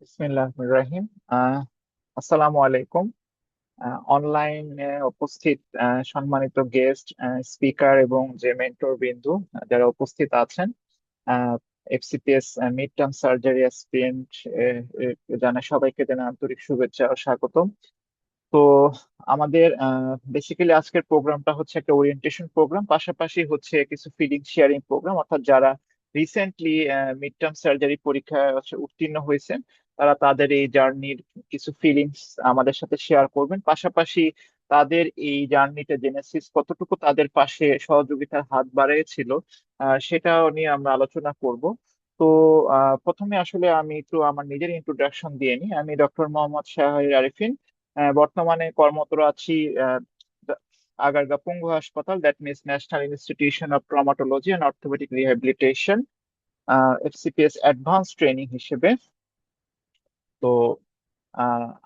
বিসমিল্লাহির রহিম। আহ আসসালামু আলাইকুম। অনলাইনে উপস্থিত সম্মানিত গেস্ট, স্পিকার এবং যে মেন্টর বিন্দু যারা উপস্থিত আছেন, FCPS mid term surgery aspirant জানা সবাইকে জানা আন্তরিক শুভেচ্ছা ও স্বাগতম। তো আমাদের বেসিক্যালি আজকের প্রোগ্রামটা হচ্ছে একটা ওরিয়েন্টেশন প্রোগ্রাম, পাশাপাশি হচ্ছে কিছু ফিলিং শেয়ারিং প্রোগ্রাম, অর্থাৎ যারা রিসেন্টলি মিড টার্ম সার্জারি পরীক্ষায় উত্তীর্ণ হয়েছেন তারা তাদের এই জার্নির কিছু ফিলিংস আমাদের সাথে শেয়ার করবেন। পাশাপাশি তাদের এই জার্নিটা জেনেসিস কতটুকু তাদের পাশে সহযোগিতার হাত বাড়িয়েছিল সেটাও নিয়ে আমরা আলোচনা করব। তো প্রথমে আসলে আমি একটু আমার নিজের ইন্ট্রোডাকশন দিয়ে নিই। আমি ডক্টর মোহাম্মদ শাহরিয়ার আরিফিন, বর্তমানে কর্মরত আছি আহ, আগারগা পঙ্গু হাসপাতাল, that means national institution of traumatology and orthopaedic rehabilitation, FCPS advance training হিসেবে। তো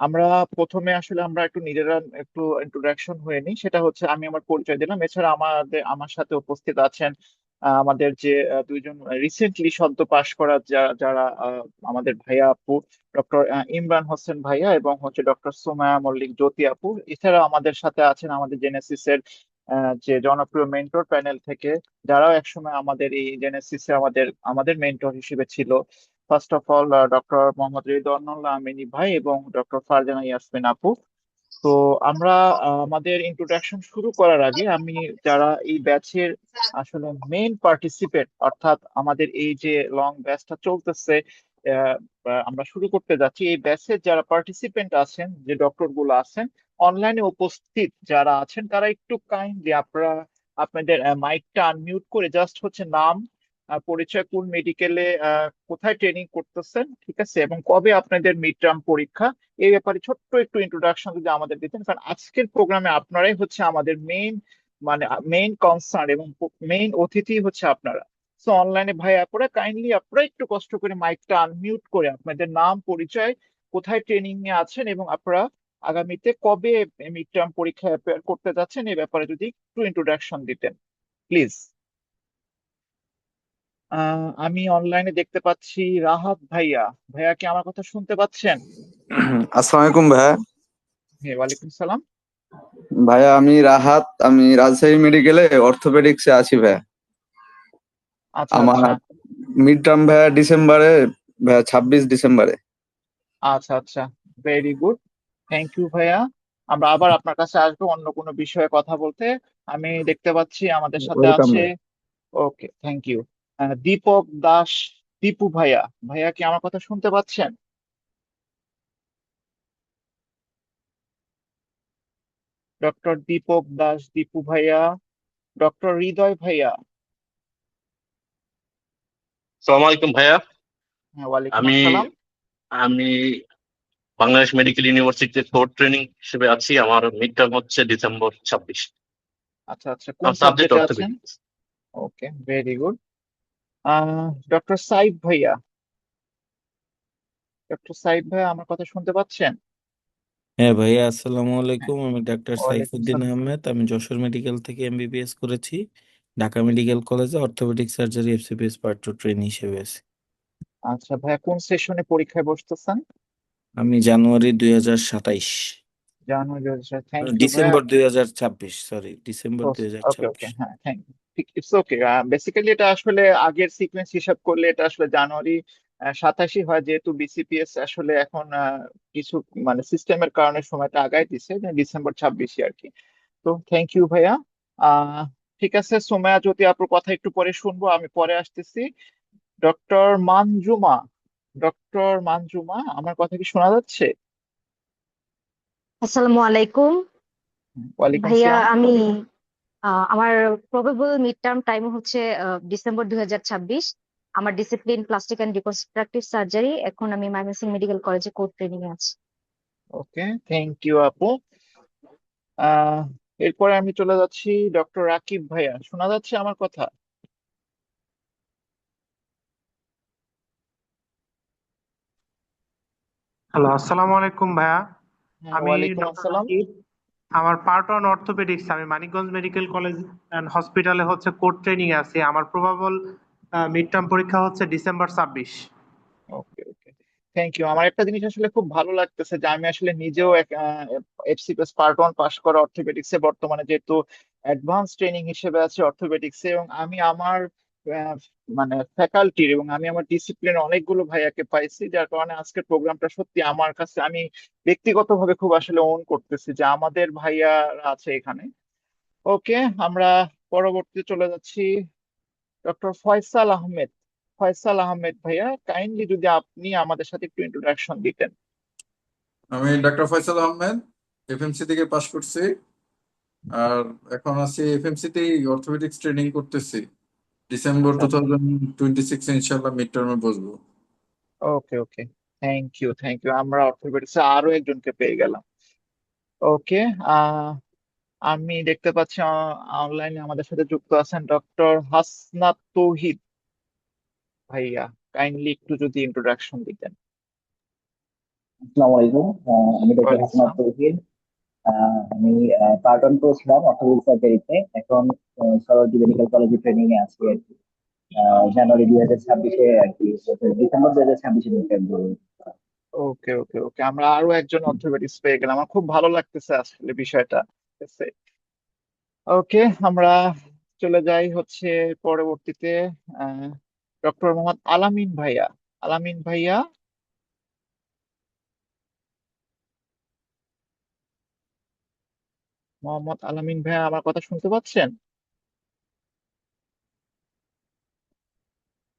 আমরা প্রথমে আসলে আমরা একটু নিজেরা একটু ইন্ট্রোডাকশন হয়ে নিই। সেটা হচ্ছে আমি আমার পরিচয় দিলাম, এছাড়া আমার সাথে উপস্থিত আছেন আমাদের যে দুইজন রিসেন্টলি সদ্য পাশ করা যারা আমাদের ভাইয়া আপু, ডক্টর ইমরান হোসেন ভাইয়া এবং হচ্ছে ডক্টর সুমায়া মল্লিক জ্যোতি আপু। এছাড়াও আমাদের সাথে আছেন আমাদের জেনেসিসের যে জনপ্রিয় মেন্টর প্যানেল থেকে, যারাও একসময় আমাদের এই জেনেসিসে আমাদের আমাদের মেন্টর হিসেবে ছিল। First of all doctor Mohammad Ridwanullah Amini ভাই এবং ডক্টর ফারজানা ইয়াসমিন আপু। তো আমরা আমাদের ইন্ট্রোডাকশন শুরু করার আগে আমি যারা এই ব্যাচের আসলে মেইন পার্টিসিপেন্ট, অর্থাৎ আমাদের এই যে লং ব্যাচটা চলতেছে, আমরা শুরু করতে যাচ্ছি, এই ব্যাচের যারা পার্টিসিপেন্ট আছেন, যে ডক্টর গুলো আছেন, অনলাইনে উপস্থিত যারা আছেন, তারা একটু কাইন্ডলি আপনারা আপনাদের মাইকটা আনমিউট করে জাস্ট হচ্ছে নাম, পরিচয়, কোন মেডিকেলে কোথায় ট্রেনিং করতেছেন, ঠিক আছে, এবং কবে আপনাদের মিড টার্ম পরীক্ষা, এই ব্যাপারে ছোট্ট একটু ইন্ট্রোডাকশন যদি আমাদের দিতেন, কারণ আজকের প্রোগ্রামে আপনারাই হচ্ছে আমাদের মেইন, মানে মেইন কনসার্ন এবং মেইন অতিথি হচ্ছে আপনারা। সো অনলাইনে ভাই আপনারা কাইন্ডলি আপনারা একটু কষ্ট করে মাইকটা আনমিউট করে আপনাদের নাম, পরিচয়, কোথায় ট্রেনিং এ আছেন এবং আপনারা আগামীতে কবে মিড টার্ম পরীক্ষায় অ্যাপিয়ার করতে যাচ্ছেন, এই ব্যাপারে যদি একটু ইন্ট্রোডাকশন দিতেন প্লিজ। আমি অনলাইনে দেখতে পাচ্ছি রাহাত ভাইয়া। ভাইয়া কি আমার কথা শুনতে পাচ্ছেন? আসসালামু আলাইকুম ভাইয়া। হ্যাঁ, ওয়ালাইকুম সালাম। ভাইয়া আমি রাহাত, আমি রাজশাহী মেডিকেলে অর্থোপেডিক্সে আছি ভাইয়া। আচ্ছা আমার আচ্ছা। মিড টার্ম ভাইয়া ডিসেম্বরে, ভাইয়া 26 ডিসেম্বরে। আচ্ছা আচ্ছা, ভেরি গুড। থ্যাংক ইউ ভাইয়া। আমরা আবার আপনার কাছে আসবো অন্য কোনো বিষয়ে কথা বলতে। আমি দেখতে পাচ্ছি আমাদের সাথে ওয়েলকাম আছে, ভাইয়া। Okay thank you, Deepak Das. Dipu ভাইয়া, ভাইয়া কি আমার কথা শুনতে পাচ্ছেন? ডক্টর দীপক দাস, দীপু ভাইয়া। ডক্টর হৃদয় ভাইয়া। সালাম আলাইকুম ভাইয়া। হ্যাঁ, ওয়ালাইকুম আমি আসসালাম। আমি বাংলাদেশ মেডিকেল ইউনিভার্সিটিতে কোর্স ট্রেনিং হিসেবে আছি। আমার মিড টার্ম হচ্ছে ডিসেম্বর 26। আচ্ছা আচ্ছা, কোন আমার সাবজেক্ট সাবজেক্টে আছেন? অর্থোপেডিক্স। ওকে, ভেরি গুড। ডক্টর সাইদ ভাইয়া। ডক্টর সাইদ ভাইয়া আমার কথা শুনতে পাচ্ছেন? হ্যাঁ ভাইয়া, আসসালামু হ্যাঁ, আলাইকুম। আমি ডাক্তার ওয়ালাইকুম সাইফুদ্দিন সালাম। আহমেদ। আমি যশোর মেডিকেল থেকে এমবিবিএস করেছি। ঢাকা মেডিকেল কলেজে orthopaedic surgery FCPS part 2 trainee হিসেবে আছি। আচ্ছা ভাইয়া, কোন সেশনে পরীক্ষায় বসতেছেন? আমি জানুয়ারি 2027, জানুয়ারি। থ্যাংক ইউ ভাইয়া। ডিসেম্বর 2026, সরি ডিসেম্বর দুই হাজার ওকে ওকে, ছাব্বিশ হ্যাঁ থ্যাংক ইউ। ঠিক, ইটস ওকে। বেসিক্যালি এটা আসলে আগের সিকোয়েন্স হিসাব করলে এটা আসলে জানুয়ারি 27 হয়, যেহেতু বিসিপিএস আসলে এখন কিছু মানে সিস্টেমের কারণে সময়টা আগায় দিছে, যে ডিসেম্বর 26 আর কি। তো থ্যাংক ইউ ভাইয়া। আহ ঠিক আছে, সোমায়া জ্যোতি আপুর কথা একটু পরে শুনবো, আমি পরে আসতেছি। ডক্টর মানজুমা। ডক্টর মানজুমা, আমার কথা কি শোনা যাচ্ছে? আসসালামু আলাইকুম ওয়ালাইকুম ভাইয়া। আসসালাম। আমি আমার প্রবাবল মিড টার্ম টাইম হচ্ছে ডিসেম্বর 2026। আমার discipline plastic and reconstructive surgery. এখন আমি ময়মনসিংহ মেডিকেল কলেজে কোর্স ট্রেনিং এ আছি। ওকে, থ্যাংক ইউ আপু। আহ এরপরে আমি চলে যাচ্ছি ডক্টর রাকিব ভাইয়া, শোনা যাচ্ছে আমার কথা? হ্যালো, আসসালামু আলাইকুম ভাইয়া। হ্যাঁ, আমি ওয়ালাইকুম ডক্টর আসসালাম। রাকিব। আমার পার্ট ওয়ান অর্থোপেডিক্স, আমি মানিকগঞ্জ মেডিকেল কলেজ অ্যান্ড হসপিটালে হচ্ছে কোর্স ট্রেনিং এ আছি। আমার প্রবাবল মিড টার্ম পরীক্ষা হচ্ছে December 26। Okay okay, thank you. আমার একটা জিনিস আসলে খুব ভালো লাগতেছে যে আমি আসলে নিজেও এফসিপিএস পার্ট 1 পাশ করা অর্থোপেডিক্সে বর্তমানে যেহেতু অ্যাডভান্স ট্রেনিং হিসেবে আছি অর্থোপেডিক্সে, এবং আমি আমার আহ, মানে ফ্যাকাল্টির এবং আমি আমার ডিসিপ্লিনের অনেকগুলো ভাইয়াকে পাইছি, যার কারণে আজকের প্রোগ্রামটা সত্যি আমার কাছে আমি ব্যক্তিগতভাবে খুব আসলে ওন করতেছি যে আমাদের ভাইয়ারা আছে এখানে। ওকে, আমরা পরবর্তীতে চলে যাচ্ছি ডক্টর ফয়সাল আহমেদ। ফয়সাল আহমেদ ভাইয়া, কাইন্ডলি যদি আপনি আমাদের সাথে একটু ইন্ট্রোডাকশন দিতেন। আমি ডক্টর ফয়সাল আহমেদ এফএমসি থেকে পাশ করছি। আর এখন আছি এফএমসি তেই অর্থোপেডিক্স ট্রেনিং করতেছি। ডিসেম্বর আচ্ছা, 2026 ইনশাল্লাহ মিড টার্মে বসবো। ওকে okay, thank you thank you. আমরা অর্থোপেডিক্সে আরো একজনকে পেয়ে গেলাম। ওকে, আহ আমি দেখতে পাচ্ছি অনলাইনে আমাদের সাথে যুক্ত আছেন ডক্টর হাসনাত তৌহিদ ভাইয়া, কাইন্ডলি একটু যদি ইন্ট্রোডাকশন দিতেন। আসসালামু আলাইকুম। আমি ডক্টর ওয়ালাইকুম হাসনাত আসসালাম। তৌহিদ। আমি পার্ট ওয়ান পড়ছিলাম অর্থোপেডিক সার্জারিতে। এখন সরোয়ার্দী মেডিকেল কলেজে ট্রেনিং এ আছি আর কি। জানুয়ারি 2026-এ আর কি, ডিসেম্বর 2026-এ মিড-টার্ম দেবো। ওকে ওকে ওকে, আমরা আরো একজন অর্থোপেডিক্স পেয়ে গেলাম, আমার খুব ভালো লাগতেছে আসলে বিষয়টা। ওকে, আমরা চলে যাই হচ্ছে পরবর্তীতে ডক্টর মোহাম্মদ আলামিন ভাইয়া। আলামিন ভাইয়া, মোহাম্মদ আলামিন ভাইয়া আমার কথা শুনতে পাচ্ছেন?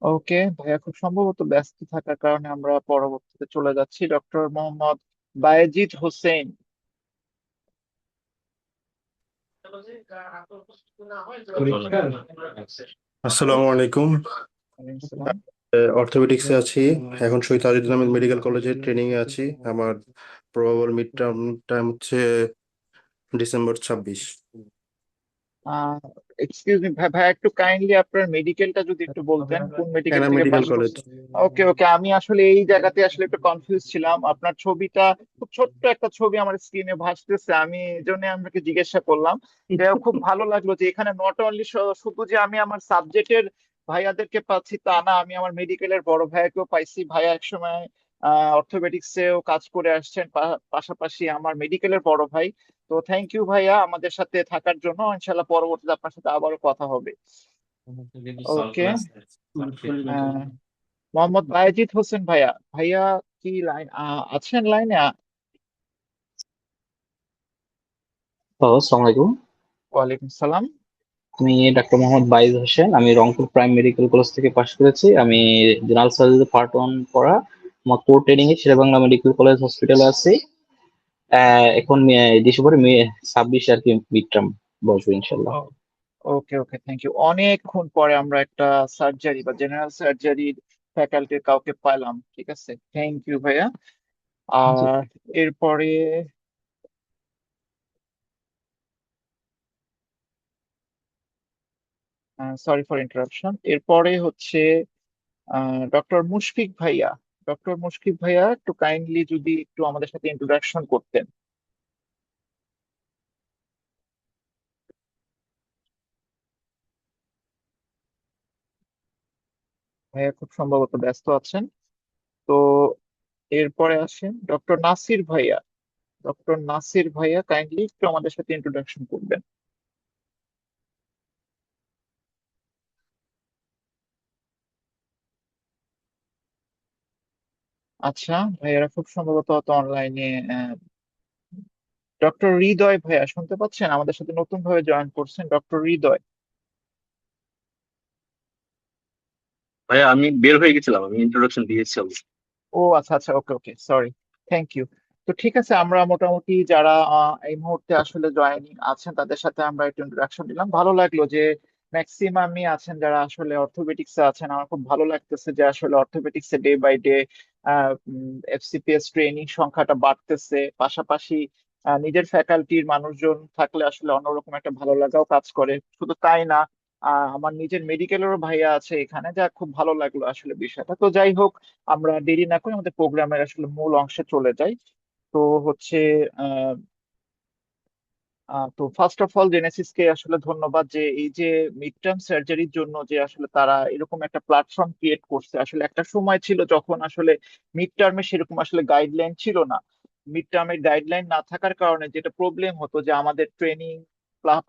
ওকে ভাইয়া, খুব সম্ভবত ব্যস্ত থাকার কারণে আমরা পরবর্তীতে চলে যাচ্ছি ডক্টর মোহাম্মদ বায়েজিদ হোসেন। আসসালামু আলাইকুম। ওয়ালাইকুম আসসালাম। অর্থোপেডিক্সে আছি। এখন শহীদ তাজুদ্দিন আহমেদ মেডিকেল কলেজে ট্রেনিং এ আছি। আমার প্রবাবল মিড টার্ম টাইম হচ্ছে ডিসেম্বর 26। এক্সকিউজ মি ভাই, ভাই একটু কাইন্ডলি আপনার মেডিকেলটা যদি একটু বলতেন, কোন মেডিকেল এনাম থেকে মেডিকেল পাশ কলেজ। করছেন? ওকে ওকে, আমি আসলে এই জায়গাতে আসলে একটু কনফিউজ ছিলাম, আপনার ছবিটা খুব ছোট্ট একটা ছবি আমার স্ক্রিনে ভাসতেছে, আমি এই জন্য আপনাকে জিজ্ঞাসা করলাম। যাই হোক, খুব ভালো লাগলো যে এখানে নট অনলি শুধু যে আমি আমার সাবজেক্টের ভাইয়াদেরকে পাচ্ছি তা না, আমি আমার মেডিকেলের বড় ভাইয়াকেও পাইছি। ভাইয়া একসময় অর্থোপেডিক্সেও কাজ করে আসছেন, পাশাপাশি আমার মেডিকেলের বড় ভাই। তো থ্যাংক ইউ ভাইয়া আমাদের সাথে থাকার জন্য, ইনশাল্লাহ পরবর্তীতে আপনার সাথে আবারও কথা হবে। ওকে, মোহাম্মদ বায়েজিদ হোসেন ভাইয়া, ভাইয়া কি লাইন আছেন লাইনে? হ্যালো, আসসালামু আলাইকুম। ওয়ালাইকুম সালাম। আমি ডাক্তার মোহাম্মদ বাইজ হোসেন। আমি রংপুর প্রাইম মেডিকেল কলেজ থেকে পাশ করেছি। আমি জেনারেল সার্জারি পার্ট ওয়ান পড়া। আমার কোর ট্রেনিং এ শেরেবাংলা মেডিকেল কলেজ হসপিটালে আছি। এখন ডিসেম্বরে 26 আর কি মিড টার্ম বসবো ইনশাল্লাহ। ওকে ওকে, থ্যাংক ইউ। অনেকক্ষণ পরে আমরা একটা সার্জারি বা জেনারেল সার্জারির ফ্যাকাল্টির কাউকে পেলাম, ঠিক আছে, থ্যাংক ইউ ভাইয়া। জি। আর এরপরে সরি ফর ইন্টারাপশন, এরপরে হচ্ছে ডক্টর মুশফিক ভাইয়া। ডক্টর মুশফিক ভাইয়া, একটু কাইন্ডলি যদি একটু আমাদের সাথে ইন্ট্রোডাকশন করতেন। ভাইয়া খুব সম্ভবত ব্যস্ত আছেন। তো এরপরে আসেন ডক্টর নাসির ভাইয়া। ডক্টর নাসির ভাইয়া, কাইন্ডলি একটু আমাদের সাথে ইন্ট্রোডাকশন করবেন। আচ্ছা, ভাইয়ারা খুব সম্ভবত অনলাইনে। ডক্টর হৃদয় ভাইয়া শুনতে পাচ্ছেন? আমাদের সাথে নতুন ভাবে জয়েন করছেন ডক্টর হৃদয়। ভাইয়া আমি বের হয়ে গেছিলাম, আমি ইন্ট্রোডাকশন দিয়েছি already। ও আচ্ছা আচ্ছা, ওকে ওকে, সরি, থ্যাংক ইউ। তো ঠিক আছে, আমরা মোটামুটি যারা এই মুহূর্তে আসলে জয়েনিং আছেন তাদের সাথে আমরা একটু ইন্ট্রোডাকশন দিলাম। ভালো লাগলো যে ম্যাক্সিমামই আছেন যারা আসলে অর্থোপেডিক্স এ আছেন। আমার খুব ভালো লাগতেছে যে আসলে অর্থোপেডিক্স এ day by day FCPS training সংখ্যাটা বাড়তেছে, পাশাপাশি নিজের ফ্যাকাল্টির মানুষজন থাকলে আসলে অন্যরকম একটা ভালো লাগাও কাজ করে। শুধু তাই না, আমার নিজের মেডিকেলেরও ভাইয়া আছে এখানে, যা খুব ভালো লাগলো আসলে বিষয়টা। তো যাই হোক, আমরা দেরি না করে আমাদের প্রোগ্রামের আসলে মূল অংশে চলে যাই। তো হচ্ছে আহ তো ফার্স্ট অফ অল জেনেসিসকে আসলে ধন্যবাদ যে এই যে মিড টার্ম সার্জারির জন্য যে আসলে তারা এরকম একটা প্ল্যাটফর্ম ক্রিয়েট করছে। আসলে একটা সময় ছিল যখন আসলে মিড টার্মে সেরকম আসলে গাইডলাইন ছিল না। মিড টার্মের গাইডলাইন না থাকার কারণে যেটা প্রবলেম হতো যে আমাদের ট্রেনিং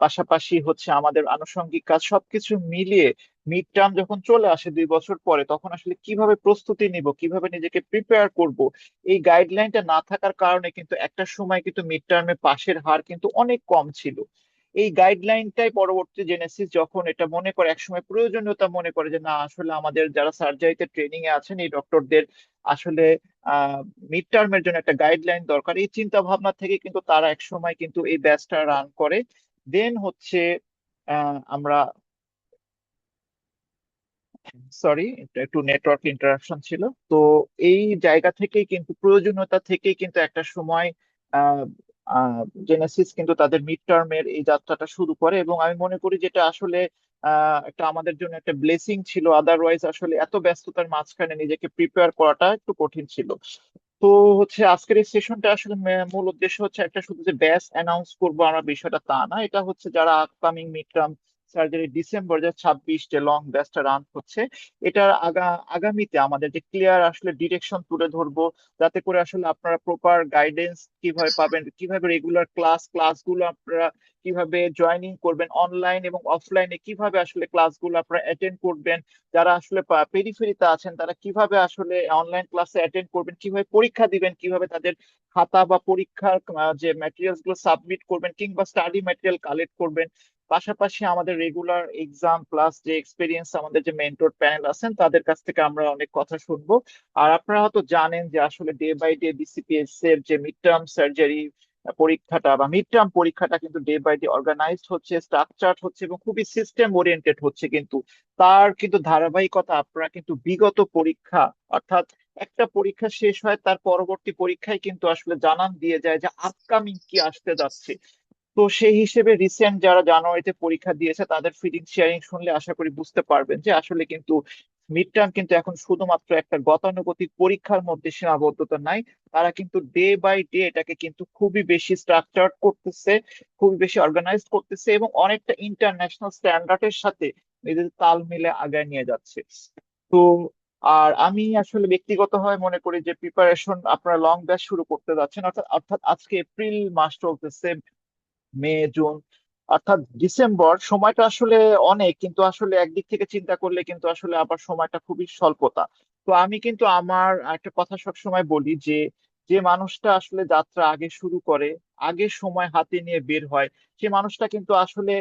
পাশাপাশি হচ্ছে আমাদের আনুষঙ্গিক কাজ সবকিছু মিলিয়ে মিড টার্ম যখন চলে আসে 2 বছর পরে, তখন আসলে কিভাবে প্রস্তুতি নিব, কিভাবে নিজেকে প্রিপেয়ার করব, এই গাইডলাইনটা না থাকার কারণে কিন্তু একটা সময় কিন্তু মিড টার্মে পাশের হার কিন্তু অনেক কম ছিল। এই গাইডলাইনটাই পরবর্তী জেনেসিস যখন এটা মনে করে, একসময় প্রয়োজনীয়তা মনে করে যে না আসলে আমাদের যারা সার্জারিতে ট্রেনিং এ আছেন এই ডক্টরদের আসলে মিড টার্মের জন্য একটা গাইডলাইন দরকার, এই চিন্তা ভাবনা থেকে কিন্তু তারা একসময় কিন্তু এই ব্যাচটা রান করে। দেন হচ্ছে আমরা, সরি একটু নেটওয়ার্ক ইন্টারাপশন ছিল। তো এই জায়গা থেকেই কিন্তু প্রয়োজনীয়তা থেকেই কিন্তু একটা সময় জেনেসিস কিন্তু তাদের মিড টার্মের এই যাত্রাটা শুরু করে, এবং আমি মনে করি যেটা আসলে একটা আমাদের জন্য একটা ব্লেসিং ছিল। আদারওয়াইজ আসলে এত ব্যস্ততার মাঝখানে নিজেকে প্রিপেয়ার করাটা একটু কঠিন ছিল। তো হচ্ছে আজকের এই সেশনটা আসলে মূল উদ্দেশ্য হচ্ছে একটা শুধু যে ব্যাচ অ্যানাউন্স করবো আমরা, বিষয়টা তা না। এটা হচ্ছে যারা upcoming mid term surgery December 2026 যে লং ব্যাচটা রান হচ্ছে, এটার আগামীতে আমাদের যে ক্লিয়ার আসলে ডিরেকশন তুলে ধরবো, যাতে করে আসলে আপনারা প্রপার গাইডেন্স কিভাবে পাবেন, কিভাবে রেগুলার ক্লাসগুলো আপনারা কিভাবে জয়েনিং করবেন, অনলাইন এবং অফলাইনে কিভাবে আসলে ক্লাসগুলো আপনারা অ্যাটেন্ড করবেন, যারা আসলে পেরিফেরিতে আছেন তারা কিভাবে আসলে অনলাইন ক্লাসে অ্যাটেন্ড করবেন, কিভাবে পরীক্ষা দিবেন, কিভাবে তাদের খাতা বা পরীক্ষার যে ম্যাটেরিয়ালস গুলো সাবমিট করবেন, কিংবা স্টাডি ম্যাটেরিয়াল কালেক্ট করবেন। পাশাপাশি আমাদের রেগুলার এক্সাম প্লাস যে এক্সপিরিয়েন্স আমাদের যে মেন্টর প্যানেল আছেন তাদের কাছ থেকে আমরা অনেক কথা শুনবো। আর আপনারা হয়তো জানেন যে আসলে ডে বাই ডে বিসিপিএস এর যে মিড টার্ম সার্জারি পরীক্ষাটা বা মিড টার্ম পরীক্ষাটা কিন্তু ডে বাই ডে অর্গানাইজড হচ্ছে, স্ট্রাকচার্ড হচ্ছে এবং খুবই সিস্টেম ওরিয়েন্টেড হচ্ছে। কিন্তু তার কিন্তু ধারাবাহিকতা আপনারা কিন্তু বিগত পরীক্ষা, অর্থাৎ একটা পরীক্ষা শেষ হয় তার পরবর্তী পরীক্ষায় কিন্তু আসলে জানান দিয়ে যায় যে আপকামিং কি আসতে যাচ্ছে। তো সেই হিসেবে রিসেন্ট যারা জানুয়ারিতে পরীক্ষা দিয়েছে তাদের ফিলিং শেয়ারিং শুনলে আশা করি বুঝতে পারবেন যে আসলে কিন্তু মিড টার্ম কিন্তু এখন শুধুমাত্র একটা গতানুগতিক পরীক্ষার মধ্যে সীমাবদ্ধতা নাই। তারা কিন্তু ডে বাই ডে এটাকে কিন্তু খুবই বেশি স্ট্রাকচার করতেছে, খুবই বেশি অর্গানাইজ করতেছে এবং অনেকটা ইন্টারন্যাশনাল স্ট্যান্ডার্ডের সাথে নিজেদের তাল মিলে আগায় নিয়ে যাচ্ছে। তো আর আমি আসলে ব্যক্তিগতভাবে মনে করি যে প্রিপারেশন আপনারা লং ব্যাচ শুরু করতে যাচ্ছেন, অর্থাৎ অর্থাৎ আজকে এপ্রিল মাস চলতেছে, মে, জুন, অর্থাৎ ডিসেম্বর, সময়টা আসলে অনেক, কিন্তু আসলে একদিক থেকে চিন্তা করলে কিন্তু আসলে আবার সময়টা খুবই স্বল্পতা। তো আমি কিন্তু আমার একটা কথা সবসময় বলি যে যে মানুষটা আসলে যাত্রা আগে শুরু করে, আগে সময় হাতে নিয়ে বের হয়, সে মানুষটা কিন্তু আসলে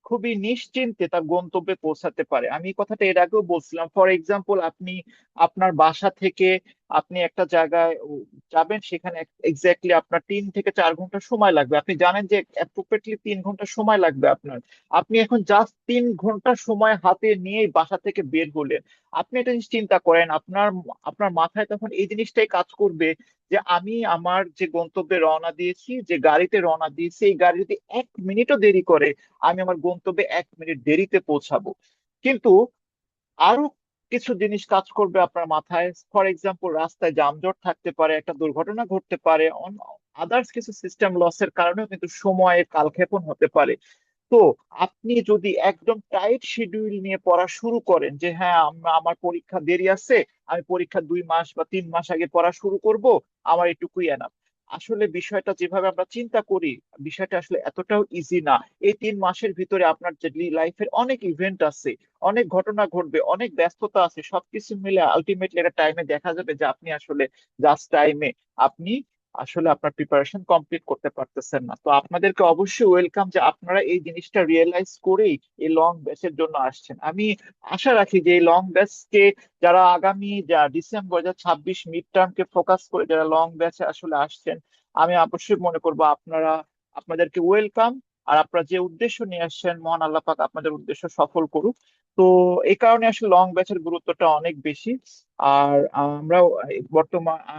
খুবই নিশ্চিন্তে তার গন্তব্যে পৌঁছাতে পারে। আমি এই কথাটা এর আগেও বলছিলাম। ফর এক্সাম্পল, আপনি আপনার বাসা থেকে আপনি একটা জায়গায় যাবেন, সেখানে এক্স্যাক্টলি আপনার 3 থেকে 4 ঘন্টা সময় লাগবে। আপনি জানেন যে অ্যাপ্রোপ্রিয়েটলি 3 ঘন্টা সময় লাগবে আপনার। আপনি এখন জাস্ট 3 ঘন্টা সময় হাতে নিয়েই বাসা থেকে বের হলেন। আপনি একটা জিনিস চিন্তা করেন, আপনার আপনার মাথায় তখন এই জিনিসটাই কাজ করবে যে আমি আমার যে গন্তব্যে রওনা দিয়েছি, যে গাড়িতে রওনা দিয়েছি, এই গাড়ি যদি 1 মিনিটও দেরি করে আমি আমার গন্তব্যে 1 মিনিট দেরিতে পৌঁছাবো। কিন্তু আরো কিছু জিনিস কাজ করবে আপনার মাথায়। ফর এক্সাম্পল, রাস্তায় যানজট থাকতে পারে, একটা দুর্ঘটনা ঘটতে পারে, আদার্স কিছু সিস্টেম লসের কারণেও কিন্তু সময়ের কালক্ষেপণ হতে পারে। তো আপনি যদি একদম টাইট শিডিউল নিয়ে পড়া শুরু করেন যে হ্যাঁ আমার পরীক্ষা দেরি আছে, আমি পরীক্ষা 2 মাস বা 3 মাস আগে পড়া শুরু করব, আমার এটুকুই এনাফ, আসলে বিষয়টা যেভাবে আমরা চিন্তা করি বিষয়টা আসলে এতটাও ইজি না। এই 3 মাসের ভিতরে আপনার যে লাইফের অনেক ইভেন্ট আছে, অনেক ঘটনা ঘটবে, অনেক ব্যস্ততা আছে, সবকিছু মিলে আলটিমেটলি একটা টাইমে দেখা যাবে যে আপনি আসলে জাস্ট টাইমে আপনি আসলে আপনার প্রিপারেশন কমপ্লিট করতে পারতেছেন না। তো আপনাদেরকে অবশ্যই ওয়েলকাম যে আপনারা এই জিনিসটা রিয়েলাইজ করেই এই লং ব্যাচের জন্য আসছেন। আমি আশা রাখি যে এই লং ব্যাচকে যারা আগামী ডিসেম্বর 2026 মিড টার্মকে ফোকাস করে যারা লং ব্যাচে আসলে আসছেন, আমি অবশ্যই মনে করবো আপনারা, আপনাদেরকে ওয়েলকাম। আর আপনারা যে উদ্দেশ্য নিয়ে আসছেন, মহান আল্লাহ পাক আপনাদের উদ্দেশ্য সফল করুক। তো এই কারণে আসলে লং ব্যাচের গুরুত্বটা অনেক বেশি। আর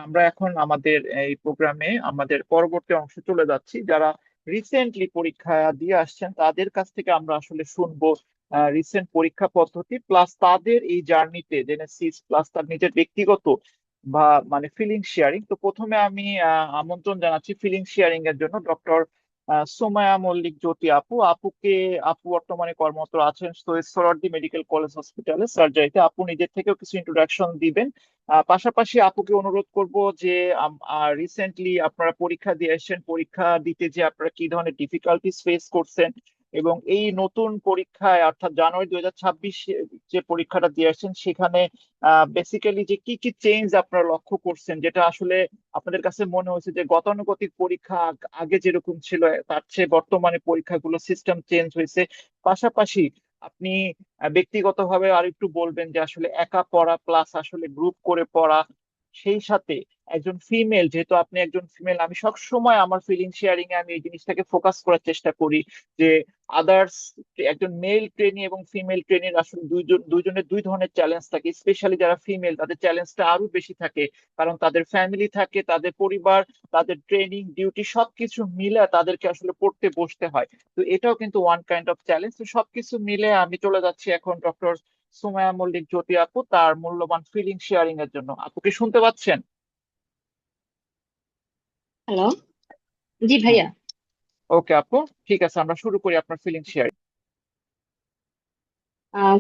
আমরা এখন আমাদের এই প্রোগ্রামে আমাদের পরবর্তী অংশে চলে যাচ্ছি। যারা রিসেন্টলি পরীক্ষা দিয়ে আসছেন তাদের কাছ থেকে আমরা আসলে শুনবো রিসেন্ট পরীক্ষা পদ্ধতি প্লাস তাদের এই জার্নিতে জেনেসিস প্লাস তার নিজের ব্যক্তিগত বা মানে ফিলিং শেয়ারিং। তো প্রথমে আমি আমন্ত্রণ জানাচ্ছি ফিলিং শেয়ারিং এর জন্য ডক্টর সোমায়া মল্লিক জ্যোতি আপু বর্তমানে কর্মরত আছেন সৈয়দ সোহরাওয়ার্দী মেডিকেল কলেজ হসপিটালে সার্জারিতে। আপু নিজের থেকেও কিছু ইন্ট্রোডাকশন দিবেন। পাশাপাশি আপুকে অনুরোধ করব যে রিসেন্টলি আপনারা পরীক্ষা দিয়ে এসেছেন, পরীক্ষা দিতে যে আপনারা কি ধরনের ডিফিকাল্টিস ফেস করছেন, এবং এই নতুন পরীক্ষায় অর্থাৎ জানুয়ারি 2026 যে পরীক্ষাটা দিয়ে আসছেন সেখানে বেসিক্যালি যে কি কি চেঞ্জ আপনারা লক্ষ্য করছেন, যেটা আসলে আপনাদের কাছে মনে হয়েছে যে গতানুগতিক পরীক্ষা আগে যেরকম ছিল তার চেয়ে বর্তমানে পরীক্ষাগুলো সিস্টেম চেঞ্জ হয়েছে। পাশাপাশি আপনি ব্যক্তিগতভাবে আর একটু বলবেন যে আসলে একা পড়া প্লাস আসলে গ্রুপ করে পড়া, সেই সাথে একজন ফিমেল, যেহেতু আপনি একজন ফিমেল, আমি সব সময় আমার ফিলিং শেয়ারিং এ আমি এই জিনিসটাকে ফোকাস করার চেষ্টা করি যে আদার্স একজন মেল ট্রেনি এবং ফিমেল ট্রেনির আসলে দুইজনের দুই ধরনের চ্যালেঞ্জ থাকে। স্পেশালি যারা ফিমেল তাদের চ্যালেঞ্জটা আরো বেশি থাকে, কারণ তাদের ফ্যামিলি থাকে, তাদের পরিবার, তাদের ট্রেনিং ডিউটি সবকিছু মিলে তাদেরকে আসলে পড়তে বসতে হয়। তো এটাও কিন্তু ওয়ান কাইন্ড অফ চ্যালেঞ্জ। তো সবকিছু মিলে আমি চলে যাচ্ছি এখন ডক্টর সুমায়া মল্লিক জ্যোতি আপু তার মূল্যবান ফিলিং শেয়ারিং এর জন্য। আপু কি শুনতে পাচ্ছেন? হ্যালো, জি হ্যাঁ, ভাইয়া। ওকে আপু, ঠিক আছে, আমরা শুরু করি আপনার ফিলিং শেয়ারিং।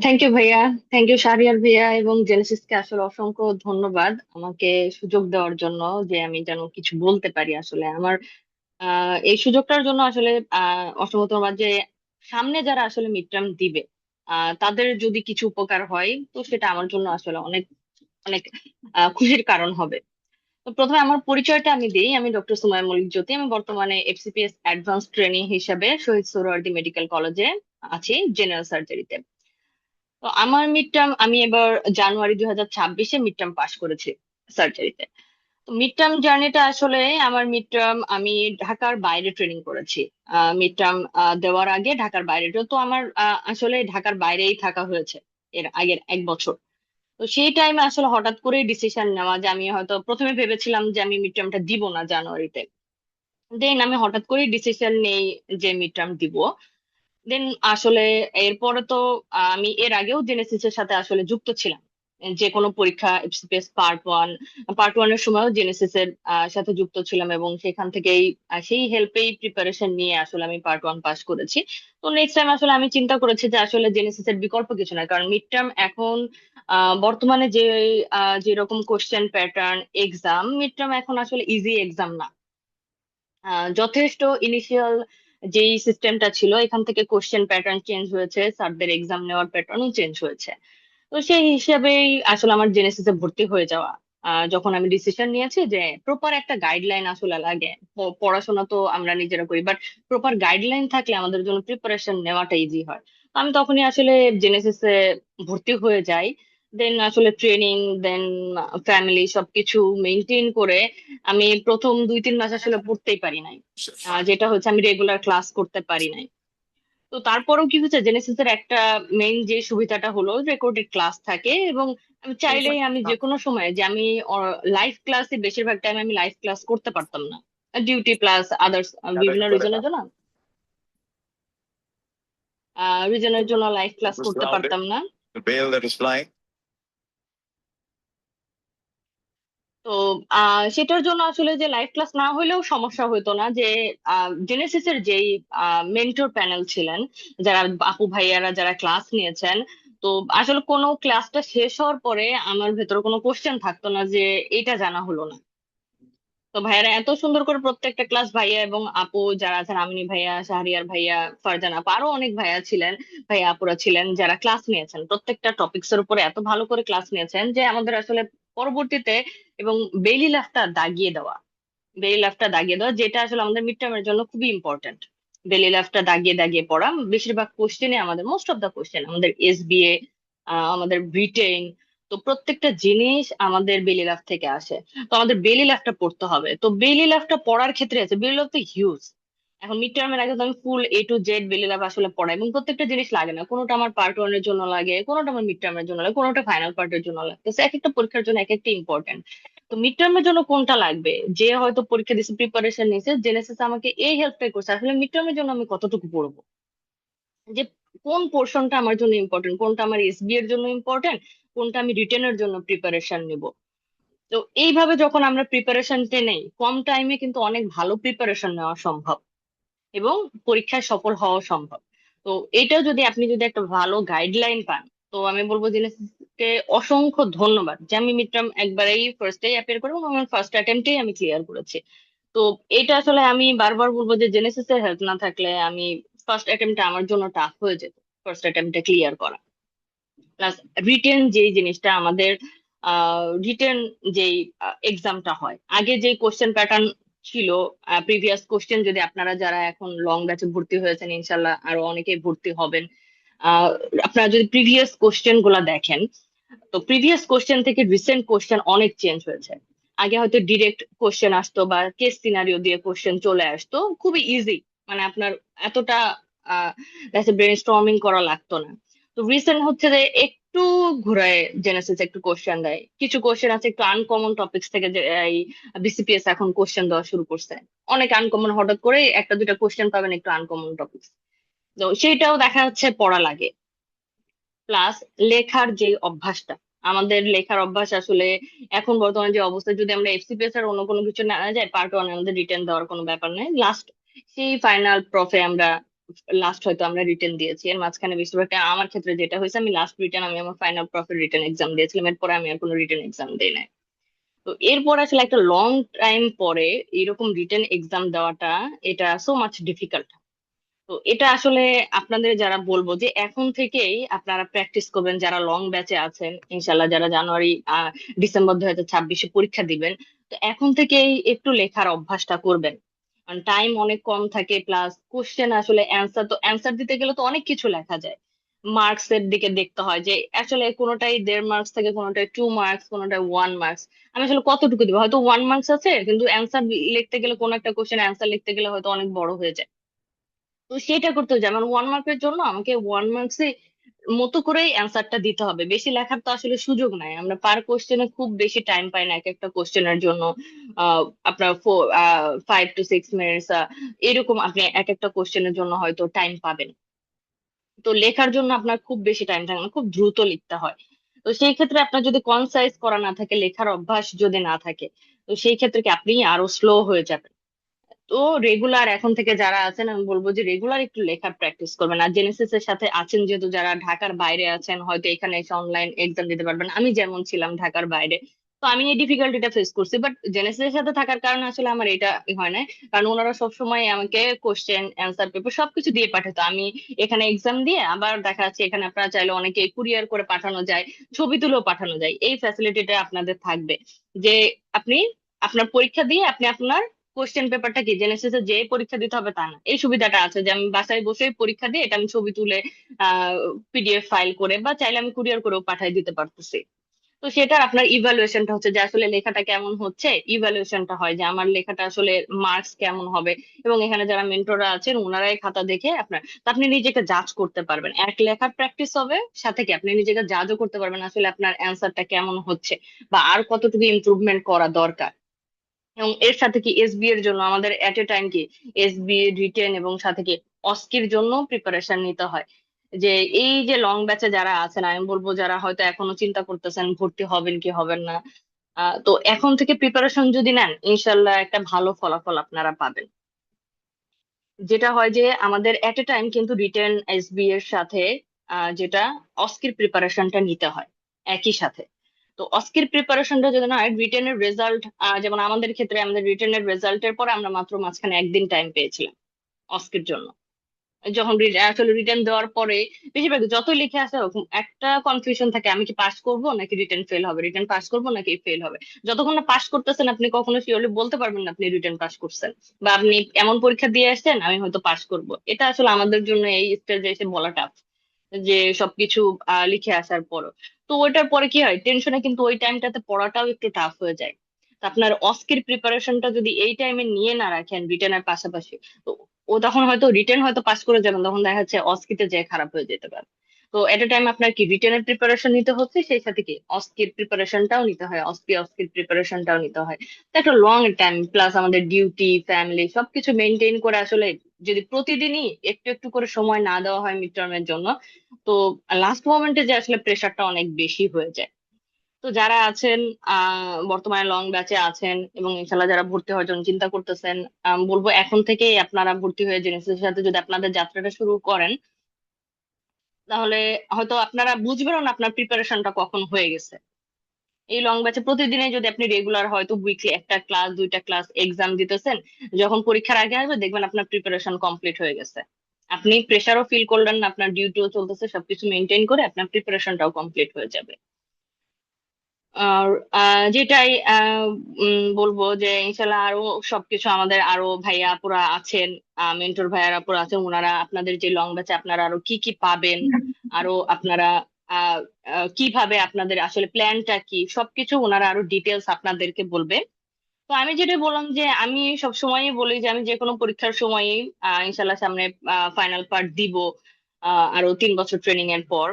থ্যাংক ইউ ভাইয়া, থ্যাংক ইউ শাহরিয়ার ভাইয়া এবং জেনেসিসকে আসলে অসংখ্য ধন্যবাদ আমাকে সুযোগ দেওয়ার জন্য যে আমি যেন কিছু বলতে পারি। আসলে আমার এই সুযোগটার জন্য আসলে অসংখ্য ধন্যবাদ যে সামনে যারা আসলে মিড টার্ম দিবে তাদের যদি কিছু উপকার হয় তো সেটা আমার জন্য আসলে অনেক অনেক খুশির কারণ হবে। তো প্রথমে আমার পরিচয়টা আমি দিই। আমি ডক্টর সুমাইয়া মল্লিক জ্যোতি। আমি বর্তমানে এফসিপিএস অ্যাডভান্স ট্রেনিং হিসাবে শহীদ সোহরাওয়ার্দী মেডিকেল কলেজে আছি জেনারেল সার্জারিতে। তো আমার মিড টার্ম আমি এবার জানুয়ারি 2026-এ মিড টার্ম পাস করেছি সার্জারিতে। তো মিড টার্ম জার্নিটা আসলে আমার মিড টার্ম আমি ঢাকার বাইরে ট্রেনিং করেছি। মিড টার্ম দেওয়ার আগে ঢাকার বাইরে তো আমার আসলে ঢাকার বাইরেই থাকা হয়েছে এর আগের 1 বছর। তো সেই টাইমে আসলে হঠাৎ করে ডিসিশন নেওয়া যে আমি হয়তো প্রথমে ভেবেছিলাম যে আমি মিড টার্মটা দিব না জানুয়ারিতে। দেন আমি হঠাৎ করে ডিসিশন নেই যে মিড টার্ম দিব। দেন আসলে এরপরে তো আমি এর আগেও জেনেসিস এর সাথে আসলে যুক্ত ছিলাম। যে কোনো পরীক্ষা এফসিপিএস পার্ট ওয়ান এর সময়ও জেনেসিস এর সাথে যুক্ত ছিলাম এবং সেখান থেকেই সেই হেল্পেই প্রিপারেশন নিয়ে আসলে আমি পার্ট ওয়ান পাস করেছি। তো নেক্সট টাইম আসলে আমি চিন্তা করেছি যে আসলে জেনেসিস এর বিকল্প কিছু না, কারণ মিড টার্ম এখন বর্তমানে যে যেরকম question pattern exam, mid term এখন আসলে ইজি এক্সাম না। যথেষ্ট ইনিশিয়াল যেই সিস্টেমটা ছিল এখান থেকে কোশ্চেন প্যাটার্ন চেঞ্জ হয়েছে, স্যারদের এক্সাম নেওয়ার প্যাটার্নও চেঞ্জ হয়েছে। তো সেই হিসাবেই আসলে আমার জেনেসিসে ভর্তি হয়ে যাওয়া। যখন আমি ডিসিশন নিয়েছি যে প্রপার একটা গাইডলাইন আসলে লাগে। পড়াশোনা তো আমরা নিজেরা করি, বাট প্রপার গাইডলাইন থাকলে আমাদের জন্য প্রিপারেশন নেওয়াটা ইজি হয়। তো আমি তখনই আসলে জেনেসিসে ভর্তি হয়ে যাই। দেন আসলে ট্রেনিং, দেন ফ্যামিলি সবকিছু মেনটেন করে আমি প্রথম 2-3 মাস আসলে পড়তেই পারি নাই। যেটা হচ্ছে আমি রেগুলার ক্লাস করতে পারি নাই। তো তারপরেও কি হচ্ছে, জেনেসিসের একটা মেইন যে সুবিধাটা হলো রেকর্ডেড ক্লাস থাকে এবং আমি চাইলেই আমি যে কোনো সময় যে আমি লাইভ ক্লাসে বেশিরভাগ টাইম আমি লাইভ ক্লাস করতে পারতাম না, ডিউটি প্লাস আদার্স বিভিন্ন রিজনের জন্য লাইভ ক্লাস করতে পারতাম না। তো সেটার জন্য আসলে যে লাইভ ক্লাস না হলেও সমস্যা হতো না, যে জেনেসিসের যেই মেন্টর প্যানেল ছিলেন, যারা আপু ভাইয়ারা যারা ক্লাস নিয়েছেন, তো আসলে কোনো ক্লাসটা শেষ হওয়ার পরে আমার ভেতরে কোনো কোশ্চেন থাকতো না যে এটা জানা হলো না। তো ভাইয়ারা এত সুন্দর করে প্রত্যেকটা ক্লাস, ভাইয়া এবং আপু যারা আছেন, আমিনী ভাইয়া, শাহরিয়ার ভাইয়া, ফারজান আপু, আরো অনেক ভাইয়া ছিলেন, ভাইয়া আপুরা ছিলেন যারা ক্লাস নিয়েছেন, প্রত্যেকটা টপিকস এর উপরে এত ভালো করে ক্লাস নিয়েছেন যে আমাদের আসলে পরবর্তীতে এবং বেলি লাইফটা দাগিয়ে দেওয়া যেটা আসলে আমাদের মিড টার্মের জন্য খুবই ইম্পর্টেন্ট। বেলি লাইফটা দাগিয়ে দাগিয়ে পড়া, বেশিরভাগ কোশ্চেনে আমাদের মোস্ট অফ দা কোশ্চেন আমাদের এসবিএ, আমাদের ব্রিটেন, তো প্রত্যেকটা জিনিস আমাদের বেলি লাইফ থেকে আসে। তো আমাদের বেলি লাইফটা পড়তে হবে। তো বেলি লাইফটা পড়ার ক্ষেত্রে আছে, বেলি লাইফ তো হিউজ। এখন মিড টার্মের আগে তো আমি ফুল A to Z বেলি লাইফ আসলে পড়াই এবং প্রত্যেকটা জিনিস লাগে না, কোনোটা আমার পার্ট ওয়ানের জন্য লাগে, কোনোটা আমার মিড টার্মের জন্য লাগে, কোনোটা ফাইনাল পার্টের জন্য লাগে। তো এক একটা পরীক্ষার জন্য এক একটা ইম্পর্টেন্ট। তো মিড টার্মের জন্য কোনটা লাগবে, যে হয়তো পরীক্ষা দিচ্ছে, প্রিপারেশন নিয়েছে, জেনেসিস আমাকে এই হেল্পটাই করছে আসলে মিড টার্মের জন্য আমি কতটুকু পড়বো, যে কোন পোর্শনটা আমার জন্য ইম্পর্টেন্ট, কোনটা আমার এসবি এর জন্য ইম্পর্টেন্ট, কোনটা আমি রিটেনের জন্য প্রিপারেশন নিব। তো এইভাবে যখন আমরা প্রিপারেশনটা নেই, কম টাইমে কিন্তু অনেক ভালো প্রিপারেশন নেওয়া সম্ভব। এবং পরীক্ষায় সফল হওয়া সম্ভব। তো এটা যদি আপনি যদি একটা ভালো গাইডলাইন পান, তো আমি বলবো জেনেসিসকে অসংখ্য ধন্যবাদ যে আমি মিড টার্ম একবারেই ফার্স্টেই অ্যাপিয়ার করে এবং আমার ফার্স্ট অ্যাটেম্পটেই আমি ক্লিয়ার করেছি। তো এটা আসলে আমি বারবার বলবো যে জেনেসিসের হেল্প না থাকলে আমি ফার্স্ট অ্যাটেম্পটে আমার জন্য টাফ হয়ে যেত ফার্স্ট অ্যাটেম্পটে ক্লিয়ার করা। প্লাস রিটেন যেই জিনিসটা আমাদের রিটেন যেই এক্সামটা হয়, আগে যে কোশ্চেন প্যাটার্ন ছিল, প্রিভিয়াস কোশ্চেন যদি আপনারা যারা এখন লং ব্যাচে ভর্তি হয়েছেন, ইনশাল্লাহ আরো অনেকেই ভর্তি হবেন, আহ, আপনারা যদি প্রিভিয়াস কোশ্চেন গুলা দেখেন, তো প্রিভিয়াস কোশ্চেন থেকে রিসেন্ট কোশ্চেন অনেক চেঞ্জ হয়েছে। আগে হয়তো ডিরেক্ট কোশ্চেন আসতো বা কেস সিনারিও দিয়ে কোশ্চেন চলে আসতো, খুবই ইজি, মানে আপনার এতটা ব্রেন স্টর্মিং করা লাগতো না। তো রিসেন্ট হচ্ছে যে একটু ঘুরায় জেনেসিস একটু কোশ্চেন দেয়, কিছু কোশ্চেন আছে একটু আনকমন টপিকস থেকে, যে এই বিসিপিএস এখন কোশ্চেন দেওয়া শুরু করছে, অনেক আনকমন, হঠাৎ করে একটা দুইটা কোশ্চেন পাবেন একটু আনকমন টপিকস। তো সেইটাও দেখা যাচ্ছে পড়া লাগে। প্লাস লেখার যে অভ্যাসটা, আমাদের লেখার অভ্যাস আসলে এখন বর্তমানে যে অবস্থা, যদি আমরা এফসিপিএস আর অন্য কোনো কিছু না যায়, পার্ট ওয়ান আমাদের রিটেন দেওয়ার কোনো ব্যাপার নেই, লাস্ট সেই ফাইনাল প্রফে আমরা লাস্ট হয়তো আমরা রিটেন দিয়েছি, এর মাঝখানে বেশিরভাগটা আমার ক্ষেত্রে যেটা হয়েছে, আমি লাস্ট রিটেন আমি আমার ফাইনাল প্রফের রিটেন এক্সাম দিয়েছিলাম, এরপরে আমি আর কোনো রিটেন এক্সাম দিই নাই। তো এরপর আসলে একটা লং টাইম পরে এরকম রিটেন এক্সাম দেওয়াটা, এটা সো মাচ ডিফিকাল্ট। তো এটা আসলে আপনাদের যারা বলবো যে এখন থেকেই আপনারা প্র্যাকটিস করবেন, যারা লং ব্যাচে আছেন, ইনশাল্লাহ যারা জানুয়ারি ডিসেম্বর 2026-এ পরীক্ষা দিবেন, তো এখন থেকেই একটু লেখার অভ্যাসটা করবেন। কারণ টাইম অনেক কম থাকে, প্লাস কোশ্চেন আসলে অ্যান্সার, তো অ্যান্সার দিতে গেলে তো অনেক কিছু লেখা যায়, মার্কস এর দিকে দেখতে হয় যে আসলে কোনোটাই 1.5 মার্কস থাকে, কোনোটাই 2 মার্কস, কোনোটাই 1 মার্কস। আমি আসলে কতটুকু দিব, হয়তো 1 মার্কস আছে, কিন্তু অ্যান্সার লিখতে গেলে, কোনো একটা কোশ্চেন অ্যান্সার লিখতে গেলে হয়তো অনেক বড় হয়ে যায়। তো সেটা করতে হবে, যেমন 1 মার্কের জন্য আমাকে 1 মার্কসে মতো করেই অ্যান্সারটা দিতে হবে, বেশি লেখার তো আসলে সুযোগ নাই, আমরা পার কোশ্চেনে খুব বেশি টাইম পাই না এক একটা কোশ্চেনের জন্য। আপনার 5 to 6 মিনিটস এরকম আপনি এক একটা কোশ্চেনের জন্য হয়তো টাইম পাবেন। তো লেখার জন্য আপনার খুব বেশি টাইম থাকে না, খুব দ্রুত লিখতে হয়। তো সেই ক্ষেত্রে আপনার যদি কনসাইজ করা না থাকে, লেখার অভ্যাস যদি না থাকে, তো সেই ক্ষেত্রে কি আপনি আরো স্লো হয়ে যাবেন। তো রেগুলার এখন থেকে যারা আছেন, আমি বলবো যে রেগুলার একটু লেখার প্র্যাকটিস করবেন। আর জেনেসিস এর সাথে আছেন যেহেতু, যারা ঢাকার বাইরে আছেন, হয়তো এখানে এসে অনলাইন এক্সাম দিতে পারবেন, আমি যেমন ছিলাম ঢাকার বাইরে, তো আমি এই ডিফিকাল্টিটা ফেস করছি, বাট জেনেসিস এর সাথে থাকার কারণে আসলে আমার এটা হয় না। কারণ ওনারা সবসময় আমাকে কোশ্চেন অ্যান্সার পেপার সবকিছু দিয়ে পাঠাতো, আমি এখানে এক্সাম দিয়ে আবার দেখা যাচ্ছে এখানে আপনারা চাইলে অনেকে কুরিয়ার করে পাঠানো যায়, ছবি তুলেও পাঠানো যায়, এই ফ্যাসিলিটিটা আপনাদের থাকবে যে আপনি আপনার পরীক্ষা দিয়ে আপনি আপনার কোশ্চেন পেপারটা কি জেনেসিসে যে পরীক্ষা দিতে হবে তা না, এই সুবিধাটা আছে যে আমি বাসায় বসে পরীক্ষা দিয়ে এটা আমি ছবি তুলে পিডিএফ ফাইল করে বা চাইলে আমি কুরিয়ার করেও পাঠিয়ে দিতে পারতেছি। তো সেটা আপনার ইভালুয়েশনটা হচ্ছে যে আসলে লেখাটা কেমন হচ্ছে, ইভালুয়েশনটা হয় যে আমার লেখাটা আসলে মার্কস কেমন হবে, এবং এখানে যারা মেন্টররা আছেন ওনারাই খাতা দেখে আপনার, তো আপনি নিজেকে জাজ করতে পারবেন, এক লেখার প্র্যাকটিস হবে, সাথে কি আপনি নিজেকে জাজও করতে পারবেন আসলে আপনার অ্যান্সারটা কেমন হচ্ছে বা আর কতটুকু ইমপ্রুভমেন্ট করা দরকার। এবং এর সাথে কি এসবি এর জন্য আমাদের এট এ টাইম কি এসবি রিটেন এবং সাথে কি অস্কির জন্য প্রিপারেশন নিতে হয়। যে এই যে লং ব্যাচে যারা আছেন, আমি বলবো যারা হয়তো এখনো চিন্তা করতেছেন ভর্তি হবেন কি হবেন না, তো এখন থেকে প্রিপারেশন যদি নেন, ইনশাল্লাহ একটা ভালো ফলাফল আপনারা পাবেন। যেটা হয় যে আমাদের এট এ টাইম কিন্তু রিটেন এসবি এর সাথে যেটা অস্কির প্রিপারেশনটা নিতে হয় একই সাথে। তো অস্কির প্রিপারেশনটা যদি না হয়, রিটেনের রেজাল্ট, যেমন আমাদের ক্ষেত্রে আমাদের রিটেনের রেজাল্টের পরে আমরা মাত্র মাঝখানে একদিন টাইম পেয়েছিলাম অস্কির জন্য। যখন আসলে রিটার্ন দেওয়ার পরে বেশিরভাগ যতই লিখে আসে ওরকম একটা কনফিউশন থাকে, আমি কি পাস করব নাকি রিটার্ন ফেল হবে, রিটার্ন পাস করব নাকি ফেল হবে। যতক্ষণ না পাস করতেছেন আপনি কখনো শিওরলি বলতে পারবেন না আপনি রিটার্ন পাস করছেন, বা আপনি এমন পরীক্ষা দিয়ে আসছেন আমি হয়তো পাস করব, এটা আসলে আমাদের জন্য এই স্টেজে এসে বলা টাফ, যে সবকিছু লিখে আসার পরও। তো ওইটার পরে কি হয়, টেনশনে কিন্তু ওই টাইমটাতে পড়াটাও একটু টাফ হয়ে যায়। তো আপনার অস্কির প্রিপারেশনটা যদি এই টাইমে নিয়ে না রাখেন রিটেনের পাশাপাশি, তো ও তখন হয়তো রিটেন হয়তো পাস করে যাবেন, তখন দেখা যাচ্ছে অস্কিতে যে খারাপ হয়ে যেতে পারে। তো এট এ টাইম আপনার কি রিটেনের প্রিপারেশন নিতে হচ্ছে, সেই সাথে কি অস্কির প্রিপারেশনটাও নিতে হয়, অস্কির প্রিপারেশনটাও নিতে হয়। তো একটা লং টাইম, প্লাস আমাদের ডিউটি ফ্যামিলি সবকিছু মেনটেন করে আসলে যদি প্রতিদিনই একটু একটু করে সময় না দেওয়া হয় মিড টার্মের জন্য, তো লাস্ট মোমেন্টে যে আসলে প্রেশারটা অনেক বেশি হয়ে যায়। তো যারা আছেন বর্তমানে লং ব্যাচে আছেন এবং ইনশাল্লাহ যারা ভর্তি হওয়ার জন্য চিন্তা করতেছেন, বলবো এখন থেকেই আপনারা ভর্তি হয়ে জেনেসিসের সাথে যদি আপনাদের যাত্রাটা শুরু করেন, তাহলে হয়তো আপনারা বুঝবেন না আপনার প্রিপারেশনটা কখন হয়ে গেছে। এই লং ব্যাচে প্রতিদিনে যদি আপনি রেগুলার হয়তো উইকলি একটা ক্লাস, দুইটা ক্লাস, এক্সাম দিতেছেন, যখন পরীক্ষার আগে আসবে দেখবেন আপনার প্রিপারেশন কমপ্লিট হয়ে গেছে। আপনি প্রেশারও ফিল করলেন না, আপনার ডিউটিও চলতেছে, সবকিছু মেনটেন করে আপনার প্রিপারেশনটাও কমপ্লিট হয়ে যাবে। আর যেটাই বলবো যে ইনশাল্লাহ আরো সবকিছু আমাদের আরো ভাইয়া আপুরা আছেন, মেন্টর ভাইয়ারা আপুরা আছেন, ওনারা আপনাদের যে লং ব্যাচে আপনারা আরো কি কি পাবেন, আরো আপনারা আহ কিভাবে আপনাদের আসলে প্ল্যানটা কি, সবকিছু ওনারা আরো ডিটেলস আপনাদেরকে বলবে। তো আমি যেটা বললাম যে আমি সব সময়ই বলি যে আমি যে কোনো পরীক্ষার সময়ই ইনশাল্লাহ সামনে ফাইনাল পার্ট দিব আরো 3 বছর ট্রেনিং এর পর।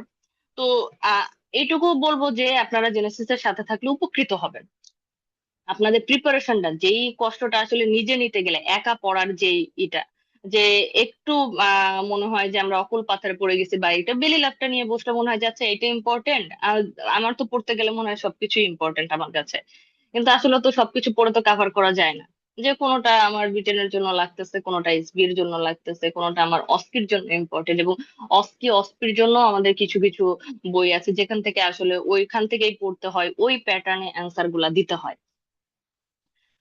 তো আহ এইটুকু বলবো যে আপনারা জেনেসিস এর সাথে থাকলে উপকৃত হবেন। আপনাদের প্রিপারেশনটা, যেই কষ্টটা আসলে নিজে নিতে গেলে একা পড়ার যেই এটা, যে একটু মনে হয় যে আমরা অকুল পাথারে পড়ে গেছি, বা এটা বেলি লাভটা নিয়ে বসলে মনে হয় যাচ্ছে এটা ইম্পর্টেন্ট, আমার তো পড়তে গেলে মনে হয় সবকিছু ইম্পর্টেন্ট আমার কাছে। কিন্তু আসলে তো সবকিছু পড়ে তো কভার করা যায় না। যে কোনোটা আমার ব্রিটেনের জন্য লাগতেছে, কোনোটা এসবি এর জন্য লাগতেছে, কোনোটা আমার অস্কির জন্য ইম্পর্টেন্ট, এবং অস্কির জন্য আমাদের কিছু কিছু বই আছে যেখান থেকে আসলে ওইখান থেকেই পড়তে হয়, ওই প্যাটার্নে অ্যান্সার গুলা দিতে হয়।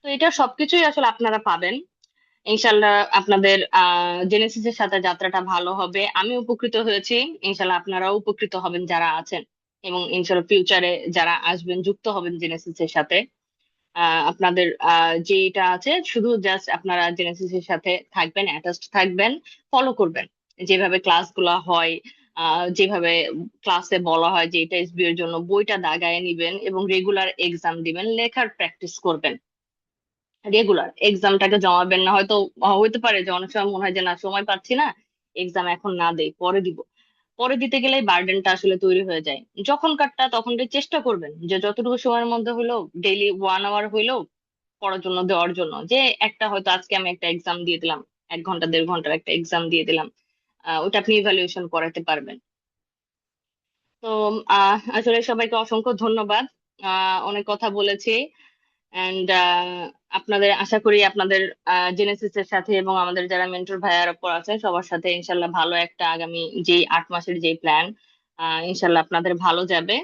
তো এটা সবকিছুই আসলে আপনারা পাবেন ইনশাল্লাহ। আপনাদের জেনেসিসের সাথে যাত্রাটা ভালো হবে, আমি উপকৃত হয়েছি, ইনশাল্লাহ আপনারাও উপকৃত হবেন যারা আছেন, এবং ইনশাল্লাহ ফিউচারে যারা আসবেন যুক্ত হবেন জেনেসিসের সাথে। আপনাদের যেটা আছে শুধু জাস্ট আপনারা জেনেসিসের সাথে থাকবেন, অ্যাটাচড থাকবেন, ফলো করবেন যেভাবে ক্লাসগুলো হয়, যেভাবে ক্লাসে বলা হয় যে এটা এসবি এর জন্য, বইটা দাগায় নিবেন এবং রেগুলার এক্সাম দিবেন, লেখার প্র্যাকটিস করবেন, রেগুলার এক্সামটাকে জমাবেন না। হয়তো হইতে পারে যে অনেক সময় মনে হয় যে না সময় পাচ্ছি না, এক্সাম এখন না দেই, পরে দিব, পরে দিতে গেলেই বার্ডেনটা আসলে তৈরি হয়ে যায়। যখনকারটা তখনকার চেষ্টা করবেন যে যতটুকু সময়ের মধ্যে হইলেও, ডেইলি 1 আওয়ার হইলেও পড়ার জন্য দেওয়ার জন্য, যে একটা হয়তো আজকে আমি একটা এক্সাম দিয়ে দিলাম, 1 ঘন্টা 1.5 ঘন্টার একটা এক্সাম দিয়ে দিলাম, ওটা আপনি ইভ্যালুয়েশন করাতে পারবেন। তো আসলে সবাইকে অসংখ্য ধন্যবাদ, অনেক কথা বলেছি। অ্যান্ড আপনাদের আশা করি আপনাদের জেনেসিস এর সাথে এবং আমাদের যারা মেন্টর ভাইয়ার উপর আছে সবার সাথে ইনশাল্লাহ ভালো একটা আগামী যেই 8 মাসের যেই প্ল্যান, ইনশাল্লাহ আপনাদের ভালো যাবে।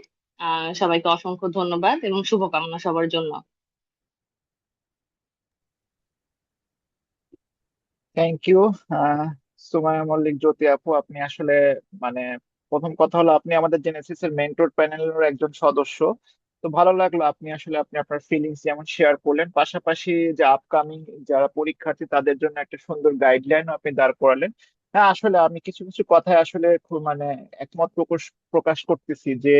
সবাইকে অসংখ্য ধন্যবাদ এবং শুভকামনা সবার জন্য। থ্যাংক ইউ সুমাইয়া মল্লিক, জ্যোতি আপু। আপনি আসলে মানে প্রথম কথা হলো আপনি আমাদের জেনেসিস এর মেন্টর প্যানেলের একজন সদস্য। তো ভালো লাগলো আপনি আসলে আপনি আপনার ফিলিংস যেমন শেয়ার করলেন, পাশাপাশি যে আপকামিং যারা পরীক্ষার্থী তাদের জন্য একটা সুন্দর গাইডলাইন আপনি দাঁড় করালেন। হ্যাঁ, আসলে আমি কিছু কিছু কথায় আসলে খুব একমত প্রকাশ প্রকাশ করতেছি যে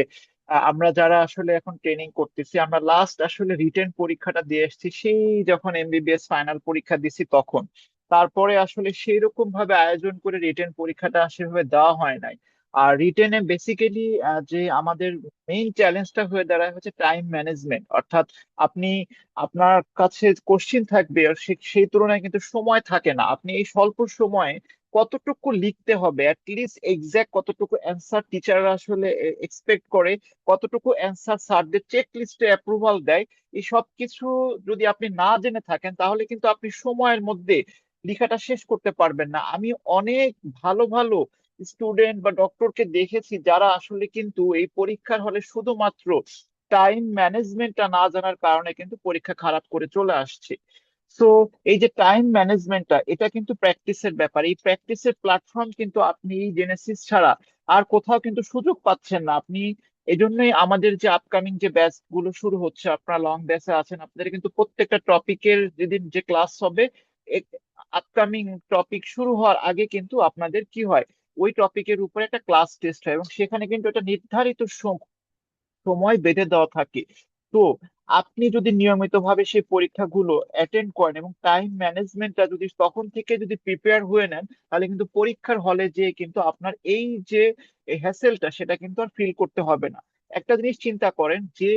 আমরা যারা আসলে এখন ট্রেনিং করতেছি, আমরা লাস্ট আসলে রিটেন পরীক্ষাটা দিয়ে এসেছি সেই যখন এমবিবিএস ফাইনাল পরীক্ষা দিছি তখন। তারপরে আসলে সেই রকম ভাবে আয়োজন করে রিটেন পরীক্ষাটা সেভাবে দেওয়া হয় নাই। আর রিটেনে বেসিক্যালি যে আমাদের মেইন চ্যালেঞ্জটা হয়ে দাঁড়ায় হচ্ছে টাইম ম্যানেজমেন্ট। অর্থাৎ আপনি আপনার কাছে কোশ্চিন থাকবে আর সেই তুলনায় কিন্তু সময় থাকে না। আপনি এই স্বল্প সময়ে কতটুকু লিখতে হবে, অ্যাটলিস্ট এক্সাক্ট কতটুকু অ্যান্সার টিচাররা আসলে এক্সপেক্ট করে, কতটুকু অ্যান্সার স্যারদের চেক লিস্টে অ্যাপ্রুভাল দেয়, এই সব কিছু যদি আপনি না জেনে থাকেন তাহলে কিন্তু আপনি সময়ের মধ্যে লেখাটা শেষ করতে পারবেন না। আমি অনেক ভালো ভালো স্টুডেন্ট বা ডক্টরকে দেখেছি যারা আসলে কিন্তু এই পরীক্ষার হলে শুধুমাত্র টাইম ম্যানেজমেন্টটা না জানার কারণে কিন্তু পরীক্ষা খারাপ করে চলে আসছে। সো এই যে টাইম ম্যানেজমেন্টটা, এটা কিন্তু প্র্যাকটিসের ব্যাপার। এই প্র্যাকটিসের প্ল্যাটফর্ম কিন্তু আপনি এই জেনেসিস ছাড়া আর কোথাও কিন্তু সুযোগ পাচ্ছেন না আপনি। এই জন্যই আমাদের যে আপকামিং যে ব্যাচ গুলো শুরু হচ্ছে, আপনারা লং ব্যাচে আছেন, আপনাদের কিন্তু প্রত্যেকটা টপিকের যেদিন যে ক্লাস হবে, আপকামিং টপিক শুরু হওয়ার আগে কিন্তু আপনাদের কি হয়, ওই টপিকের উপরে একটা ক্লাস টেস্ট হয় এবং সেখানে কিন্তু একটা নির্ধারিত সময় বেঁধে দেওয়া থাকে। তো আপনি যদি নিয়মিত ভাবে সেই পরীক্ষাগুলো অ্যাটেন্ড করেন এবং টাইম ম্যানেজমেন্টটা যদি তখন থেকে যদি প্রিপেয়ার হয়ে নেন, তাহলে কিন্তু পরীক্ষার হলে যে কিন্তু আপনার এই যে হ্যাসেলটা সেটা কিন্তু আর ফিল করতে হবে না। একটা জিনিস চিন্তা করেন যে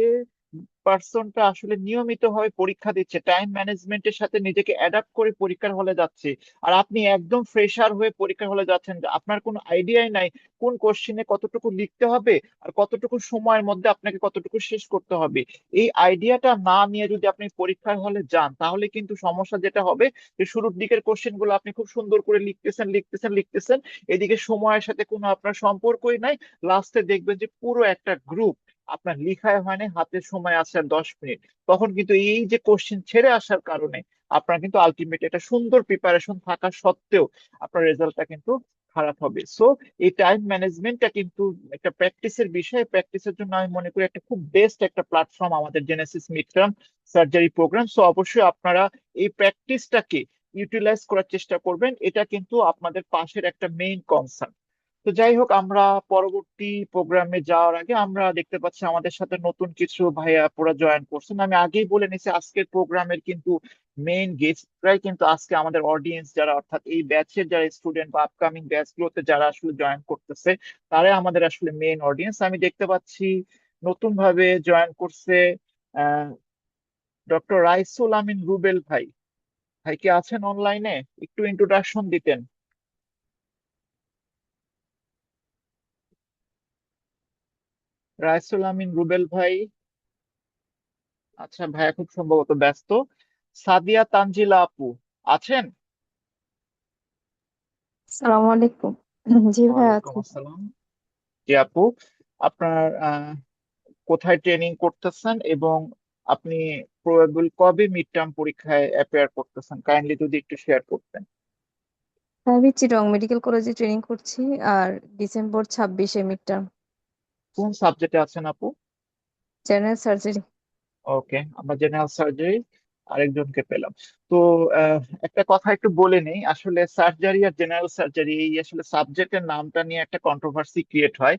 পার্সনটা আসলে নিয়মিতভাবে পরীক্ষা দিচ্ছে, টাইম ম্যানেজমেন্টের সাথে নিজেকে অ্যাডাপ্ট করে পরীক্ষার হলে যাচ্ছে, আর আপনি একদম ফ্রেশার হয়ে পরীক্ষার হলে যাচ্ছেন, যে আপনার কোনো আইডিয়াই নাই কোন কোশ্চেনে কতটুকু লিখতে হবে আর কতটুকু সময়ের মধ্যে আপনাকে কতটুকু শেষ করতে হবে, এই আইডিয়াটা না নিয়ে যদি আপনি পরীক্ষার হলে যান, তাহলে কিন্তু সমস্যা যেটা হবে যে শুরুর দিকের কোশ্চেন গুলো আপনি খুব সুন্দর করে লিখতেছেন লিখতেছেন লিখতেছেন, এদিকে সময়ের সাথে কোনো আপনার সম্পর্কই নাই, লাস্টে দেখবেন যে পুরো একটা গ্রুপ আপনার লিখায় হয় না, হাতে সময় আছে আর 10 মিনিট, তখন কিন্তু এই যে কোশ্চেন ছেড়ে আসার কারণে আপনার কিন্তু আলটিমেট একটা সুন্দর প্রিপারেশন থাকা সত্ত্বেও আপনার রেজাল্টটা কিন্তু খারাপ হবে। সো এই টাইম ম্যানেজমেন্টটা কিন্তু একটা প্র্যাকটিসের বিষয়, প্র্যাকটিসের জন্য আমি মনে করি একটা খুব বেস্ট একটা প্ল্যাটফর্ম আমাদের Genesis mid term surgery program. So অবশ্যই আপনারা এই প্র্যাকটিসটাকে ইউটিলাইজ করার চেষ্টা করবেন, এটা কিন্তু আপনাদের পাশের একটা মেইন কনসার্ন। তো যাই হোক, আমরা পরবর্তী প্রোগ্রামে যাওয়ার আগে আমরা দেখতে পাচ্ছি আমাদের সাথে নতুন কিছু ভাইয়া পুরা জয়েন করছেন। আমি আগেই বলে নিছি আজকের প্রোগ্রামের কিন্তু মেইন গেস্টরাই কিন্তু আজকে আমাদের অডিয়েন্স যারা, অর্থাৎ এই ব্যাচের যারা স্টুডেন্ট বা আপকামিং ব্যাচ গুলোতে যারা আসলে জয়েন করতেছে, তারাই আমাদের আসলে মেইন অডিয়েন্স। আমি দেখতে পাচ্ছি নতুন ভাবে জয়েন করছে আহ ডক্টর রাইসুল আমিন রুবেল ভাই। ভাই কি আছেন অনলাইনে? একটু ইন্ট্রোডাকশন দিতেন। রাইসুল আমিন রুবেল ভাই, আচ্ছা ভাইয়া খুব সম্ভবত ব্যস্ত। সাদিয়া তানজিলা আপু আছেন? সালামু আলাইকুম। জি ভাই ওয়ালাইকুম আছি। আসসালাম। জি আপু, আপনার কোথায় ট্রেনিং করতেছেন এবং আপনি প্রবাবল কবে মিড টার্ম পরীক্ষায় অ্যাপিয়ার করতেছেন, কাইন্ডলি যদি একটু শেয়ার করতেন। আমি চিটং মেডিকেল কলেজে ট্রেনিং করছি আর ডিসেম্বর 26-এ মিড টার্ম কোন সাবজেক্টে আছেন আপু? General surgery. ওকে, আমরা জেনারেল সার্জারি আরেকজনকে পেলাম। তো একটা কথা একটু বলে নেই, আসলে সার্জারি আর জেনারেল সার্জারি এই আসলে সাবজেক্টের নামটা নিয়ে একটা কন্ট্রোভার্সি ক্রিয়েট হয়।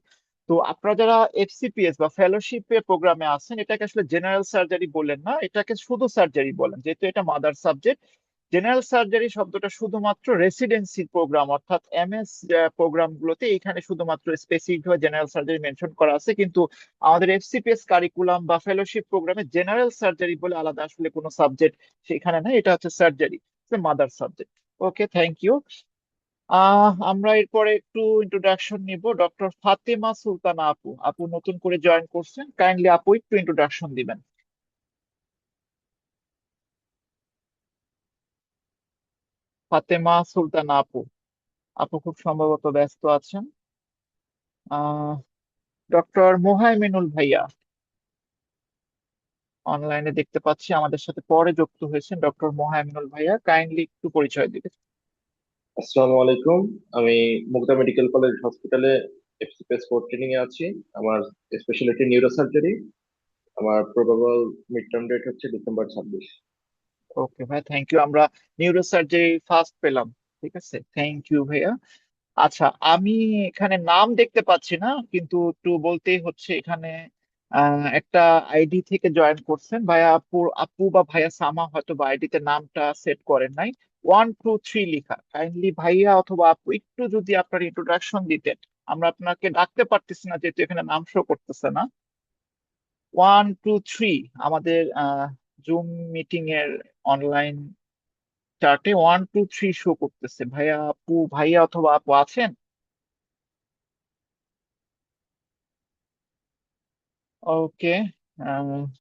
তো আপনারা যারা এফসিপিএস বা ফেলোশিপের প্রোগ্রামে আছেন, এটাকে আসলে জেনারেল সার্জারি বলেন না, এটাকে শুধু সার্জারি বলেন, যেহেতু এটা মাদার সাবজেক্ট। জেনারেল সার্জারি শব্দটা শুধুমাত্র রেসিডেন্সি প্রোগ্রাম অর্থাৎ এমএস প্রোগ্রাম গুলোতে এখানে শুধুমাত্র স্পেসিফিক ভাবে জেনারেল সার্জারি মেনশন করা আছে, কিন্তু আমাদের এফসিপিএস কারিকুলাম বা ফেলোশিপ প্রোগ্রামে জেনারেল সার্জারি বলে আলাদা আসলে কোনো সাবজেক্ট সেখানে নাই, এটা হচ্ছে surgery, mother subject. Okay, thank you. আমরা এরপরে একটু ইন্ট্রোডাকশন নিব। ডক্টর ফাতেমা সুলতানা আপু, আপু নতুন করে জয়েন করছেন, কাইন্ডলি আপু একটু ইন্ট্রোডাকশন দিবেন। ফাতেমা সুলতানা আপু, আপু খুব সম্ভবত ব্যস্ত আছেন। আহ ডক্টর মোহাইমিনুল ভাইয়া অনলাইনে দেখতে পাচ্ছি, আমাদের সাথে পরে যুক্ত হয়েছেন ডক্টর মোহাইমিনুল ভাইয়া, কাইন্ডলি একটু পরিচয় দিবেন। আসসালামু আলাইকুম। আমি মুগদা মেডিকেল কলেজ হসপিটালে এফসিপিএস কোর ট্রেনিং এ আছি। আমার স্পেশালিটি নিউরো সার্জারি। আমার প্রবাবল মিড টার্ম ডেট হচ্ছে ডিসেম্বর 26। ওকে ভাই, থ্যাংক ইউ। আমরা নিউরো সার্জারি ফার্স্ট পেলাম, ঠিক আছে, থ্যাংক ইউ ভাইয়া। আচ্ছা, আমি এখানে নাম দেখতে পাচ্ছি না, কিন্তু একটু বলতেই হচ্ছে এখানে একটা আইডি থেকে জয়েন করছেন ভাইয়া, আপু আপু বা ভাইয়া সামা, হয়তো বা আইডিতে নামটা সেট করেন নাই, 123 লিখা। কাইন্ডলি ভাইয়া অথবা আপু একটু যদি আপনার ইন্ট্রোডাকশন দিতেন, আমরা আপনাকে ডাকতে পারতেছি না যেহেতু এখানে নাম শো করতেছে না। 123 আমাদের জুম মিটিং এর অনলাইন চার্টে 123 শো করতেছে। ভাইয়া আপু, ভাইয়া অথবা আপু আছেন? ওকে,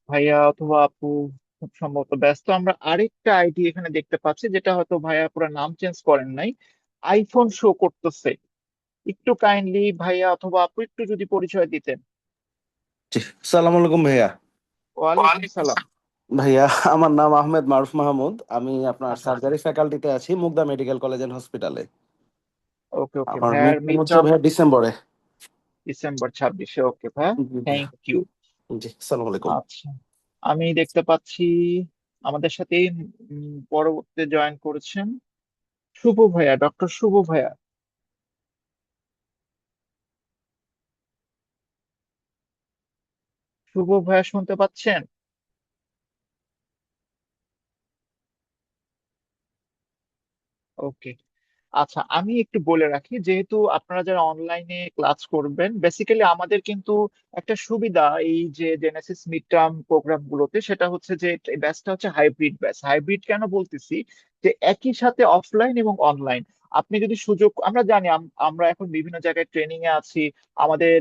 ভাইয়া অথবা আপু খুব সম্ভবত ব্যস্ত। আমরা আরেকটা আইডি এখানে দেখতে পাচ্ছি, যেটা হয়তো ভাইয়া পুরো নাম চেঞ্জ করেন নাই, আইফোন শো করতেছে। একটু কাইন্ডলি ভাইয়া অথবা আপু একটু যদি পরিচয় দিতেন। জি, সালাম আলাইকুম ভাইয়া। ওয়ালাইকুম সালাম। ভাইয়া, আমার নাম আহমেদ মারুফ মাহমুদ। আমি আপনার আচ্ছা, সার্জারি ফ্যাকাল্টিতে আছি মুগদা মেডিকেল কলেজ এন্ড হসপিটালে। ওকে ওকে আমার ভাইয়ার মিড টার্ম মিড হচ্ছে টার্ম ভাইয়া ডিসেম্বরে। ডিসেম্বর 26-এ। ওকে ভাইয়া, জি ভাইয়া। Thank you. জি, সালাম আলাইকুম। আচ্ছা, আমি দেখতে পাচ্ছি আমাদের সাথে পরবর্তীতে জয়েন করেছেন শুভ ভাইয়া, ডক্টর শুভ ভাইয়া। শুভ ভাইয়া শুনতে পাচ্ছেন? ওকে, আচ্ছা, আমি একটু বলে রাখি, যেহেতু আপনারা যারা অনলাইনে ক্লাস করবেন, বেসিক্যালি আমাদের কিন্তু একটা সুবিধা এই যে জেনেসিস মিড টার্ম প্রোগ্রাম গুলোতে, সেটা হচ্ছে যে এই ব্যাচটা হচ্ছে হাইব্রিড ব্যাচ। হাইব্রিড কেন বলতেছি, যে একই সাথে অফলাইন এবং অনলাইন আপনি যদি সুযোগ, আমরা জানি আমরা এখন বিভিন্ন জায়গায় ট্রেনিং এ আছি। আমাদের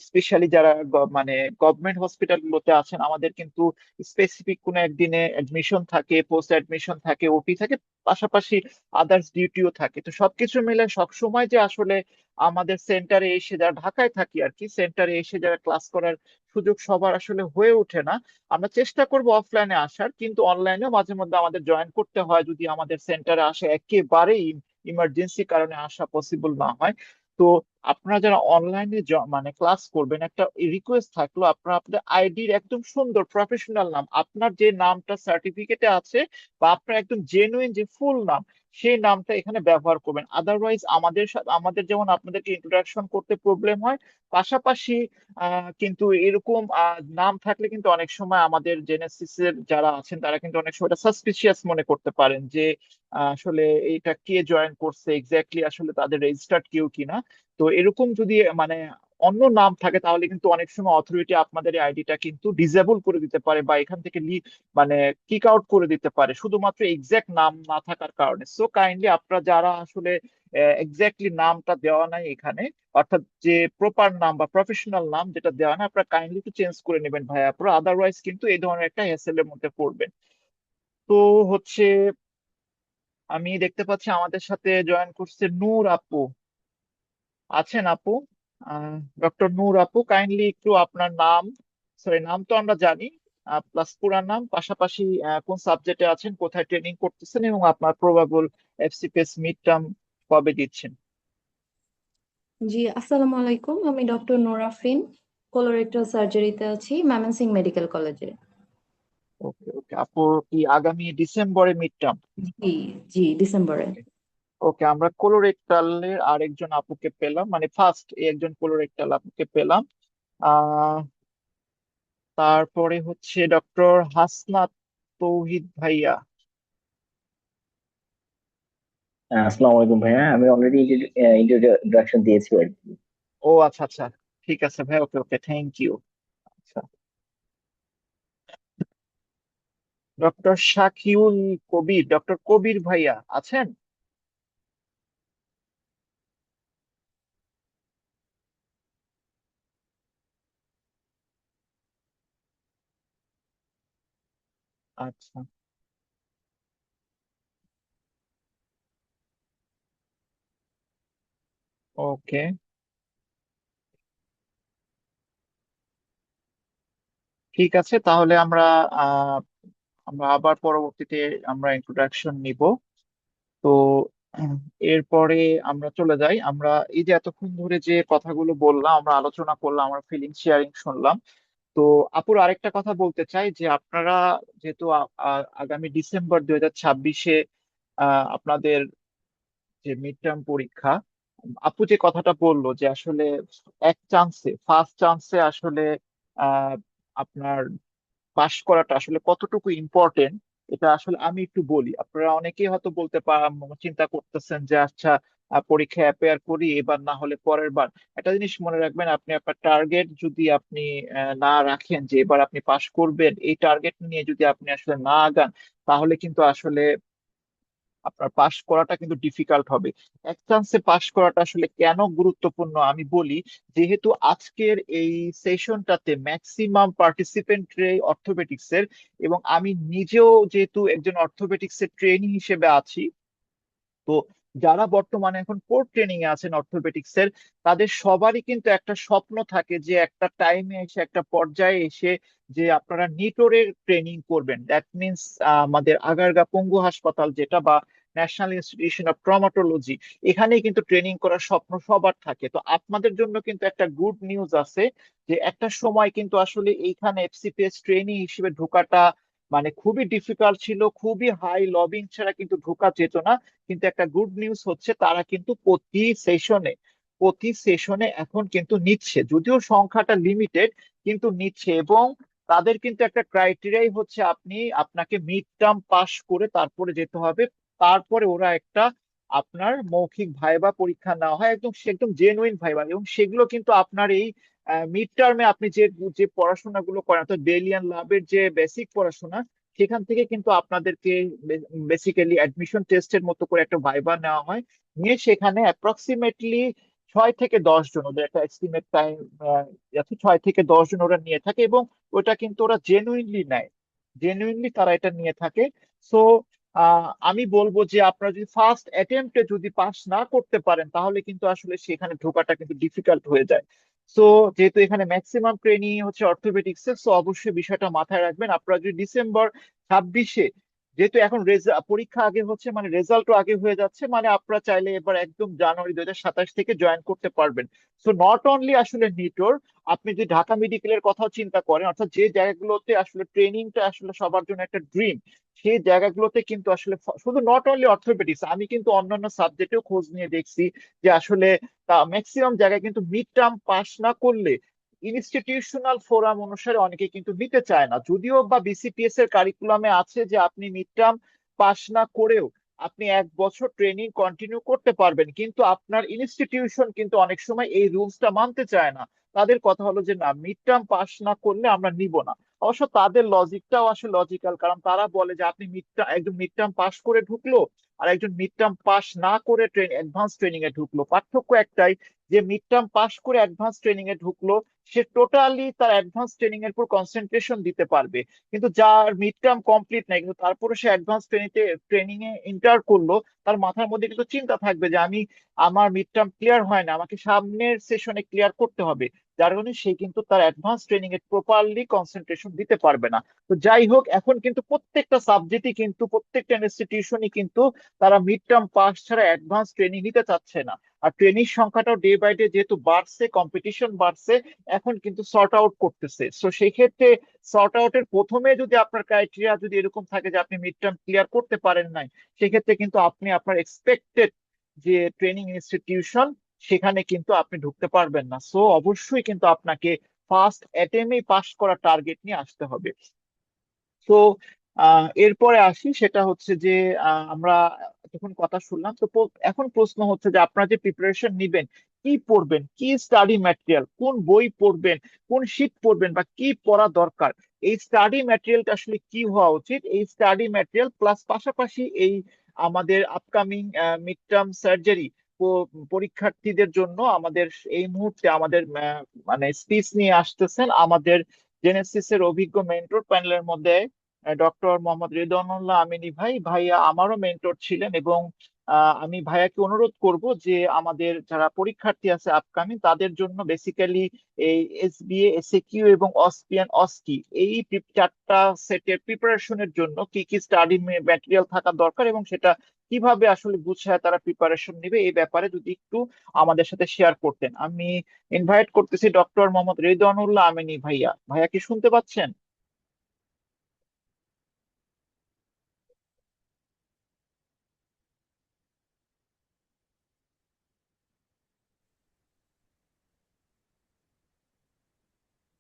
স্পেশালি যারা মানে গভর্নমেন্ট হসপিটাল গুলোতে আছেন, আমাদের কিন্তু স্পেসিফিক কোনো একদিনে অ্যাডমিশন থাকে, পোস্ট অ্যাডমিশন থাকে, ওটি থাকে, পাশাপাশি আদার্স ডিউটিও থাকে। তো সবকিছু মিলে সবসময় যে আসলে আমাদের সেন্টারে এসে, যারা ঢাকায় থাকি আর কি, সেন্টারে এসে যারা ক্লাস করার সুযোগ সবার আসলে হয়ে ওঠে না। আমরা চেষ্টা করব অফলাইনে আসার, কিন্তু অনলাইনেও মাঝে মধ্যে আমাদের জয়েন করতে হয় যদি আমাদের সেন্টারে আসে একেবারেই ইমার্জেন্সি কারণে আসা পসিবল না হয়। তো আপনারা যারা অনলাইনে মানে ক্লাস করবেন, একটা রিকোয়েস্ট থাকলো, আপনারা আপনাদের আইডির একদম সুন্দর প্রফেশনাল নাম, আপনার যে নামটা সার্টিফিকেটে আছে বা আপনার একদম জেনুইন যে ফুল নাম, সেই নামটা এখানে ব্যবহার করবেন। আদারওয়াইজ আমাদের সাথে, আমাদের যেমন আপনাদেরকে ইন্ট্রোডাকশন করতে প্রবলেম হয়, পাশাপাশি কিন্তু এরকম নাম থাকলে কিন্তু অনেক সময় আমাদের জেনেসিসের যারা আছেন তারা কিন্তু অনেক সময় সাসপিশিয়াস মনে করতে পারেন যে আসলে এটা কে জয়েন করছে, এক্স্যাক্টলি আসলে তাদের রেজিস্টার্ড কেউ কিনা। তো এরকম যদি মানে অন্য নাম থাকে, তাহলে কিন্তু অনেক সময় অথরিটি আপনাদের এই আইডিটা কিন্তু ডিসেবল করে দিতে পারে বা এখান থেকে মানে কিক আউট করে দিতে পারে, শুধুমাত্র এক্সাক্ট নাম না থাকার কারণে। সো কাইন্ডলি আপনারা যারা আসলে এক্স্যাক্টলি নামটা দেওয়া নাই এখানে, অর্থাৎ যে প্রপার নাম বা প্রফেশনাল নাম যেটা দেওয়া নাই, আপনারা কাইন্ডলি একটু চেঞ্জ করে নেবেন ভাইয়া, আপনারা আদারওয়াইজ কিন্তু এই ধরনের একটা হ্যাসেলের মধ্যে পড়বেন। তো হচ্ছে আমি দেখতে পাচ্ছি আমাদের সাথে জয়েন করছে নূর আপু। আছেন আপু? ডক্টর নূর আপু, কাইন্ডলি একটু আপনার নাম, সরি নাম তো আমরা জানি, প্লাস পুরা নাম, পাশাপাশি কোন সাবজেক্টে আছেন, কোথায় ট্রেনিং করতেছেন, এবং আপনার প্রবাবল এফসিপিএস মিড টার্ম কবে দিচ্ছেন। জি, আসসালামু আলাইকুম। আমি ডক্টর নোরাফরিন, কোলোরেক্টাল সার্জারিতে আছি ময়মনসিংহ মেডিকেল কলেজে। ওকে ওকে আপু, কি আগামী ডিসেম্বরে মিড টার্ম? জি, জি, ডিসেম্বরে। ওকে, আমরা কোলোরেক্টালের আরেকজন আপুকে পেলাম, মানে ফার্স্ট একজন কোলোরেক্টাল আপুকে পেলাম। আহ তারপরে হচ্ছে ডক্টর হাসনাত তৌহিদ ভাইয়া। আসসালামু আলাইকুম ভাইয়া, আমি অলরেডি ইন্ট্রোডাকশন দিয়েছি আর কি। ও আচ্ছা আচ্ছা, ঠিক আছে ভাই, ওকে ওকে, থ্যাংক ইউ। আচ্ছা, ডক্টর শাকিউল কবির, ডক্টর কবির ভাইয়া আছেন? আচ্ছা, ওকে, ঠিক আছে, তাহলে আহ আমরা আবার পরবর্তীতে আমরা ইন্ট্রোডাকশন নিব। তো উম, এরপরে আমরা চলে যাই। আমরা এই যে এতক্ষণ ধরে যে কথাগুলো বললাম, আমরা আলোচনা করলাম, আমরা ফিলিং শেয়ারিং শুনলাম। তো আপুর আরেকটা কথা বলতে চাই, যে আপনারা যেহেতু আগামী ডিসেম্বর 2026-এ আপনাদের যে মিড টার্ম পরীক্ষা, আপু যে কথাটা বললো যে আসলে এক চান্সে, ফার্স্ট চান্সে আসলে আহ আপনার পাশ করাটা আসলে কতটুকু ইম্পর্টেন্ট, এটা আসলে আমি একটু বলি। আপনারা অনেকেই হয়তো চিন্তা করতেছেন যে আচ্ছা, পরীক্ষায় অ্যাপিয়ার করি, এবার না হলে পরের বার। একটা জিনিস মনে রাখবেন, আপনি আপনার টার্গেট যদি আপনি না রাখেন যে এবার আপনি পাশ করবেন, এই টার্গেট নিয়ে যদি আপনি আসলে না আগান, তাহলে কিন্তু আসলে আপনার পাশ করাটা কিন্তু ডিফিকাল্ট হবে। এক চান্সে পাশ করাটা আসলে কেন গুরুত্বপূর্ণ আমি বলি। যেহেতু আজকের এই সেশনটাতে ম্যাক্সিমাম পার্টিসিপেন্ট অর্থোপেডিক্স এর, এবং আমি নিজেও যেহেতু একজন অর্থোপেডিক্স এর ট্রেনি হিসেবে আছি, তো যারা বর্তমানে এখন কোর ট্রেনিং এ আছেন অর্থোপেডিক্স এর, তাদের সবারই কিন্তু একটা স্বপ্ন থাকে যে একটা টাইমে এসে, একটা পর্যায়ে এসে, যে আপনারা নিটোরের ট্রেনিং করবেন। দ্যাট মিনস আমাদের আগারগা পঙ্গু হাসপাতাল যেটা, বা ন্যাশনাল ইনস্টিটিউশন অফ ট্রমাটোলজি, এখানেই কিন্তু ট্রেনিং করার স্বপ্ন সবার থাকে। তো আপনাদের জন্য কিন্তু একটা গুড নিউজ আছে, যে একটা সময় কিন্তু আসলে এইখানে এফসিপিএস ট্রেনিং হিসেবে ঢোকাটা মানে খুবই ডিফিকাল্ট ছিল, খুবই হাই লবিং ছাড়া কিন্তু ঢোকা যেত না। কিন্তু একটা গুড নিউজ হচ্ছে, তারা কিন্তু প্রতি সেশনে এখন কিন্তু নিচ্ছে, যদিও সংখ্যাটা লিমিটেড, কিন্তু নিচ্ছে। এবং তাদের কিন্তু একটা ক্রাইটেরিয়াই হচ্ছে আপনাকে মিড টার্ম পাস করে তারপরে যেতে হবে। তারপরে ওরা একটা আপনার মৌখিক ভাইবা পরীক্ষা নেওয়া হয়, একদম জেনুইন ভাইবা, এবং সেগুলো কিন্তু আপনার এই মিড টার্মে আপনি যে যে পড়াশোনাগুলো করেন, অর্থাৎ বেলিয়ান লাভের যে বেসিক পড়াশোনা, সেখান থেকে কিন্তু আপনাদেরকে বেসিক্যালি অ্যাডমিশন টেস্টের মতো করে একটা ভাইবা নেওয়া হয়, নিয়ে সেখানে অ্যাপ্রক্সিমেটলি 6 থেকে 10 জন, ওদের একটা এস্টিমেট টাইম 6 থেকে 10 জন ওরা নিয়ে থাকে, এবং ওটা কিন্তু ওরা জেনুইনলি নেয়, জেনুইনলি তারা এটা নিয়ে থাকে। সো আমি বলবো যে আপনারা যদি ফার্স্ট অ্যাটেম্পটে যদি পাস না করতে পারেন, তাহলে কিন্তু আসলে সেখানে ঢোকাটা কিন্তু ডিফিকাল্ট হয়ে যায়। সো যেহেতু এখানে ম্যাক্সিমাম ট্রেনিং হচ্ছে অর্থোপেডিক্স এর, সো অবশ্যই বিষয়টা মাথায় রাখবেন। আপনারা যদি ডিসেম্বর 26-এ, যেহেতু এখন পরীক্ষা আগে হচ্ছে, মানে রেজাল্টও আগে হয়ে যাচ্ছে, মানে আপনারা চাইলে এবার একদম জানুয়ারি 2027 থেকে জয়েন করতে পারবেন। সো নট অনলি আসলে নিটোর, আপনি যদি ঢাকা মেডিকেলের কথাও চিন্তা করেন, অর্থাৎ যে জায়গাগুলোতে আসলে ট্রেনিংটা আসলে সবার জন্য একটা ড্রিম, সেই জায়গাগুলোতে কিন্তু আসলে শুধু নট অনলি অর্থোপেডিক্স, আমি কিন্তু অন্যান্য সাবজেক্টেও খোঁজ নিয়ে দেখছি যে আসলে ম্যাক্সিমাম জায়গায় কিন্তু মিড টার্ম পাস না করলে ইনস্টিটিউশনাল ফোরাম অনুসারে অনেকে কিন্তু নিতে চায় না, যদিও বা বিসিপিএস এর কারিকুলামে আছে যে আপনি মিড টার্ম পাস না করেও আপনি 1 বছর ট্রেনিং কন্টিনিউ করতে পারবেন, কিন্তু আপনার ইনস্টিটিউশন কিন্তু অনেক সময় এই রুলসটা মানতে চায় না। তাদের কথা হলো যে না, মিড টার্ম পাস না করলে আমরা নিব না। অবশ্য তাদের লজিকটাও আসলে লজিক্যাল, কারণ তারা বলে যে আপনি একজন মিড টার্ম পাস করে ঢুকলো আর একজন মিড টার্ম পাস না করে অ্যাডভান্স ট্রেনিং এ ঢুকলো, পার্থক্য একটাই, যে মিড টার্ম পাস করে অ্যাডভান্স ট্রেনিং এ ঢুকলো সে টোটালি তার অ্যাডভান্স ট্রেনিং এর উপর কনসেন্ট্রেশন দিতে পারবে, কিন্তু যার মিড টার্ম কমপ্লিট নাই কিন্তু তারপরে সে অ্যাডভান্স ট্রেনিং এ এন্টার করলো, তার মাথার মধ্যে কিন্তু চিন্তা থাকবে যে আমার মিড টার্ম ক্লিয়ার হয় না, আমাকে সামনের সেশনে ক্লিয়ার করতে হবে, যার কারণে সে কিন্তু তার অ্যাডভান্স ট্রেনিং এ প্রপারলি কনসেন্ট্রেশন দিতে পারবে না। তো যাই হোক, এখন কিন্তু প্রত্যেকটা সাবজেক্টই কিন্তু প্রত্যেকটা ইনস্টিটিউশনই কিন্তু তারা মিড টার্ম পাস ছাড়া অ্যাডভান্স ট্রেনিং নিতে চাচ্ছে না। আর ট্রেনিং সংখ্যাটাও ডে বাই ডে যেহেতু বাড়ছে, কম্পিটিশন বাড়ছে, এখন কিন্তু সর্ট আউট করতেছে। সো সেই ক্ষেত্রে সর্ট আউটের প্রথমে যদি আপনার ক্রাইটেরিয়া যদি এরকম থাকে যে আপনি মিড টার্ম ক্লিয়ার করতে পারেন নাই, সেক্ষেত্রে কিন্তু আপনি আপনার এক্সপেক্টেড যে ট্রেনিং ইনস্টিটিউশন সেখানে কিন্তু আপনি ঢুকতে পারবেন না। সো অবশ্যই কিন্তু আপনাকে ফার্স্ট অ্যাটেম্পেই পাস করা টার্গেট নিয়ে আসতে হবে। তো এরপরে আসি, সেটা হচ্ছে যে আমরা যখন কথা শুনলাম, তো এখন প্রশ্ন হচ্ছে যে আপনারা যে প্রিপারেশন নিবেন, কি পড়বেন, কি স্টাডি ম্যাটেরিয়াল, কোন বই পড়বেন, কোন শীট পড়বেন, বা কি পড়া দরকার, এই স্টাডি ম্যাটেরিয়ালটা আসলে কি হওয়া উচিত, এই স্টাডি ম্যাটেরিয়াল প্লাস পাশাপাশি এই আমাদের আপকামিং মিড টার্ম সার্জারি পরীক্ষার্থীদের জন্য আমাদের এই মুহূর্তে আমাদের মানে স্পিচ নিয়ে আসতেছেন আমাদের জেনেসিস এর অভিজ্ঞ মেন্টর প্যানেলের মধ্যে ডক্টর মোহাম্মদ রেদওয়ানুল্লাহ আমিনী ভাইয়া আমারও মেন্টর ছিলেন, এবং আমি ভাইয়াকে অনুরোধ করব যে আমাদের যারা পরীক্ষার্থী আছে আপকামিং, তাদের জন্য বেসিক্যালি এই এসবিএ, এসএকিউ এবং অসপিয়ান অস্কি, এই 4টা সেটের প্রিপারেশনের জন্য কি কি স্টাডি ম্যাটেরিয়াল থাকা দরকার এবং সেটা কিভাবে আসলে গুছায় তারা প্রিপারেশন নেবে, এই ব্যাপারে যদি একটু আমাদের সাথে শেয়ার করতেন। আমি ইনভাইট করতেছি ডক্টর মোহাম্মদ রেদওয়ানুল্লাহ আমিনী ভাইয়া। ভাইয়া কি শুনতে পাচ্ছেন?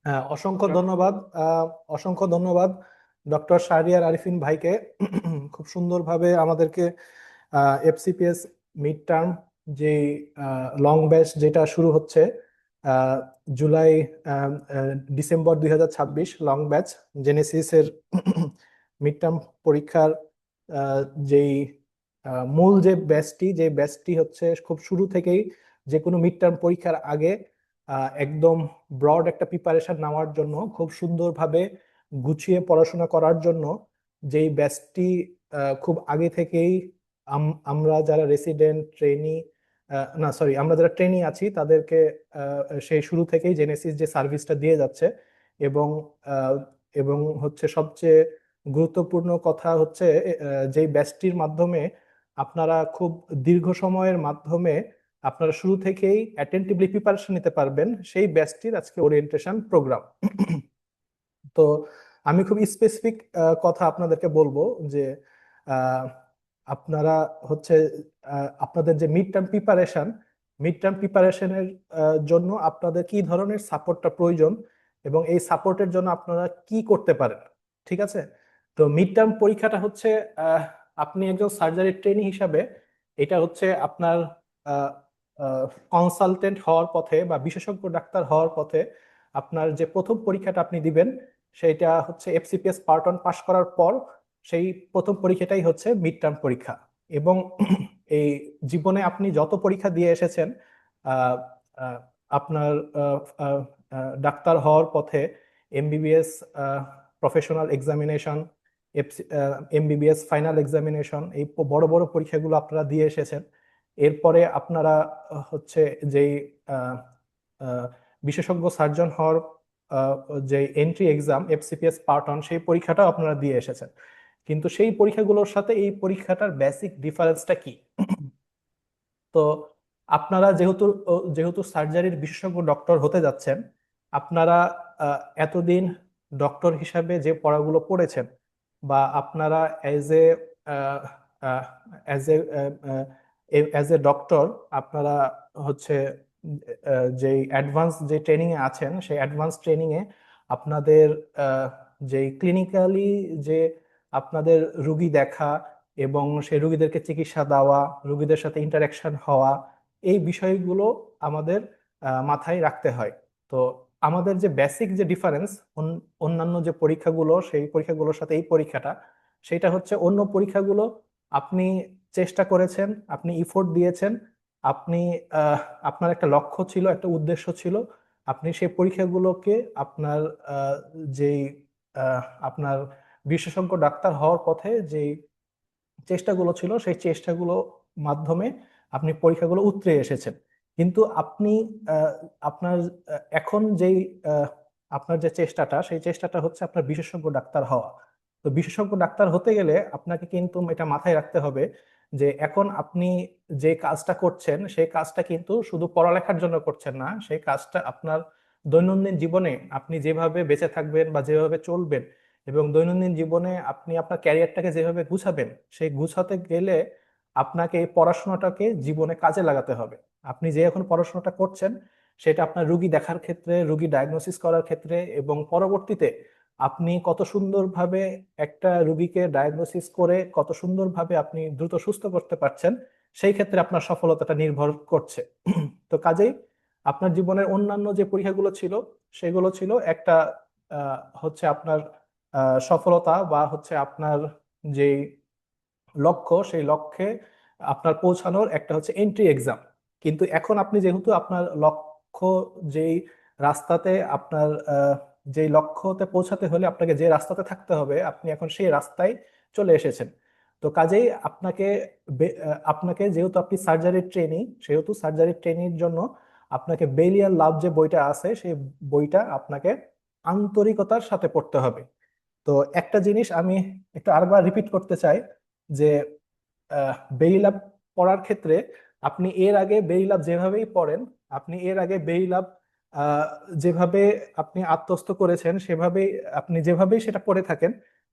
হ্যাঁ, অসংখ্য ধন্যবাদ ডক্টর শাহরিয়ার আরিফিন ভাইকে। খুব সুন্দরভাবে আমাদেরকে এফসিপিএস মিড টার্ম যে লং ব্যাচ যেটা শুরু হচ্ছে ডিসেম্বর 2026 লং ব্যাচ জেনেসিসের মিড টার্ম পরীক্ষার যেই মূল যে ব্যাচটি হচ্ছে খুব শুরু থেকেই যে কোনো মিড টার্ম পরীক্ষার আগে একদম ব্রড একটা প্রিপারেশন নেওয়ার জন্য, খুব সুন্দরভাবে গুছিয়ে পড়াশোনা করার জন্য যেই ব্যাচটি খুব আগে থেকেই আমরা যারা রেসিডেন্ট ট্রেনি আমরা যারা ট্রেনি আছি তাদেরকে সেই শুরু থেকেই জেনেসিস যে সার্ভিসটা দিয়ে যাচ্ছে, এবং এবং হচ্ছে সবচেয়ে গুরুত্বপূর্ণ কথা হচ্ছে যেই ব্যাচটির মাধ্যমে আপনারা খুব দীর্ঘ সময়ের মাধ্যমে আপনারা শুরু থেকেই অ্যাটেন্টিভলি প্রিপারেশন নিতে পারবেন, সেই ব্যাচটির আজকে ওরিয়েন্টেশন প্রোগ্রাম। তো আমি খুব স্পেসিফিক কথা আপনাদেরকে বলবো যে আপনারা হচ্ছে আপনাদের যে মিড টার্ম প্রিপারেশনের জন্য আপনাদের কি ধরনের সাপোর্টটা প্রয়োজন এবং এই সাপোর্টের জন্য আপনারা কি করতে পারেন, ঠিক আছে? তো মিড টার্ম পরীক্ষাটা হচ্ছে আপনি একজন সার্জারি ট্রেনি হিসাবে এটা হচ্ছে আপনার কনসালটেন্ট হওয়ার পথে বা বিশেষজ্ঞ ডাক্তার হওয়ার পথে আপনার যে প্রথম পরীক্ষাটা আপনি দিবেন সেইটা হচ্ছে এফসিপিএস পার্ট 1 পাশ করার পর সেই প্রথম পরীক্ষাটাই হচ্ছে মিড টার্ম পরীক্ষা। এবং এই জীবনে আপনি যত পরীক্ষা দিয়ে এসেছেন আহ, আহ, আপনার ডাক্তার হওয়ার পথে MBBS professional examination, MBBS final examination, এই বড় বড় পরীক্ষাগুলো আপনারা দিয়ে এসেছেন। এরপরে আপনারা হচ্ছে যেই আহ, আহ, বিশেষজ্ঞ সার্জন হওয়ার যে এন্ট্রি এক্সাম এফসিপিএস পার্ট 1 সেই পরীক্ষাটা আপনারা দিয়ে এসেছেন। কিন্তু সেই পরীক্ষাগুলোর সাথে এই পরীক্ষাটার বেসিক ডিফারেন্সটা কি? তো আপনারা যেহেতু যেহেতু সার্জারির বিশেষজ্ঞ ডক্টর হতে যাচ্ছেন, আপনারা এতদিন ডক্টর হিসাবে যে পড়াগুলো পড়েছেন বা আপনারা অ্যাজ এ ডক্টর আপনারা হচ্ছে যে অ্যাডভান্স যে ট্রেনিং এ আছেন সেই অ্যাডভান্স ট্রেনিং এ আপনাদের যে ক্লিনিক্যালি যে আপনাদের রুগী দেখা এবং সেই রুগীদেরকে চিকিৎসা দেওয়া, রুগীদের সাথে ইন্টারাকশন হওয়া, এই বিষয়গুলো আমাদের মাথায় রাখতে হয়। তো আমাদের যে বেসিক যে ডিফারেন্স অন্যান্য যে পরীক্ষাগুলো সেই পরীক্ষাগুলোর সাথে এই পরীক্ষাটা, সেটা হচ্ছে অন্য পরীক্ষাগুলো আপনি চেষ্টা করেছেন, আপনি ইফোর্ট দিয়েছেন, আপনি আপনার একটা লক্ষ্য ছিল, একটা উদ্দেশ্য ছিল, আপনি সেই পরীক্ষাগুলোকে আপনার যেই আপনার বিশেষজ্ঞ ডাক্তার হওয়ার পথে যেই চেষ্টাগুলো ছিল সেই চেষ্টাগুলো মাধ্যমে আপনি পরীক্ষাগুলো উতরে এসেছেন। কিন্তু আপনি আপনার এখন যেই আপনার যে চেষ্টাটা সেই চেষ্টাটা হচ্ছে আপনার বিশেষজ্ঞ ডাক্তার হওয়া। তো বিশেষজ্ঞ ডাক্তার হতে গেলে আপনাকে কিন্তু এটা মাথায় রাখতে হবে যে এখন আপনি যে কাজটা করছেন সেই কাজটা কিন্তু শুধু পড়ালেখার জন্য করছেন না, সেই কাজটা আপনার দৈনন্দিন জীবনে আপনি যেভাবে বেঁচে থাকবেন বা যেভাবে চলবেন এবং দৈনন্দিন জীবনে আপনি আপনার ক্যারিয়ারটাকে যেভাবে গুছাবেন, সেই গুছাতে গেলে আপনাকে এই পড়াশোনাটাকে জীবনে কাজে লাগাতে হবে। আপনি যে এখন পড়াশোনাটা করছেন সেটা আপনার রুগী দেখার ক্ষেত্রে, রুগী ডায়াগনোসিস করার ক্ষেত্রে এবং পরবর্তীতে আপনি কত সুন্দরভাবে একটা রুগীকে ডায়াগনোসিস করে কত সুন্দরভাবে আপনি দ্রুত সুস্থ করতে পারছেন, সেই ক্ষেত্রে আপনার সফলতাটা নির্ভর করছে। তো কাজেই আপনার জীবনের অন্যান্য যে পরীক্ষাগুলো ছিল সেগুলো ছিল একটা হচ্ছে আপনার সফলতা বা হচ্ছে আপনার যে লক্ষ্য সেই লক্ষ্যে আপনার পৌঁছানোর একটা হচ্ছে এন্ট্রি এক্সাম। কিন্তু এখন আপনি যেহেতু আপনার লক্ষ্য যেই রাস্তাতে আপনার যেই লক্ষ্যতে পৌঁছাতে হলে আপনাকে যে রাস্তাতে থাকতে হবে আপনি এখন সেই রাস্তায় চলে এসেছেন। তো কাজেই আপনাকে যেহেতু আপনি সার্জারি ট্রেনিং, সেহেতু সার্জারি ট্রেনিংয়ের জন্য আপনাকে বেলিয়ার লাভ যে বইটা আছে সেই বইটা আপনাকে আন্তরিকতার সাথে পড়তে হবে। তো একটা জিনিস আমি একটু আরেকবার রিপিট করতে চাই যে বেরি লাভ পড়ার ক্ষেত্রে আপনি এর আগে বেরি লাভ যেভাবেই পড়েন, আপনি এর আগে বেরি লাভ যেভাবে আপনি আত্মস্থ করেছেন সেভাবেই আপনি যেভাবেই সেটা পড়ে থাকেন,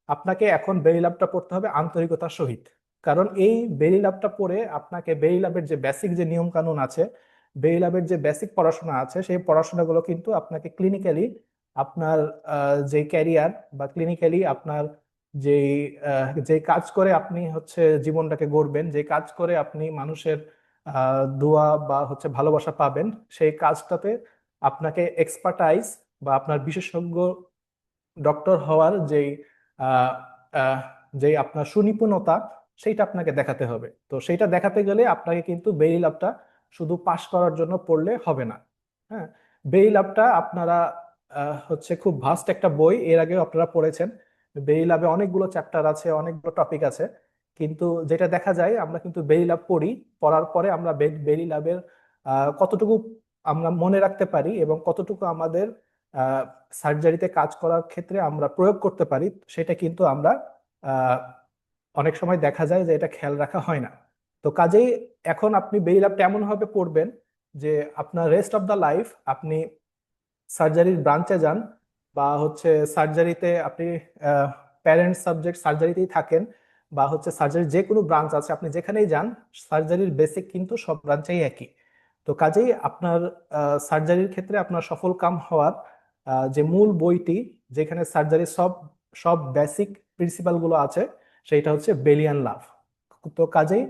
আপনাকে এখন বেরি লাভটা পড়তে হবে আন্তরিকতার সহিত। কারণ এই বেরি লাভটা পড়ে আপনাকে বেরি লাভের যে বেসিক যে নিয়ম কানুন আছে, বেরি লাভের যে বেসিক পড়াশোনা আছে সেই পড়াশোনাগুলো কিন্তু আপনাকে ক্লিনিক্যালি আপনার যে ক্যারিয়ার বা ক্লিনিক্যালি আপনার যে যে কাজ করে আপনি হচ্ছে জীবনটাকে গড়বেন, যে কাজ করে আপনি মানুষের দোয়া বা হচ্ছে ভালোবাসা পাবেন, সেই কাজটাতে আপনাকে এক্সপার্টাইজ বা আপনার বিশেষজ্ঞ ডক্টর হওয়ার যেই যেই আপনার সুনিপুণতা সেইটা আপনাকে দেখাতে হবে। তো সেইটা দেখাতে গেলে আপনাকে কিন্তু বেরি লাভটা শুধু পাশ করার জন্য পড়লে হবে না। হ্যাঁ, বেরি লাভটা আপনারা হচ্ছে খুব ভাস্ট একটা বই, এর আগেও আপনারা পড়েছেন। বেরি লাভে অনেকগুলো চ্যাপ্টার আছে, অনেকগুলো টপিক আছে, কিন্তু যেটা দেখা যায় আমরা কিন্তু বেরি লাভ পড়ি, পড়ার পরে আমরা বেরি লাভের কতটুকু আমরা মনে রাখতে পারি এবং কতটুকু আমাদের সার্জারিতে কাজ করার ক্ষেত্রে আমরা প্রয়োগ করতে পারি সেটা কিন্তু আমরা অনেক সময় দেখা যায় যে এটা খেয়াল রাখা হয় না। তো কাজেই এখন আপনি বেরি লাভটা এমন ভাবে পড়বেন যে আপনার রেস্ট অফ দ্য লাইফ আপনি সার্জারির ব্রাঞ্চে যান বা হচ্ছে সার্জারিতে আপনি প্যারেন্ট সাবজেক্ট সার্জারিতেই থাকেন বা হচ্ছে সার্জারির যে কোনো ব্রাঞ্চ আছে আপনি যেখানেই যান, সার্জারির বেসিক কিন্তু সব ব্রাঞ্চেই একই। তো কাজেই আপনার সার্জারির ক্ষেত্রে আপনার সফল কাম হওয়ার যে মূল বইটি যেখানে সার্জারির সব সব বেসিক প্রিন্সিপাল গুলো আছে সেইটা হচ্ছে বেলিয়ান লাভ। তো কাজেই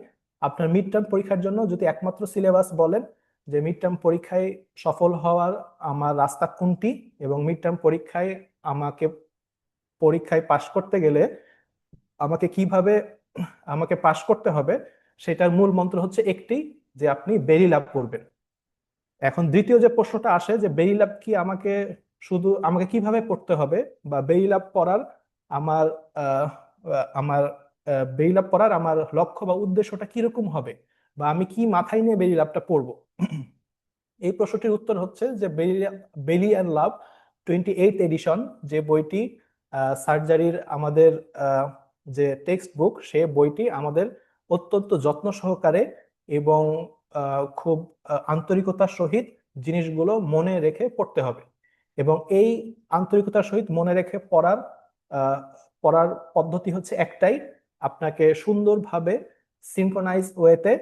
আপনার মিড টার্ম পরীক্ষার জন্য যদি একমাত্র সিলেবাস বলেন যে মিড টার্ম পরীক্ষায় সফল হওয়ার আমার রাস্তা কোনটি এবং মিড টার্ম পরীক্ষায় পাশ করতে গেলে আমাকে পাশ করতে হবে, সেটার মূল মন্ত্র হচ্ছে একটি, যে আপনি বেরি লাভ করবেন। এখন দ্বিতীয় যে প্রশ্নটা আসে যে বেরি লাভ কি আমাকে কিভাবে পড়তে হবে, বা বেরি লাভ পড়ার আমার আহ, আহ, আমার বেরি লাভ পড়ার আমার লক্ষ্য বা উদ্দেশ্যটা কিরকম হবে, বা আমি কি মাথায় নিয়ে বেরি লাভটা পড়বো। এই প্রশ্নটির উত্তর হচ্ছে যে বেলি অ্যান্ড লাভ 28th এডিশন, যে বইটি সার্জারির আমাদের যে টেক্সট বুক, সে বইটি আমাদের অত্যন্ত যত্ন সহকারে এবং খুব আন্তরিকতার সহিত জিনিসগুলো মনে রেখে পড়তে হবে। এবং এই আন্তরিকতার সহিত মনে রেখে পড়ার পদ্ধতি হচ্ছে একটাই, আপনাকে সুন্দরভাবে সিনক্রোনাইজ ওয়েতে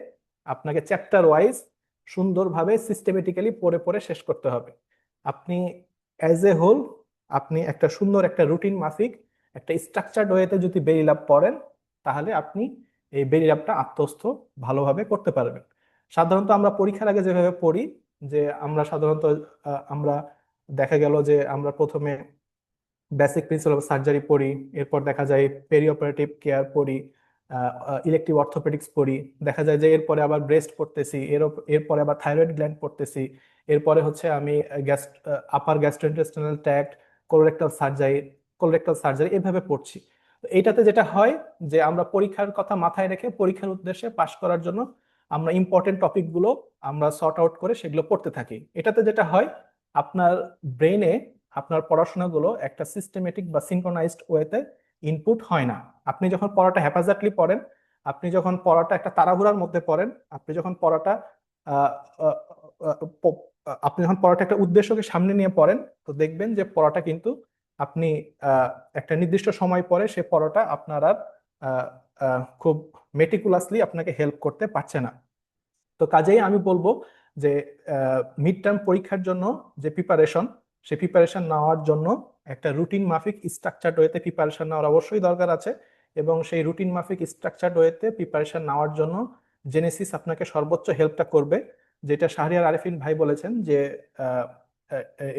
আপনাকে চ্যাপ্টার ওয়াইজ সুন্দরভাবে সিস্টেমেটিক্যালি পড়ে পড়ে শেষ করতে হবে। আপনি অ্যাজ এ হোল আপনি একটা সুন্দর একটা রুটিন মাফিক একটা স্ট্রাকচার্ড ওয়েতে যদি বেরি লাভ পড়েন, তাহলে আপনি এই বেরি লাভটা আত্মস্থ ভালোভাবে করতে পারবেন। সাধারণত আমরা পরীক্ষার আগে যেভাবে পড়ি, যে আমরা সাধারণত আমরা দেখা গেল যে আমরা প্রথমে বেসিক প্রিন্সিপাল অফ সার্জারি পড়ি, এরপর দেখা যায় পেরি অপারেটিভ কেয়ার পড়ি, ইলেকটিভ অর্থোপেডিক্স পড়ি, দেখা যায় যে এরপরে আবার ব্রেস্ট পড়তেছি, এরপরে আবার থাইরয়েড গ্ল্যান্ড পড়তেছি, এরপরে হচ্ছে আমি আপার গ্যাস্ট্রোইন্টেস্টিনাল ট্র্যাক্ট, কোলোরেক্টাল সার্জারি এভাবে পড়ছি। তো এইটাতে যেটা হয় যে আমরা পরীক্ষার কথা মাথায় রেখে পরীক্ষার উদ্দেশ্যে পাশ করার জন্য আমরা ইম্পর্টেন্ট টপিকগুলো আমরা সর্ট আউট করে সেগুলো পড়তে থাকি। এটাতে যেটা হয়, আপনার ব্রেনে আপনার পড়াশোনাগুলো একটা সিস্টেমেটিক বা সিনক্রোনাইজড ওয়েতে ইনপুট হয় না। আপনি যখন পড়াটা হ্যাপাজার্টলি পড়েন, আপনি যখন পড়াটা একটা তাড়াহুড়ার মধ্যে পড়েন, আপনি যখন পড়াটা একটা উদ্দেশ্যকে সামনে নিয়ে পড়েন, তো দেখবেন যে পড়াটা কিন্তু আপনি একটা নির্দিষ্ট সময় পরে সে পড়াটা আপনার আর খুব মেটিকুলাসলি আপনাকে হেল্প করতে পারছে না। তো কাজেই আমি বলবো যে মিড টার্ম পরীক্ষার জন্য যে প্রিপারেশন, সে প্রিপারেশন নেওয়ার জন্য একটা রুটিন মাফিক স্ট্রাকচার্ড ওয়েতে প্রিপারেশন নেওয়ার অবশ্যই দরকার আছে। এবং সেই রুটিন মাফিক স্ট্রাকচার্ড ওয়েতে প্রিপারেশন নেওয়ার জন্য জেনেসিস আপনাকে সর্বোচ্চ হেল্পটা করবে। যেটা শাহরিয়ার আরেফিন ভাই বলেছেন যে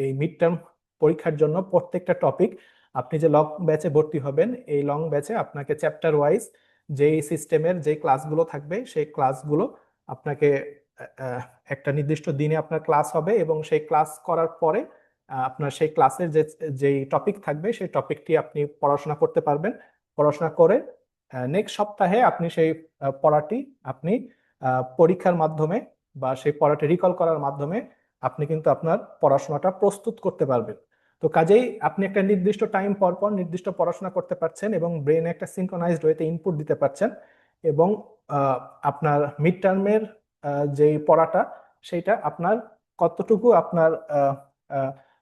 এই মিড টার্ম পরীক্ষার জন্য প্রত্যেকটা টপিক, আপনি যে লং ব্যাচে ভর্তি হবেন, এই লং ব্যাচে আপনাকে চ্যাপ্টার ওয়াইজ যেই সিস্টেমের যে ক্লাসগুলো থাকবে, সেই ক্লাসগুলো আপনাকে একটা নির্দিষ্ট দিনে আপনার ক্লাস হবে, এবং সেই ক্লাস করার পরে আপনার সেই ক্লাসের যেই টপিক থাকবে সেই টপিকটি আপনি পড়াশোনা করতে পারবেন। পড়াশোনা করে নেক্সট সপ্তাহে আপনি সেই পড়াটি আপনি পরীক্ষার মাধ্যমে বা সেই পড়াটি রিকল করার মাধ্যমে আপনি কিন্তু আপনার পড়াশোনাটা প্রস্তুত করতে পারবেন। তো কাজেই আপনি একটা নির্দিষ্ট টাইম পর পর নির্দিষ্ট পড়াশোনা করতে পারছেন এবং ব্রেনে একটা সিনক্রোনাইজড ওয়েতে ইনপুট দিতে পারছেন, এবং আপনার মিড টার্মের যেই পড়াটা সেইটা আপনার কতটুকু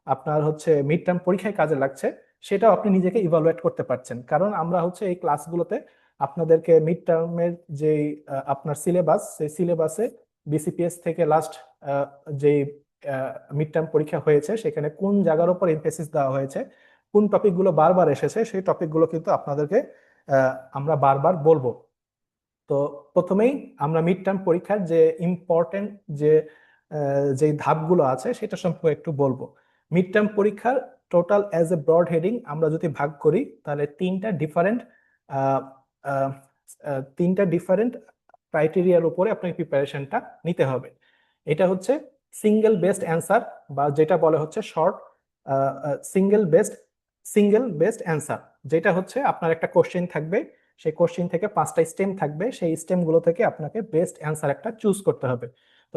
আপনার হচ্ছে মিড টার্ম পরীক্ষায় কাজে লাগছে সেটাও আপনি নিজেকে ইভালুয়েট করতে পারছেন। কারণ আমরা হচ্ছে এই ক্লাসগুলোতে আপনাদেরকে মিড টার্মের যেই আপনার সিলেবাস, সেই সিলেবাসে বিসিপিএস থেকে লাস্ট যেই মিড টার্ম পরীক্ষা হয়েছে সেখানে কোন জায়গার উপর এমফেসিস দেওয়া হয়েছে, কোন টপিকগুলো বারবার এসেছে, সেই টপিকগুলো কিন্তু আপনাদেরকে আমরা বারবার বলবো। তো প্রথমেই আমরা মিড টার্ম পরীক্ষার যে ইম্পর্টেন্ট যে ধাপগুলো আছে সেটা সম্পর্কে একটু বলবো। মিড টার্ম পরীক্ষার total as a broad heading আমরা যদি ভাগ করি, তাহলে তিনটা ডিফারেন্ট ক্রাইটেরিয়ার উপরে আপনাকে প্রিপারেশনটা নিতে হবে। এটা হচ্ছে সিঙ্গেল বেস্ট অ্যান্সার, বা যেটা বলে হচ্ছে শর্ট সিঙ্গেল বেস্ট অ্যান্সার, যেটা হচ্ছে আপনার একটা কোশ্চেন থাকবে, সেই কোশ্চেন থেকে 5টা স্টেম থাকবে, সেই স্টেমগুলো থেকে আপনাকে বেস্ট অ্যান্সার একটা চুজ করতে হবে। তো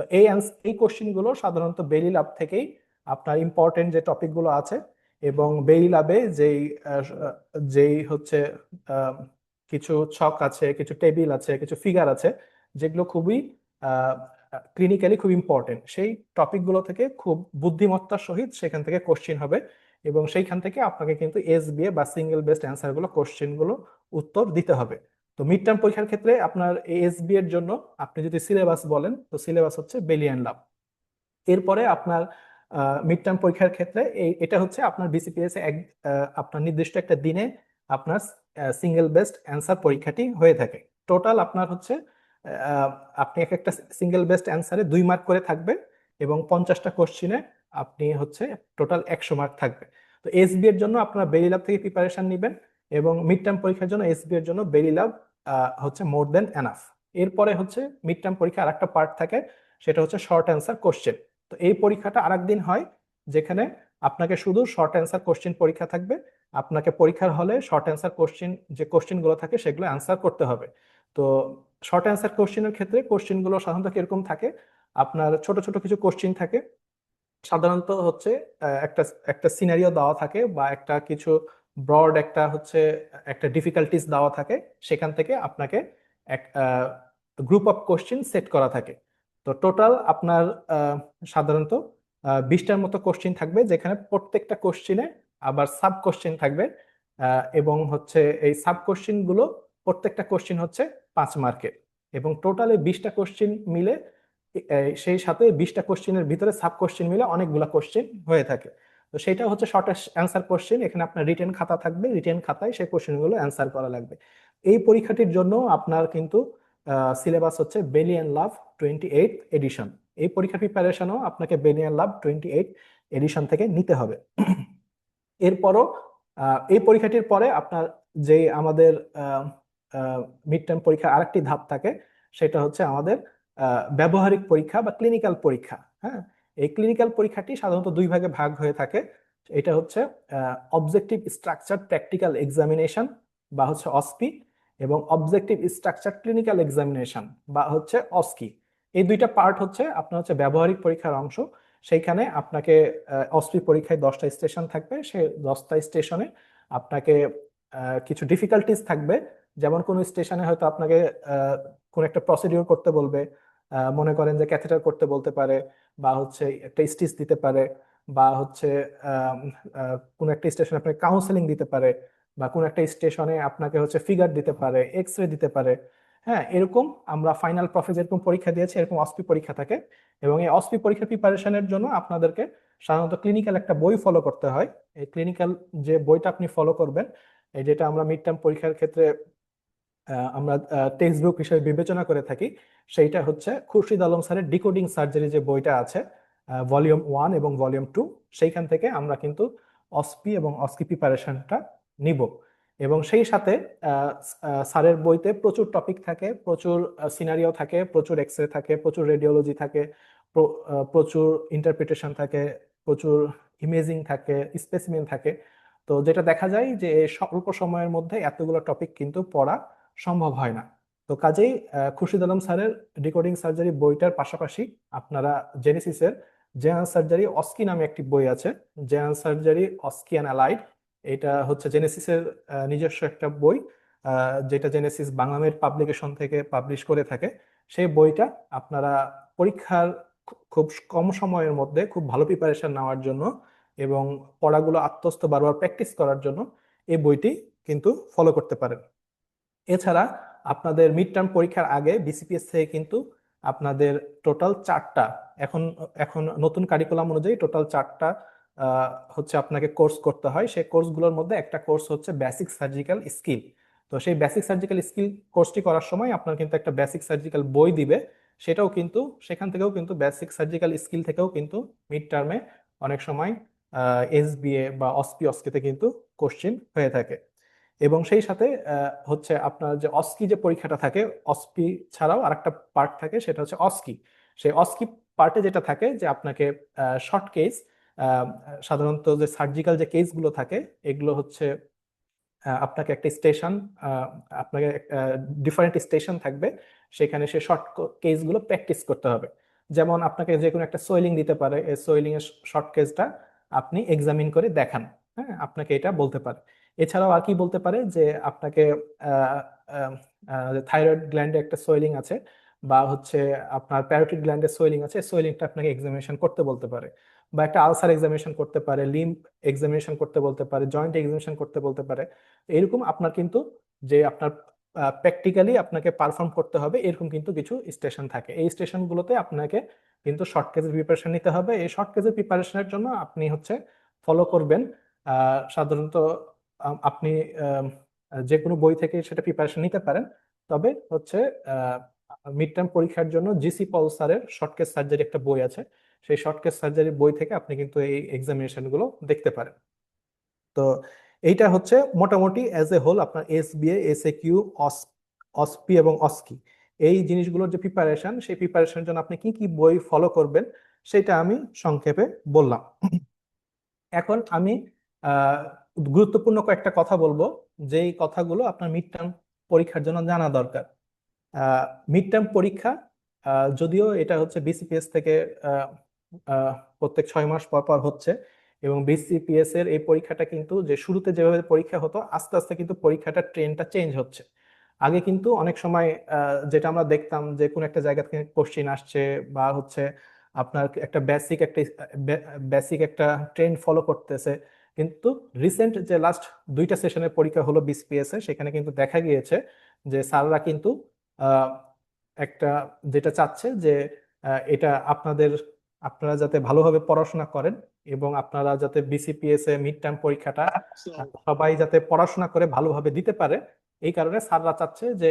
এই কোশ্চেনগুলো সাধারণত বেরি ল্যাব থেকেই আপনার ইম্পর্টেন্ট যে টপিকগুলো আছে, এবং বেরি ল্যাবে যেই হচ্ছে কিছু ছক আছে, কিছু টেবিল আছে, কিছু ফিগার আছে, যেগুলো খুবই ক্লিনিক্যালি খুব ইম্পর্টেন্ট, সেই টপিকগুলো থেকে খুব বুদ্ধিমত্তার সহিত সেখান থেকে কোশ্চেন হবে, এবং সেইখান থেকে আপনাকে কিন্তু এসবিএ বা সিঙ্গেল বেস্ট অ্যান্সারগুলো কোশ্চেনগুলো উত্তর দিতে হবে। তো মিড টার্ম পরীক্ষার ক্ষেত্রে আপনার এসবি এর জন্য আপনি যদি সিলেবাস বলেন, তো সিলেবাস হচ্ছে বেলি অ্যান্ড লাভ। এরপরে আপনার মিড টার্ম পরীক্ষার ক্ষেত্রে এটা হচ্ছে আপনার বিসিপিএস আপনার নির্দিষ্ট একটা দিনে আপনার সিঙ্গেল বেস্ট অ্যান্সার পরীক্ষাটি হয়ে থাকে। টোটাল আপনার হচ্ছে আপনি একটা সিঙ্গেল বেস্ট অ্যান্সারে 2 মার্ক করে থাকবে এবং 50টা কোশ্চিনে আপনি হচ্ছে টোটাল 100 মার্ক থাকবে। তো এসবি এর জন্য আপনারা বেরিলাব থেকে প্রিপারেশন নেবেন এবং মিড টার্ম পরীক্ষার জন্য এসবি এর জন্য বেরিলাব হচ্ছে মোর দেন এনাফ। এরপরে হচ্ছে মিড টার্ম পরীক্ষা আরেকটা পার্ট থাকে, সেটা হচ্ছে শর্ট অ্যান্সার কোশ্চেন। তো এই পরীক্ষাটা আরেকদিন হয়, যেখানে আপনাকে শুধু শর্ট অ্যান্সার কোশ্চেন পরীক্ষা থাকবে। আপনাকে পরীক্ষার হলে শর্ট অ্যান্সার কোশ্চেন যে কোশ্চেনগুলো থাকে সেগুলো অ্যান্সার করতে হবে। তো শর্ট অ্যান্সার কোশ্চেনের ক্ষেত্রে কোশ্চেনগুলো সাধারণত কিরকম থাকে, আপনার ছোট ছোট কিছু কোশ্চেন থাকে। সাধারণত হচ্ছে একটা একটা সিনারিও দেওয়া থাকে বা একটা কিছু ব্রড একটা ডিফিকাল্টিস দেওয়া থাকে, সেখান থেকে আপনাকে এক গ্রুপ অফ কোশ্চেন সেট করা থাকে। তো টোটাল আপনার সাধারণত 20টার মতো কোশ্চেন থাকবে, যেখানে প্রত্যেকটা কোশ্চেনে আবার সাব কোশ্চেন থাকবে এবং হচ্ছে এই সাব কোশ্চেন গুলো প্রত্যেকটা কোশ্চেন হচ্ছে 5 মার্কের এবং টোটালে 20টা কোশ্চেন মিলে সেই সাথে 20টা কোশ্চেনের ভিতরে সাব কোশ্চেন মিলে অনেকগুলা কোশ্চেন হয়ে থাকে। তো সেটা হচ্ছে শর্ট অ্যান্সার কোশ্চেন। এখানে আপনার রিটেন খাতা থাকবে, রিটেন খাতায় সেই কোশ্চেনগুলো অ্যান্সার করা লাগবে। এই পরীক্ষাটির জন্য আপনার কিন্তু সিলেবাস হচ্ছে বেলি অ্যান্ড লাভ 28 এডিশন। এই পরীক্ষার প্রিপারেশনও আপনাকে বেলি অ্যান্ড লাভ 28 এডিশন থেকে নিতে হবে। এরপরও এই পরীক্ষাটির পরে আপনার যে আমাদের মিড টার্ম পরীক্ষার আরেকটি ধাপ থাকে, সেটা হচ্ছে আমাদের ব্যবহারিক পরীক্ষা বা ক্লিনিক্যাল পরীক্ষা। হ্যাঁ, এই ক্লিনিক্যাল পরীক্ষাটি সাধারণত 2 ভাগে ভাগ হয়ে থাকে। এটা হচ্ছে অবজেক্টিভ স্ট্রাকচার প্র্যাকটিক্যাল এক্সামিনেশন বা হচ্ছে অসপি, এবং অবজেক্টিভ স্ট্রাকচার ক্লিনিক্যাল এক্সামিনেশন বা হচ্ছে অস্কি। এই 2টা পার্ট হচ্ছে আপনার হচ্ছে ব্যবহারিক পরীক্ষার অংশ। সেইখানে আপনাকে অসপি পরীক্ষায় 10টা স্টেশন থাকবে, সেই 10টা স্টেশনে আপনাকে কিছু ডিফিকাল্টিস থাকবে। যেমন কোন স্টেশনে হয়তো আপনাকে কোন একটা প্রসিডিওর করতে বলবে, মনে করেন যে ক্যাথেটার করতে বলতে পারে, বা হচ্ছে একটা স্টিচ দিতে পারে, বা হচ্ছে কোন একটা স্টেশনে আপনাকে কাউন্সেলিং দিতে পারে, বা কোন একটা স্টেশনে আপনাকে হচ্ছে ফিগার দিতে পারে, এক্স রে দিতে পারে। হ্যাঁ, এরকম আমরা ফাইনাল প্রফে যেরকম পরীক্ষা দিয়েছি এরকম অসপি পরীক্ষা থাকে। এবং এই অসপি পরীক্ষার প্রিপারেশনের জন্য আপনাদেরকে সাধারণত ক্লিনিক্যাল একটা বই ফলো করতে হয়। এই ক্লিনিক্যাল যে বইটা আপনি ফলো করবেন, এই যেটা আমরা মিড টার্ম পরীক্ষার ক্ষেত্রে আমরা টেক্সট বুক হিসেবে বিবেচনা করে থাকি, সেইটা হচ্ছে খুরশিদ আলম স্যারের ডিকোডিং সার্জারি যে বইটা আছে, ভলিউম 1 এবং ভলিউম 2, সেইখান থেকে আমরা কিন্তু অসপি এবং অস্কি প্রিপারেশনটা নিব। এবং সেই সাথে স্যারের বইতে প্রচুর টপিক থাকে, প্রচুর সিনারিও থাকে, প্রচুর এক্সরে থাকে, প্রচুর রেডিওলজি থাকে, প্রচুর ইন্টারপ্রিটেশন থাকে, প্রচুর ইমেজিং থাকে, স্পেসিমেন থাকে। তো যেটা দেখা যায় যে স্বল্প সময়ের মধ্যে এতগুলো টপিক কিন্তু পড়া সম্ভব হয় না। তো কাজেই খুরশিদ আলম স্যারের ডিকোডিং সার্জারি বইটার পাশাপাশি আপনারা জেনেসিসের জেনারেল সার্জারি অস্কি নামে একটি বই আছে, জেনারেল সার্জারি অস্কি অ্যান্ড অ্যালাইড। এটা হচ্ছে জেনেসিসের নিজস্ব একটা বই, যেটা জেনেসিস বাংলামেড পাবলিকেশন থেকে পাবলিশ করে থাকে। সেই বইটা আপনারা পরীক্ষার খুব কম সময়ের মধ্যে খুব ভালো প্রিপারেশন নেওয়ার জন্য এবং পড়াগুলো আত্মস্থ বারবার প্র্যাকটিস করার জন্য এই বইটি কিন্তু ফলো করতে পারেন। এছাড়া আপনাদের মিড টার্ম পরীক্ষার আগে বিসিপিএস থেকে কিন্তু আপনাদের টোটাল 4টা, এখন এখন নতুন কারিকুলাম অনুযায়ী টোটাল 4টা হচ্ছে আপনাকে কোর্স করতে হয়। সেই কোর্সগুলোর মধ্যে একটা কোর্স হচ্ছে বেসিক সার্জিক্যাল স্কিল। তো সেই বেসিক সার্জিক্যাল স্কিল কোর্সটি করার সময় আপনার কিন্তু একটা বেসিক সার্জিক্যাল বই দিবে, সেটাও কিন্তু সেখান থেকেও কিন্তু বেসিক সার্জিক্যাল স্কিল থেকেও কিন্তু মিড টার্মে অনেক সময় এসবিএ বা অস্কিতে কিন্তু কোশ্চেন হয়ে থাকে। এবং সেই সাথে হচ্ছে আপনার যে অস্কি যে পরীক্ষাটা থাকে, অস্পি ছাড়াও আরেকটা পার্ট থাকে, সেটা হচ্ছে অস্কি। সেই অস্কি পার্টে যেটা থাকে যে আপনাকে শর্ট কেস, সাধারণত যে সার্জিক্যাল যে কেসগুলো থাকে এগুলো হচ্ছে আপনাকে একটা স্টেশন, আপনাকে ডিফারেন্ট স্টেশন থাকবে, সেখানে সে শর্ট কেসগুলো প্র্যাকটিস করতে হবে। যেমন আপনাকে যে কোনো একটা সোয়েলিং দিতে পারে, এই সোয়েলিং এর শর্ট কেসটা আপনি এক্সামিন করে দেখান। হ্যাঁ, আপনাকে এটা বলতে পারে। এছাড়াও আর কি বলতে পারে যে আপনাকে থাইরয়েড গ্ল্যান্ডে একটা সোয়েলিং আছে, বা হচ্ছে আপনার প্যারোটিড গ্ল্যান্ডে সোয়েলিং আছে, সোয়েলিংটা আপনাকে এক্সামিনেশন করতে বলতে পারে, বা একটা আলসার এক্সামিনেশন করতে পারে, লিম্ব এক্সামিনেশন করতে বলতে পারে, জয়েন্ট এক্সামিনেশন করতে বলতে পারে। এরকম আপনার কিন্তু যে আপনার প্র্যাকটিক্যালি আপনাকে পারফর্ম করতে হবে, এরকম কিন্তু কিছু স্টেশন থাকে। এই স্টেশনগুলোতে আপনাকে কিন্তু শর্ট কেসের প্রিপারেশন নিতে হবে। এই শর্ট কেসের প্রিপারেশনের জন্য আপনি হচ্ছে ফলো করবেন সাধারণত আপনি যে কোনো বই থেকে সেটা প্রিপারেশন নিতে পারেন, তবে হচ্ছে মিড টার্ম পরীক্ষার জন্য জিসি পল স্যারের শর্টকেস সার্জারি একটা বই আছে, সেই শর্টকেস সার্জারি বই থেকে আপনি কিন্তু এই এক্সামিনেশন গুলো দেখতে পারেন। তো এইটা হচ্ছে মোটামুটি অ্যাজ এ হোল আপনার এসবিএ, এসএকিউ, অসপি এবং অস্কি এই জিনিসগুলোর যে প্রিপারেশন, সেই প্রিপারেশনের জন্য আপনি কি কি বই ফলো করবেন সেটা আমি সংক্ষেপে বললাম। এখন আমি গুরুত্বপূর্ণ কয়েকটা কথা বলবো, যেই কথাগুলো আপনার মিড টার্ম পরীক্ষার জন্য জানা দরকার। মিড টার্ম পরীক্ষা যদিও এটা হচ্ছে বিসিপিএস থেকে প্রত্যেক 6 মাস পর পর হচ্ছে, এবং বিসিপিএস এর এই পরীক্ষাটা কিন্তু যে শুরুতে যেভাবে পরীক্ষা হতো আস্তে আস্তে কিন্তু পরীক্ষাটা ট্রেন্ডটা চেঞ্জ হচ্ছে। আগে কিন্তু অনেক সময় যেটা আমরা দেখতাম যে কোনো একটা জায়গা থেকে কোশ্চিন আসছে বা হচ্ছে আপনার একটা বেসিক একটা ট্রেন্ড ফলো করতেছে, কিন্তু রিসেন্ট যে লাস্ট 2টা সেশনের পরীক্ষা হলো বিসিপিএস এ, সেখানে কিন্তু দেখা গিয়েছে যে স্যাররা কিন্তু একটা যেটা চাচ্ছে যে এটা আপনারা যাতে ভালোভাবে পড়াশোনা করেন এবং আপনারা যাতে বিসিপিএস এ মিড টার্ম পরীক্ষাটা সবাই যাতে পড়াশোনা করে ভালোভাবে দিতে পারে, এই কারণে স্যাররা চাচ্ছে যে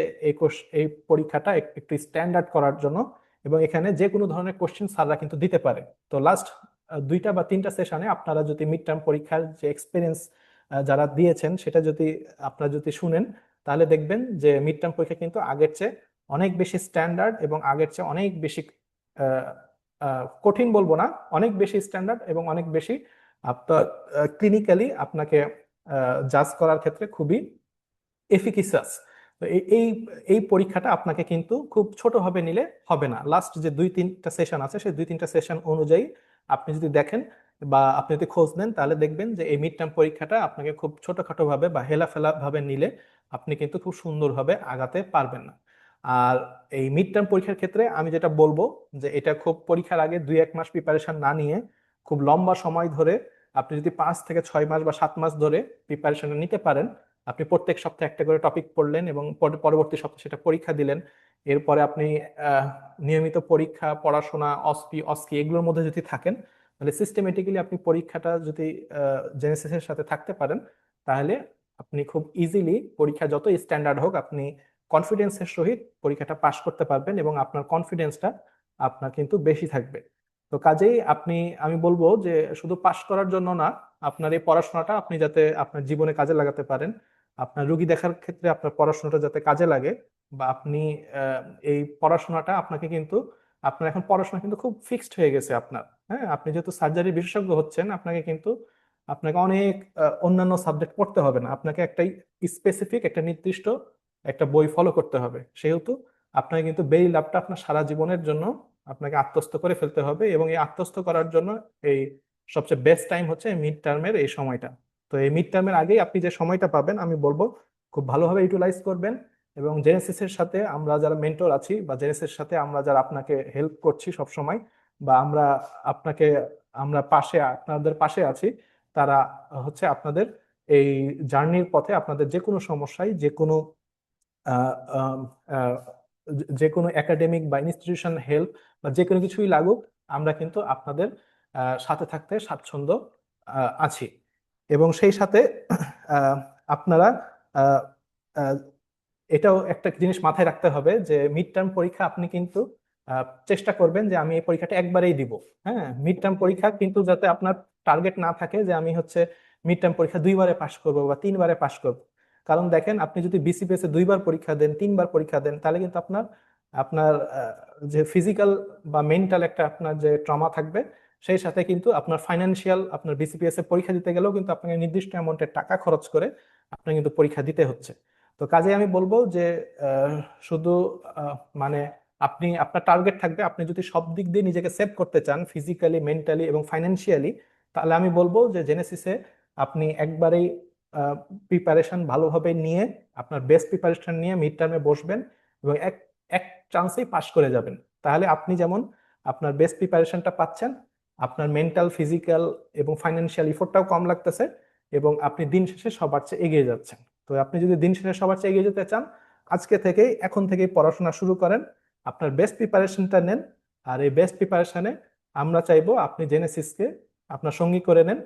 এই পরীক্ষাটা একটু স্ট্যান্ডার্ড করার জন্য, এবং এখানে যে কোনো ধরনের কোশ্চেন স্যাররা কিন্তু দিতে পারে। তো লাস্ট 2টা বা 3টা সেশনে আপনারা যদি মিড টার্ম পরীক্ষার যে এক্সপিরিয়েন্স যারা দিয়েছেন সেটা যদি আপনারা যদি শুনেন, তাহলে দেখবেন যে মিড টার্ম পরীক্ষা কিন্তু আগের চেয়ে অনেক বেশি স্ট্যান্ডার্ড এবং আগের চেয়ে অনেক বেশি কঠিন বলবো না, অনেক বেশি স্ট্যান্ডার্ড এবং অনেক বেশি আপনার ক্লিনিক্যালি আপনাকে জাজ করার ক্ষেত্রে খুবই এফিকাস। তো এই পরীক্ষাটা আপনাকে কিন্তু খুব ছোটভাবে নিলে হবে না। লাস্ট যে 2-3টা সেশন আছে সেই 2-3টা সেশন অনুযায়ী আপনি যদি দেখেন বা আপনি যদি খোঁজ নেন, তাহলে দেখবেন যে এই মিড টার্ম পরীক্ষাটা আপনাকে খুব ছোটখাটো ভাবে বা হেলাফেলা ভাবে নিলে আপনি কিন্তু খুব সুন্দরভাবে আগাতে পারবেন না। আর এই মিড টার্ম পরীক্ষার ক্ষেত্রে আমি যেটা বলবো যে এটা খুব পরীক্ষার আগে 2-1 মাস প্রিপারেশন না নিয়ে খুব লম্বা সময় ধরে আপনি যদি 5 থেকে 6 মাস বা 7 মাস ধরে প্রিপারেশন নিতে পারেন, আপনি প্রত্যেক সপ্তাহে একটা করে টপিক পড়লেন এবং পরবর্তী সপ্তাহে সেটা পরীক্ষা দিলেন, এরপরে আপনি নিয়মিত পরীক্ষা, পড়াশোনা, অস্কি এগুলোর মধ্যে যদি থাকেন, তাহলে সিস্টেমেটিক্যালি আপনি পরীক্ষাটা যদি জেনেসিসের সাথে থাকতে পারেন, তাহলে আপনি খুব ইজিলি পরীক্ষা যত স্ট্যান্ডার্ড হোক আপনি কনফিডেন্সের সহিত পরীক্ষাটা পাশ করতে পারবেন এবং আপনার কনফিডেন্সটা আপনার কিন্তু বেশি থাকবে। তো কাজেই আমি বলবো যে শুধু পাশ করার জন্য না, আপনার এই পড়াশোনাটা আপনি যাতে আপনার জীবনে কাজে লাগাতে পারেন, আপনার রোগী দেখার ক্ষেত্রে আপনার পড়াশোনাটা যাতে কাজে লাগে, বা আপনি এই পড়াশোনাটা আপনাকে কিন্তু আপনার এখন পড়াশোনা কিন্তু খুব ফিক্সড হয়ে গেছে আপনার। হ্যাঁ, আপনি যেহেতু সার্জারি বিশেষজ্ঞ হচ্ছেন, আপনাকে অনেক অন্যান্য সাবজেক্ট পড়তে হবে না, আপনাকে একটা স্পেসিফিক একটা নির্দিষ্ট একটা বই ফলো করতে হবে। সেহেতু আপনাকে কিন্তু বেরি লাভটা আপনার সারা জীবনের জন্য আপনাকে আত্মস্থ করে ফেলতে হবে, এবং এই আত্মস্থ করার জন্য এই সবচেয়ে বেস্ট টাইম হচ্ছে মিড টার্মের এই সময়টা। তো এই মিড টার্মের আগেই আপনি যে সময়টা পাবেন আমি বলবো খুব ভালোভাবে ইউটিলাইজ করবেন, এবং জেনেসিসের সাথে আমরা যারা মেন্টর আছি বা জেনেসিসের সাথে আমরা যারা আপনাকে হেল্প করছি সব সময়, বা আমরা আপনাদের পাশে আছি, তারা হচ্ছে আপনাদের এই জার্নির পথে আপনাদের যে কোনো সমস্যায় যে কোনো একাডেমিক বা ইনস্টিটিউশন হেল্প বা যে কোনো কিছুই লাগুক, আমরা কিন্তু আপনাদের সাথে থাকতে স্বাচ্ছন্দ্য আছি। এবং সেই সাথে আপনারা এটাও একটা জিনিস মাথায় রাখতে হবে যে মিড টার্ম পরীক্ষা আপনি কিন্তু চেষ্টা করবেন যে আমি এই পরীক্ষাটা একবারেই দিব। হ্যাঁ, মিড টার্ম পরীক্ষা কিন্তু যাতে আপনার টার্গেট না থাকে যে আমি হচ্ছে মিড টার্ম পরীক্ষা 2বারে পাশ করবো বা 3বারে পাশ করবো। কারণ দেখেন, আপনি যদি বিসিপিএস এ 2বার পরীক্ষা দেন, 3বার পরীক্ষা দেন, তাহলে কিন্তু আপনার যে ফিজিক্যাল বা মেন্টাল একটা আপনার যে ট্রমা থাকবে, সেই সাথে কিন্তু আপনার ফাইন্যান্সিয়াল, আপনার বিসিপিএস এ পরীক্ষা দিতে গেলেও কিন্তু আপনাকে নির্দিষ্ট অ্যামাউন্টের টাকা খরচ করে আপনার কিন্তু পরীক্ষা দিতে হচ্ছে। তো কাজে আমি বলবো যে শুধু মানে আপনি আপনার টার্গেট থাকবে, আপনি যদি সব দিক দিয়ে নিজেকে সেভ করতে চান, ফিজিক্যালি, মেন্টালি এবং ফাইন্যান্সিয়ালি, তাহলে আমি বলবো যে জেনেসিসে আপনি একবারেই প্রিপারেশন ভালোভাবে নিয়ে, আপনার বেস্ট প্রিপারেশন নিয়ে মিড টার্মে বসবেন এবং এক চান্সেই পাস করে যাবেন। তাহলে আপনি যেমন আপনার বেস্ট প্রিপারেশনটা পাচ্ছেন, আপনার মেন্টাল, ফিজিক্যাল এবং ফাইন্যান্সিয়াল ইফোর্টটাও কম লাগতেছে, এবং আপনি দিন শেষে সবার চেয়ে এগিয়ে যাচ্ছেন। তো আপনি যদি দিন শেষে সবার চেয়ে এগিয়ে যেতে চান, এখন থেকেই পড়াশোনা শুরু করেন, আপনার বেস্ট প্রিপারেশনটা নেন। আর এই বেস্ট প্রিপারেশনে আমরা চাইবো আপনি জেনেসিসকে আপনার সঙ্গী করে নেন,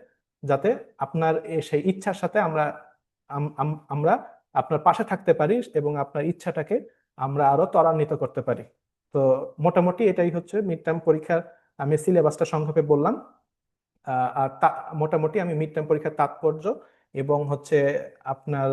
যাতে আপনার সেই ইচ্ছার সাথে আমরা আপনার পাশে থাকতে পারি এবং আপনার ইচ্ছাটাকে আমরা আরো ত্বরান্বিত করতে পারি। তো মোটামুটি এটাই হচ্ছে মিড টার্ম পরীক্ষার, আমি সিলেবাসটা সংক্ষেপে বললাম। আর মোটামুটি আমি মিড টার্ম পরীক্ষার তাৎপর্য এবং হচ্ছে আপনার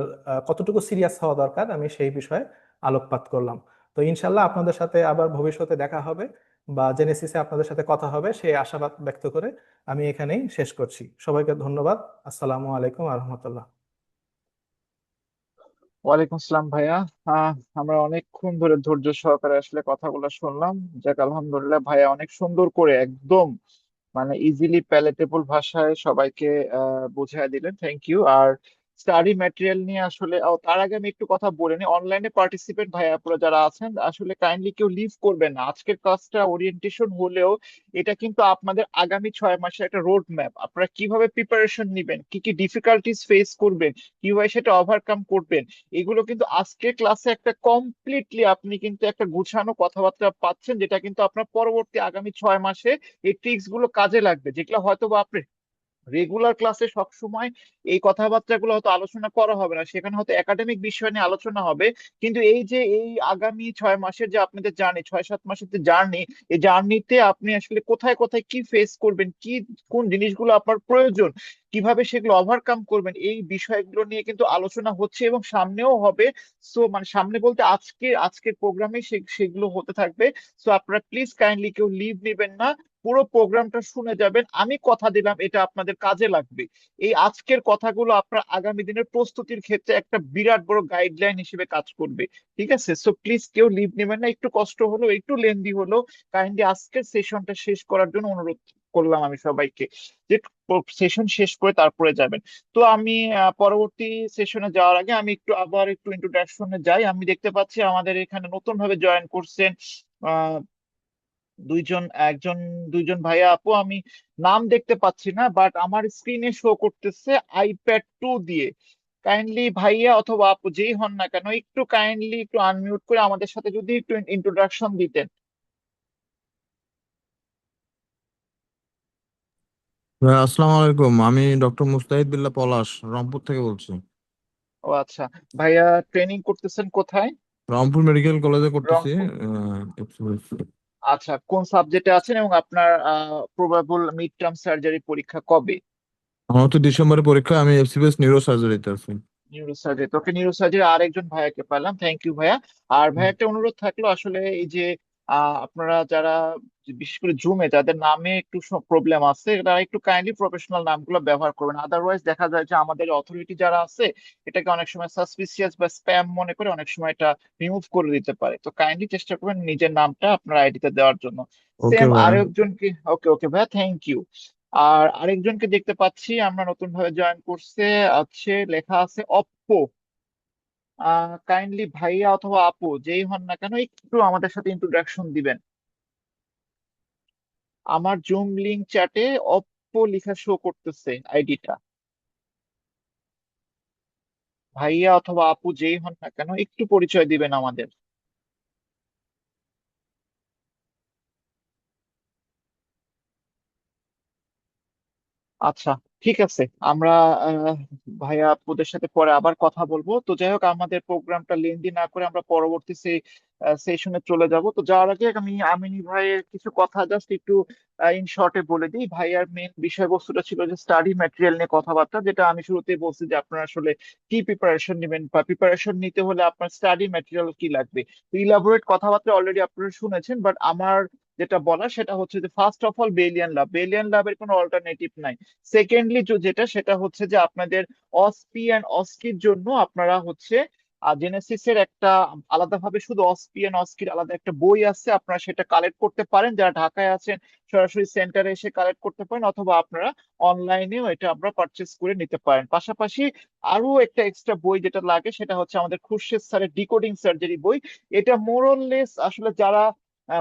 কতটুকু সিরিয়াস হওয়া দরকার আমি সেই বিষয়ে আলোকপাত করলাম। তো ইনশাল্লাহ আপনাদের সাথে আবার ভবিষ্যতে দেখা হবে বা জেনেসিসে আপনাদের সাথে কথা হবে সেই আশাবাদ ব্যক্ত করে আমি এখানেই শেষ করছি। সবাইকে ধন্যবাদ। আসসালামু আলাইকুম আ রহমতুল্লাহ। ওয়ালাইকুম আসসালাম ভাইয়া। আহ আমরা অনেকক্ষণ ধরে ধৈর্য সহকারে আসলে কথাগুলো শুনলাম। যাক আলহামদুলিল্লাহ, ভাইয়া অনেক সুন্দর করে একদম মানে ইজিলি প্যালেটেবল ভাষায় সবাইকে বুঝিয়ে দিলেন। Thank you. আর স্টাডি ম্যাটেরিয়াল নিয়ে আসলে তার আগে আমি একটু কথা বলে নিই। অনলাইনে পার্টিসিপেন্ট ভাইয়াপুরা যারা আছেন আসলে কাইন্ডলি কেউ লিভ করবেন না। আজকের ক্লাসটা ওরিয়েন্টেশন হলেও এটা কিন্তু আপনাদের আগামী 6 মাসের একটা রোড ম্যাপ। আপনারা কিভাবে প্রিপারেশন নিবেন, কি কি ডিফিকাল্টিস ফেস করবেন, কিভাবে সেটা ওভারকাম করবেন, এগুলো কিন্তু আজকের ক্লাসে একটা কমপ্লিটলি আপনি কিন্তু একটা গুছানো কথাবার্তা পাচ্ছেন, যেটা কিন্তু আপনার পরবর্তী আগামী 6 মাসে এই ট্রিক্স গুলো কাজে লাগবে, যেগুলো হয়তো বা আপনি রেগুলার ক্লাসে সবসময় এই কথাবার্তাগুলো হয়তো আলোচনা করা হবে না, সেখানে হয়তো একাডেমিক বিষয় নিয়ে আলোচনা হবে। কিন্তু এই যে এই আগামী 6 মাসের যে আপনাদের জার্নি, 6-7 মাসের যে জার্নি, এই জার্নিতে আপনি আসলে কোথায় কোথায় কি ফেস করবেন, কি কোন জিনিসগুলো আপনার প্রয়োজন, কিভাবে সেগুলো ওভারকাম করবেন, এই বিষয়গুলো নিয়ে কিন্তু আলোচনা হচ্ছে এবং সামনেও হবে। সো মানে সামনে বলতে আজকের প্রোগ্রামে সেগুলো হতে থাকবে। সো আপনারা প্লিজ কাইন্ডলি কেউ লিভ নেবেন না, পুরো প্রোগ্রামটা শুনে যাবেন। আমি কথা দিলাম এটা আপনাদের কাজে লাগবে। এই আজকের কথাগুলো আপনার আগামী দিনের প্রস্তুতির ক্ষেত্রে একটা বিরাট বড় গাইডলাইন হিসেবে কাজ করবে। ঠিক আছে? সো প্লিজ কেউ লিভ নেবেন না। একটু কষ্ট হলো, একটু লেন্দি হলো, কাইন্ডলি আজকের সেশনটা শেষ করার জন্য অনুরোধ করলাম আমি সবাইকে, যে সেশন শেষ করে তারপরে যাবেন। তো আমি পরবর্তী সেশনে যাওয়ার আগে আমি আবার একটু ইন্ট্রোডাকশনে যাই। আমি দেখতে পাচ্ছি আমাদের এখানে নতুন ভাবে জয়েন করছেন আহ দুইজন ভাইয়া আপু। আমি নাম দেখতে পাচ্ছি না, বাট আমার স্ক্রিনে শো করতেছে iPad 2 দিয়ে। কাইন্ডলি ভাইয়া অথবা আপু যেই হন না কেন, একটু কাইন্ডলি একটু আনমিউট করে আমাদের সাথে যদি একটু ইন্ট্রোডাকশন দিতেন। আসসালামু আলাইকুম, আমি ডক্টর মুস্তাহিদ বিল্লাহ পলাশ, রংপুর থেকে বলছি। ও আচ্ছা, ভাইয়া ট্রেনিং করতেছেন কোথায়? রংপুর মেডিকেল কলেজে করতেছি। রংপুর। আহ, আচ্ছা, কোন সাবজেক্টে আছেন এবং আপনার প্রবাবল মিড টার্ম সার্জারি পরীক্ষা কবে? আমার তো ডিসেম্বরে পরীক্ষা, আমি এফসিপিএস নিউরো সার্জারিতে আছি। নিউরোসার্জারি, তোকে নিউরোসার্জারি আরেকজন ভাইয়াকে পেলাম। থ্যাংক ইউ ভাইয়া। আর ভাইয়া একটা অনুরোধ থাকলো, আসলে এই যে আপনারা যারা বিশেষ করে জুমে যাদের নামে একটু প্রবলেম আছে, তারা একটু কাইন্ডলি প্রফেশনাল নামগুলো ব্যবহার করবেন। আদারওয়াইজ দেখা যায় যে আমাদের অথরিটি যারা আছে এটাকে অনেক সময় সাসপিসিয়াস বা স্প্যাম মনে করে অনেক সময় এটা রিমুভ করে দিতে পারে। তো কাইন্ডলি চেষ্টা করবেন নিজের নামটা আপনার আইডিতে দেওয়ার জন্য। ওকে সেম ভাইয়া। আরেকজনকে, ওকে ওকে ভাইয়া, থ্যাংক ইউ। আর আরেকজনকে দেখতে পাচ্ছি আমরা নতুন ভাবে জয়েন করছে, লেখা আছে অপ্পো। কাইন্ডলি ভাইয়া অথবা আপু যেই হন না কেন একটু আমাদের সাথে ইন্ট্রোডাকশন দিবেন। আমার জুম লিংক চ্যাটে অপ্পো লেখা শো করতেছে আইডিটা। ভাইয়া অথবা আপু যেই হন না কেন একটু পরিচয় দিবেন আমাদের। আচ্ছা, ঠিক আছে। আমরা ভাইয়া আপুদের সাথে পরে আবার কথা বলবো। তো যাই হোক, আমাদের প্রোগ্রামটা লেন্দি না করে আমরা পরবর্তী সেশনে চলে যাব। তো যাওয়ার আগে আমি আমিনী ভাইয়ের কিছু কথা জাস্ট একটু ইন শর্টে বলে দিই। ভাইয়ার মেন বিষয়বস্তুটা ছিল যে স্টাডি ম্যাটেরিয়াল নিয়ে কথাবার্তা, যেটা আমি শুরুতেই বলছি যে আপনারা আসলে কি প্রিপারেশন নেবেন বা প্রিপারেশন নিতে হলে আপনার স্টাডি ম্যাটেরিয়াল কি লাগবে। তো ইলাবোরেট কথাবার্তা অলরেডি আপনারা শুনেছেন, বাট আমার যেটা বলা সেটা হচ্ছে যে ফার্স্ট অফ অল বেলিয়ান ল্যাবের কোনো অল্টারনেটিভ নাই। সেকেন্ডলি যেটা সেটা হচ্ছে যে আপনাদের অসপি অ্যান্ড অস্কির জন্য আপনারা হচ্ছে জেনেসিসের একটা আলাদাভাবে শুধু অসপি অ্যান্ড অস্কির আলাদা একটা বই আছে, আপনারা সেটা কালেক্ট করতে পারেন। যারা ঢাকায় আছেন সরাসরি সেন্টারে এসে কালেক্ট করতে পারেন, অথবা আপনারা অনলাইনেও এটা আমরা পারচেস করে নিতে পারেন। পাশাপাশি আরো একটা এক্সট্রা বই যেটা লাগে সেটা হচ্ছে আমাদের খুরশেদ স্যারের ডিকোডিং সার্জারি বই। এটা মোরলেস আসলে যারা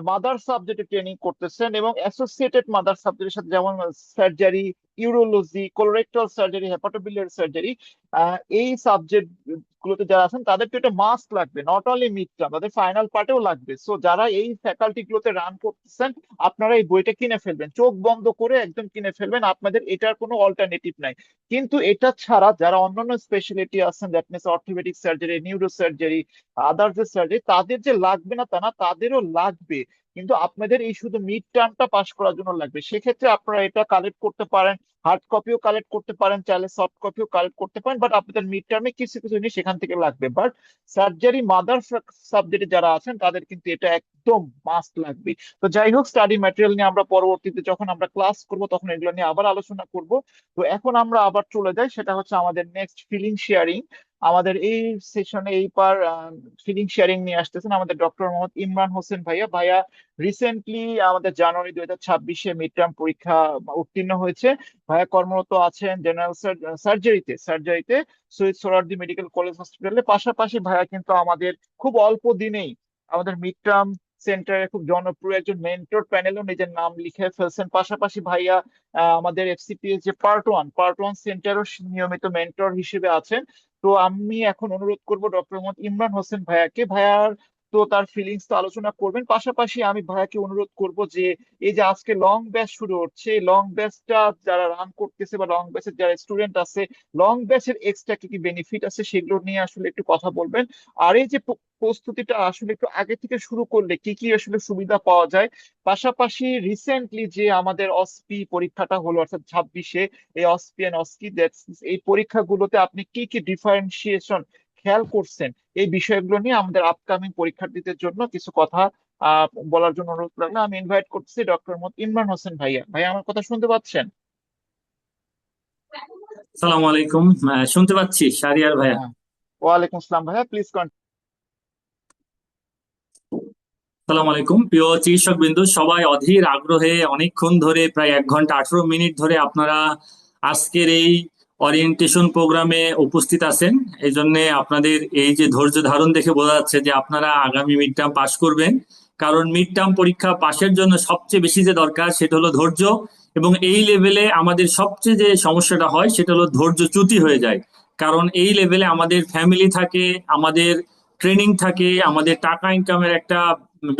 মাদার সাবজেক্টে ট্রেনিং করতেছেন এবং অ্যাসোসিয়েটেড মাদার সাবজেক্টের সাথে, যেমন surgery, urology, colorectal surgery, hepatobiliary surgery, এই সাবজেক্ট গুলোতে যারা আছেন তাদের তো এটা মাস্ট লাগবে, নট অনলি মিড টার্ম, তাদের ফাইনাল পার্টেও লাগবে। সো যারা এই ফ্যাকাল্টি গুলোতে রান করতেছেন আপনারা এই বইটা কিনে ফেলবেন, চোখ বন্ধ করে একদম কিনে ফেলবেন, আপনাদের এটার কোনো অল্টারনেটিভ নাই। কিন্তু এটা ছাড়া যারা অন্যান্য স্পেশালিটি আছেন, that means orthopaedic surgery, neuro surgery, others surgery, তাদের যে লাগবে না তা না, তাদেরও লাগবে, কিন্তু আপনাদের এই শুধু মিড টার্মটা পাস করার জন্য লাগবে। সেক্ষেত্রে আপনারা এটা কালেক্ট করতে পারেন, হার্ড কপিও কালেক্ট করতে পারেন, চাইলে সফট কপিও কালেক্ট করতে পারেন, বাট আপনাদের মিড টার্মে কিছু কিছু জিনিস সেখান থেকে লাগবে। বাট সার্জারি মাদার সাবজেক্টে যারা আছেন তাদের কিন্তু এটা একদম মাস্ট লাগবে। তো যাই হোক, স্টাডি ম্যাটেরিয়াল নিয়ে আমরা পরবর্তীতে যখন আমরা ক্লাস করব তখন এগুলো নিয়ে আবার আলোচনা করব। তো এখন আমরা আবার চলে যাই, সেটা হচ্ছে আমাদের নেক্সট ফিলিং শেয়ারিং। আমাদের এই সেশনে এইবার ফিলিং শেয়ারিং নিয়ে আসতেছেন আমাদের ডক্টর মোহাম্মদ ইমরান হোসেন ভাইয়া। ভাইয়া রিসেন্টলি আমাদের জানুয়ারি 2026-এ মিড টার্ম পরীক্ষা উত্তীর্ণ হয়েছে। ভাইয়া কর্মরত আছেন general সার্জারিতে Shaheed Suhrawardy medical college হসপিটালে। পাশাপাশি ভাইয়া কিন্তু আমাদের খুব অল্প দিনেই আমাদের মিড টার্ম সেন্টারে খুব জনপ্রিয় একজন মেন্টর প্যানেলও নিজের নাম লিখে ফেলছেন। পাশাপাশি ভাইয়া আমাদের এফসিপিএস যে পার্ট ওয়ান সেন্টারও নিয়মিত মেন্টর হিসেবে আছেন। তো আমি এখন অনুরোধ করব ডক্টর মোহাম্মদ ইমরান হোসেন ভাইয়াকে, ভাইয়ার তো তার ফিলিংস তো আলোচনা করবেন, পাশাপাশি আমি ভাইয়াকে অনুরোধ করব যে এই যে আজকে লং ব্যাচ শুরু হচ্ছে, এই লং ব্যাচটা যারা রান করতেছে বা লং ব্যাচের যারা স্টুডেন্ট আছে, লং ব্যাচের এক্সট্রা কি কি বেনিফিট আছে সেগুলো নিয়ে আসলে একটু কথা বলবেন। আর এই যে প্রস্তুতিটা আসলে একটু আগে থেকে শুরু করলে কি কি আসলে সুবিধা পাওয়া যায়, পাশাপাশি রিসেন্টলি যে আমাদের অসপি পরীক্ষাটা হলো অর্থাৎ 26-এ, এই অসপি এন্ড অসকি, এই পরীক্ষাগুলোতে আপনি কি কি ডিফারেন্সিয়েশন খেয়াল করছেন, এই বিষয়গুলো নিয়ে আমাদের আপকামিং পরীক্ষার্থীদের জন্য কিছু কথা বলার জন্য অনুরোধ রাখলাম। আমি ইনভাইট করছি ডক্টর মোহাম্মদ ইমরান হোসেন ভাইয়া। ভাইয়া আমার কথা শুনতে পাচ্ছেন? সালাম আলাইকুম। শুনতে পাচ্ছি শাহরিয়ার ভাইয়া। ওয়ালাইকুম আসসালাম ভাইয়া, প্লিজ কন্টিনিউ। সালাম আলাইকুম প্রিয় চিকিৎসক বিন্দু, সবাই অধীর আগ্রহে অনেকক্ষণ ধরে প্রায় 1 ঘন্টা 18 মিনিট ধরে আপনারা আজকের এই ওরিয়েন্টেশন প্রোগ্রামে উপস্থিত আছেন। এই জন্য আপনাদের এই যে ধৈর্য ধারণ দেখে বোঝা যাচ্ছে যে আপনারা আগামী মিড টার্ম পাস করবেন। কারণ মিড টার্ম পরীক্ষা পাশের জন্য সবচেয়ে বেশি যে দরকার সেটা হলো ধৈর্য, এবং এই লেভেলে আমাদের সবচেয়ে যে সমস্যাটা হয় সেটা হলো ধৈর্যচ্যুতি হয়ে যায়। কারণ এই লেভেলে আমাদের ফ্যামিলি থাকে, আমাদের ট্রেনিং থাকে, আমাদের টাকা ইনকামের একটা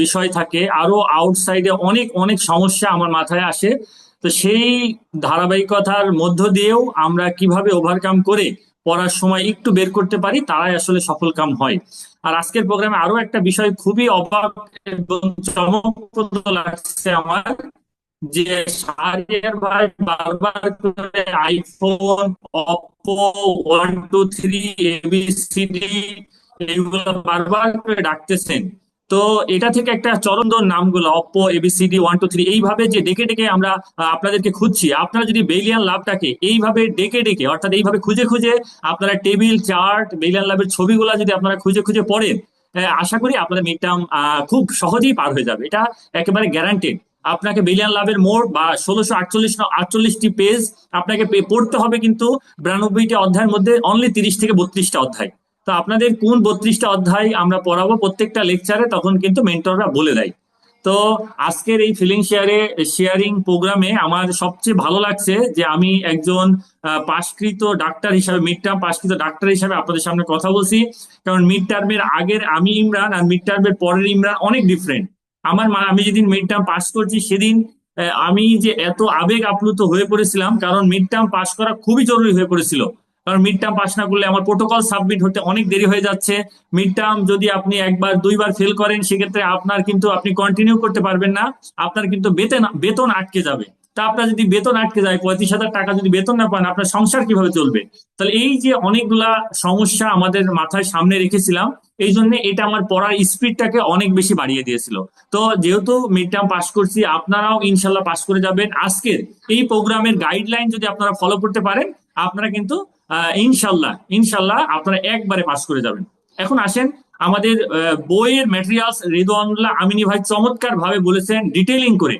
বিষয় থাকে, আরো আউটসাইডে অনেক অনেক সমস্যা আমার মাথায় আসে। তো সেই ধারাবাহিকতার মধ্য দিয়েও আমরা কিভাবে ওভারকাম করে পড়ার সময় একটু বের করতে পারি, তারাই আসলে সফল কাম হয়। আর আজকের প্রোগ্রামে আরো একটা বিষয় খুবই অবাক এবং চমকপ্রদ লাগছে আমার, যে শাহরিয়ার ভাই বারবার করে আইফোন, অপো, 1 2 3 ABCD এইগুলো বারবার করে ডাকতেছেন। তো এটা থেকে একটা চরণধর নামগুলো অপো, ABCD, 1 2 3 এইভাবে যে ডেকে ডেকে আমরা আপনাদেরকে খুঁজছি, আপনারা যদি বেলিয়ান লাভটাকে এইভাবে ডেকে ডেকে অর্থাৎ এইভাবে খুঁজে খুঁজে আপনারা টেবিল চার্ট বেলিয়ান লাভের ছবিগুলা যদি আপনারা খুঁজে খুঁজে পড়েন, আশা করি আপনাদের মিড টার্ম খুব সহজেই পার হয়ে যাবে, এটা একেবারে গ্যারান্টেড। আপনাকে বেলিয়ান লাভের মোট বা 1648টি পেজ আপনাকে পড়তে হবে, কিন্তু 92টি অধ্যায়ের মধ্যে অনলি 30 থেকে 32টা অধ্যায়। তো আপনাদের কোন 32টা অধ্যায় আমরা পড়াবো প্রত্যেকটা লেকচারে, তখন কিন্তু মেন্টররা বলে দেয়। তো আজকের এই ফিলিং শেয়ারিং প্রোগ্রামে আমার সবচেয়ে ভালো লাগছে যে আমি একজন পাশকৃত ডাক্তার হিসাবে, মিড টার্ম পাশকৃত ডাক্তার হিসাবে আপনাদের সামনে কথা বলছি। কারণ মিড টার্মের আগের আমি ইমরান আর মিড টার্মের পরের ইমরান অনেক ডিফারেন্ট। আমি যেদিন মিড টার্ম পাস করছি সেদিন আমি যে এত আবেগ আপ্লুত হয়ে পড়েছিলাম, কারণ মিড টার্ম পাস করা খুবই জরুরি হয়ে পড়েছিল। কারণ মিড টার্ম পাস না করলে আমার প্রোটোকল সাবমিট হতে অনেক দেরি হয়ে যাচ্ছে। মিড টার্ম যদি আপনি 1 2 বার ফেল করেন, সেক্ষেত্রে আপনার কিন্তু আপনি কন্টিনিউ করতে পারবেন না, আপনার কিন্তু বেতন আটকে যাবে। তা আপনার যদি বেতন আটকে যায়, 35,000 টাকা যদি বেতন না পান, আপনার সংসার কিভাবে চলবে? তাহলে এই যে অনেকগুলা সমস্যা আমাদের মাথায় সামনে রেখেছিলাম, এই জন্য এটা আমার পড়ার স্পিডটাকে অনেক বেশি বাড়িয়ে দিয়েছিল। তো যেহেতু মিড টার্ম পাস করছি, আপনারাও ইনশাল্লাহ পাস করে যাবেন। আজকের এই প্রোগ্রামের গাইডলাইন যদি আপনারা ফলো করতে পারেন, আপনারা কিন্তু ইনশাল্লাহ আপনারা একবারে পাস করে যাবেন। এখন আসেন আমাদের বইয়ের ম্যাটেরিয়ালস রিদওয়ানুল্লাহ আমিনী ভাই চমৎকার ভাবে বলেছেন ডিটেইলিং করে।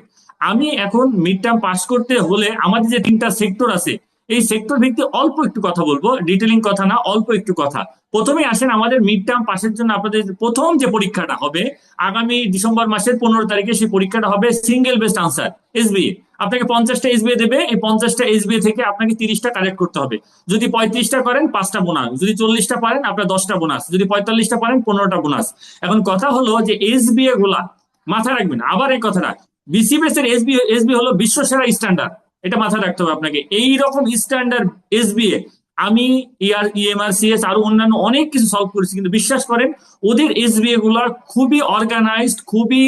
আমি এখন মিড টার্ম পাস করতে হলে আমাদের যে 3টা সেক্টর আছে, এই সেক্টর ভিত্তিক অল্প একটু কথা বলবো, ডিটেলিং কথা না, অল্প একটু কথা। প্রথমে আসেন আমাদের মিড টার্ম পাসের জন্য আপনাদের প্রথম যে পরীক্ষাটা হবে আগামী ডিসেম্বর মাসের 15 তারিখে, সেই পরীক্ষাটা হবে সিঙ্গেল বেস্ট আনসার এসবিএ। আপনাকে 50টা এসবিএ দেবে, এই 50টা এসবিএ থেকে আপনাকে 30টা কারেক্ট করতে হবে। যদি 35টা করেন 5টা বোনাস, যদি 40টা পারেন আপনার 10টা বোনাস, যদি 45টা পারেন 15টা বোনাস। এখন কথা হলো যে এসবিএ গুলা মাথায় রাখবেন, আবার এই কথাটা, বিসিবিএস এর এসবি হলো বিশ্বসেরা স্ট্যান্ডার্ড, এটা মাথায় রাখতে হবে আপনাকে। এইরকম স্ট্যান্ডার্ড এসবিএ আমি ইএমআরসিএস আরো অন্যান্য অনেক কিছু সলভ করেছি, কিন্তু বিশ্বাস করেন ওদের এসবিএ গুলা খুবই অর্গানাইজড, খুবই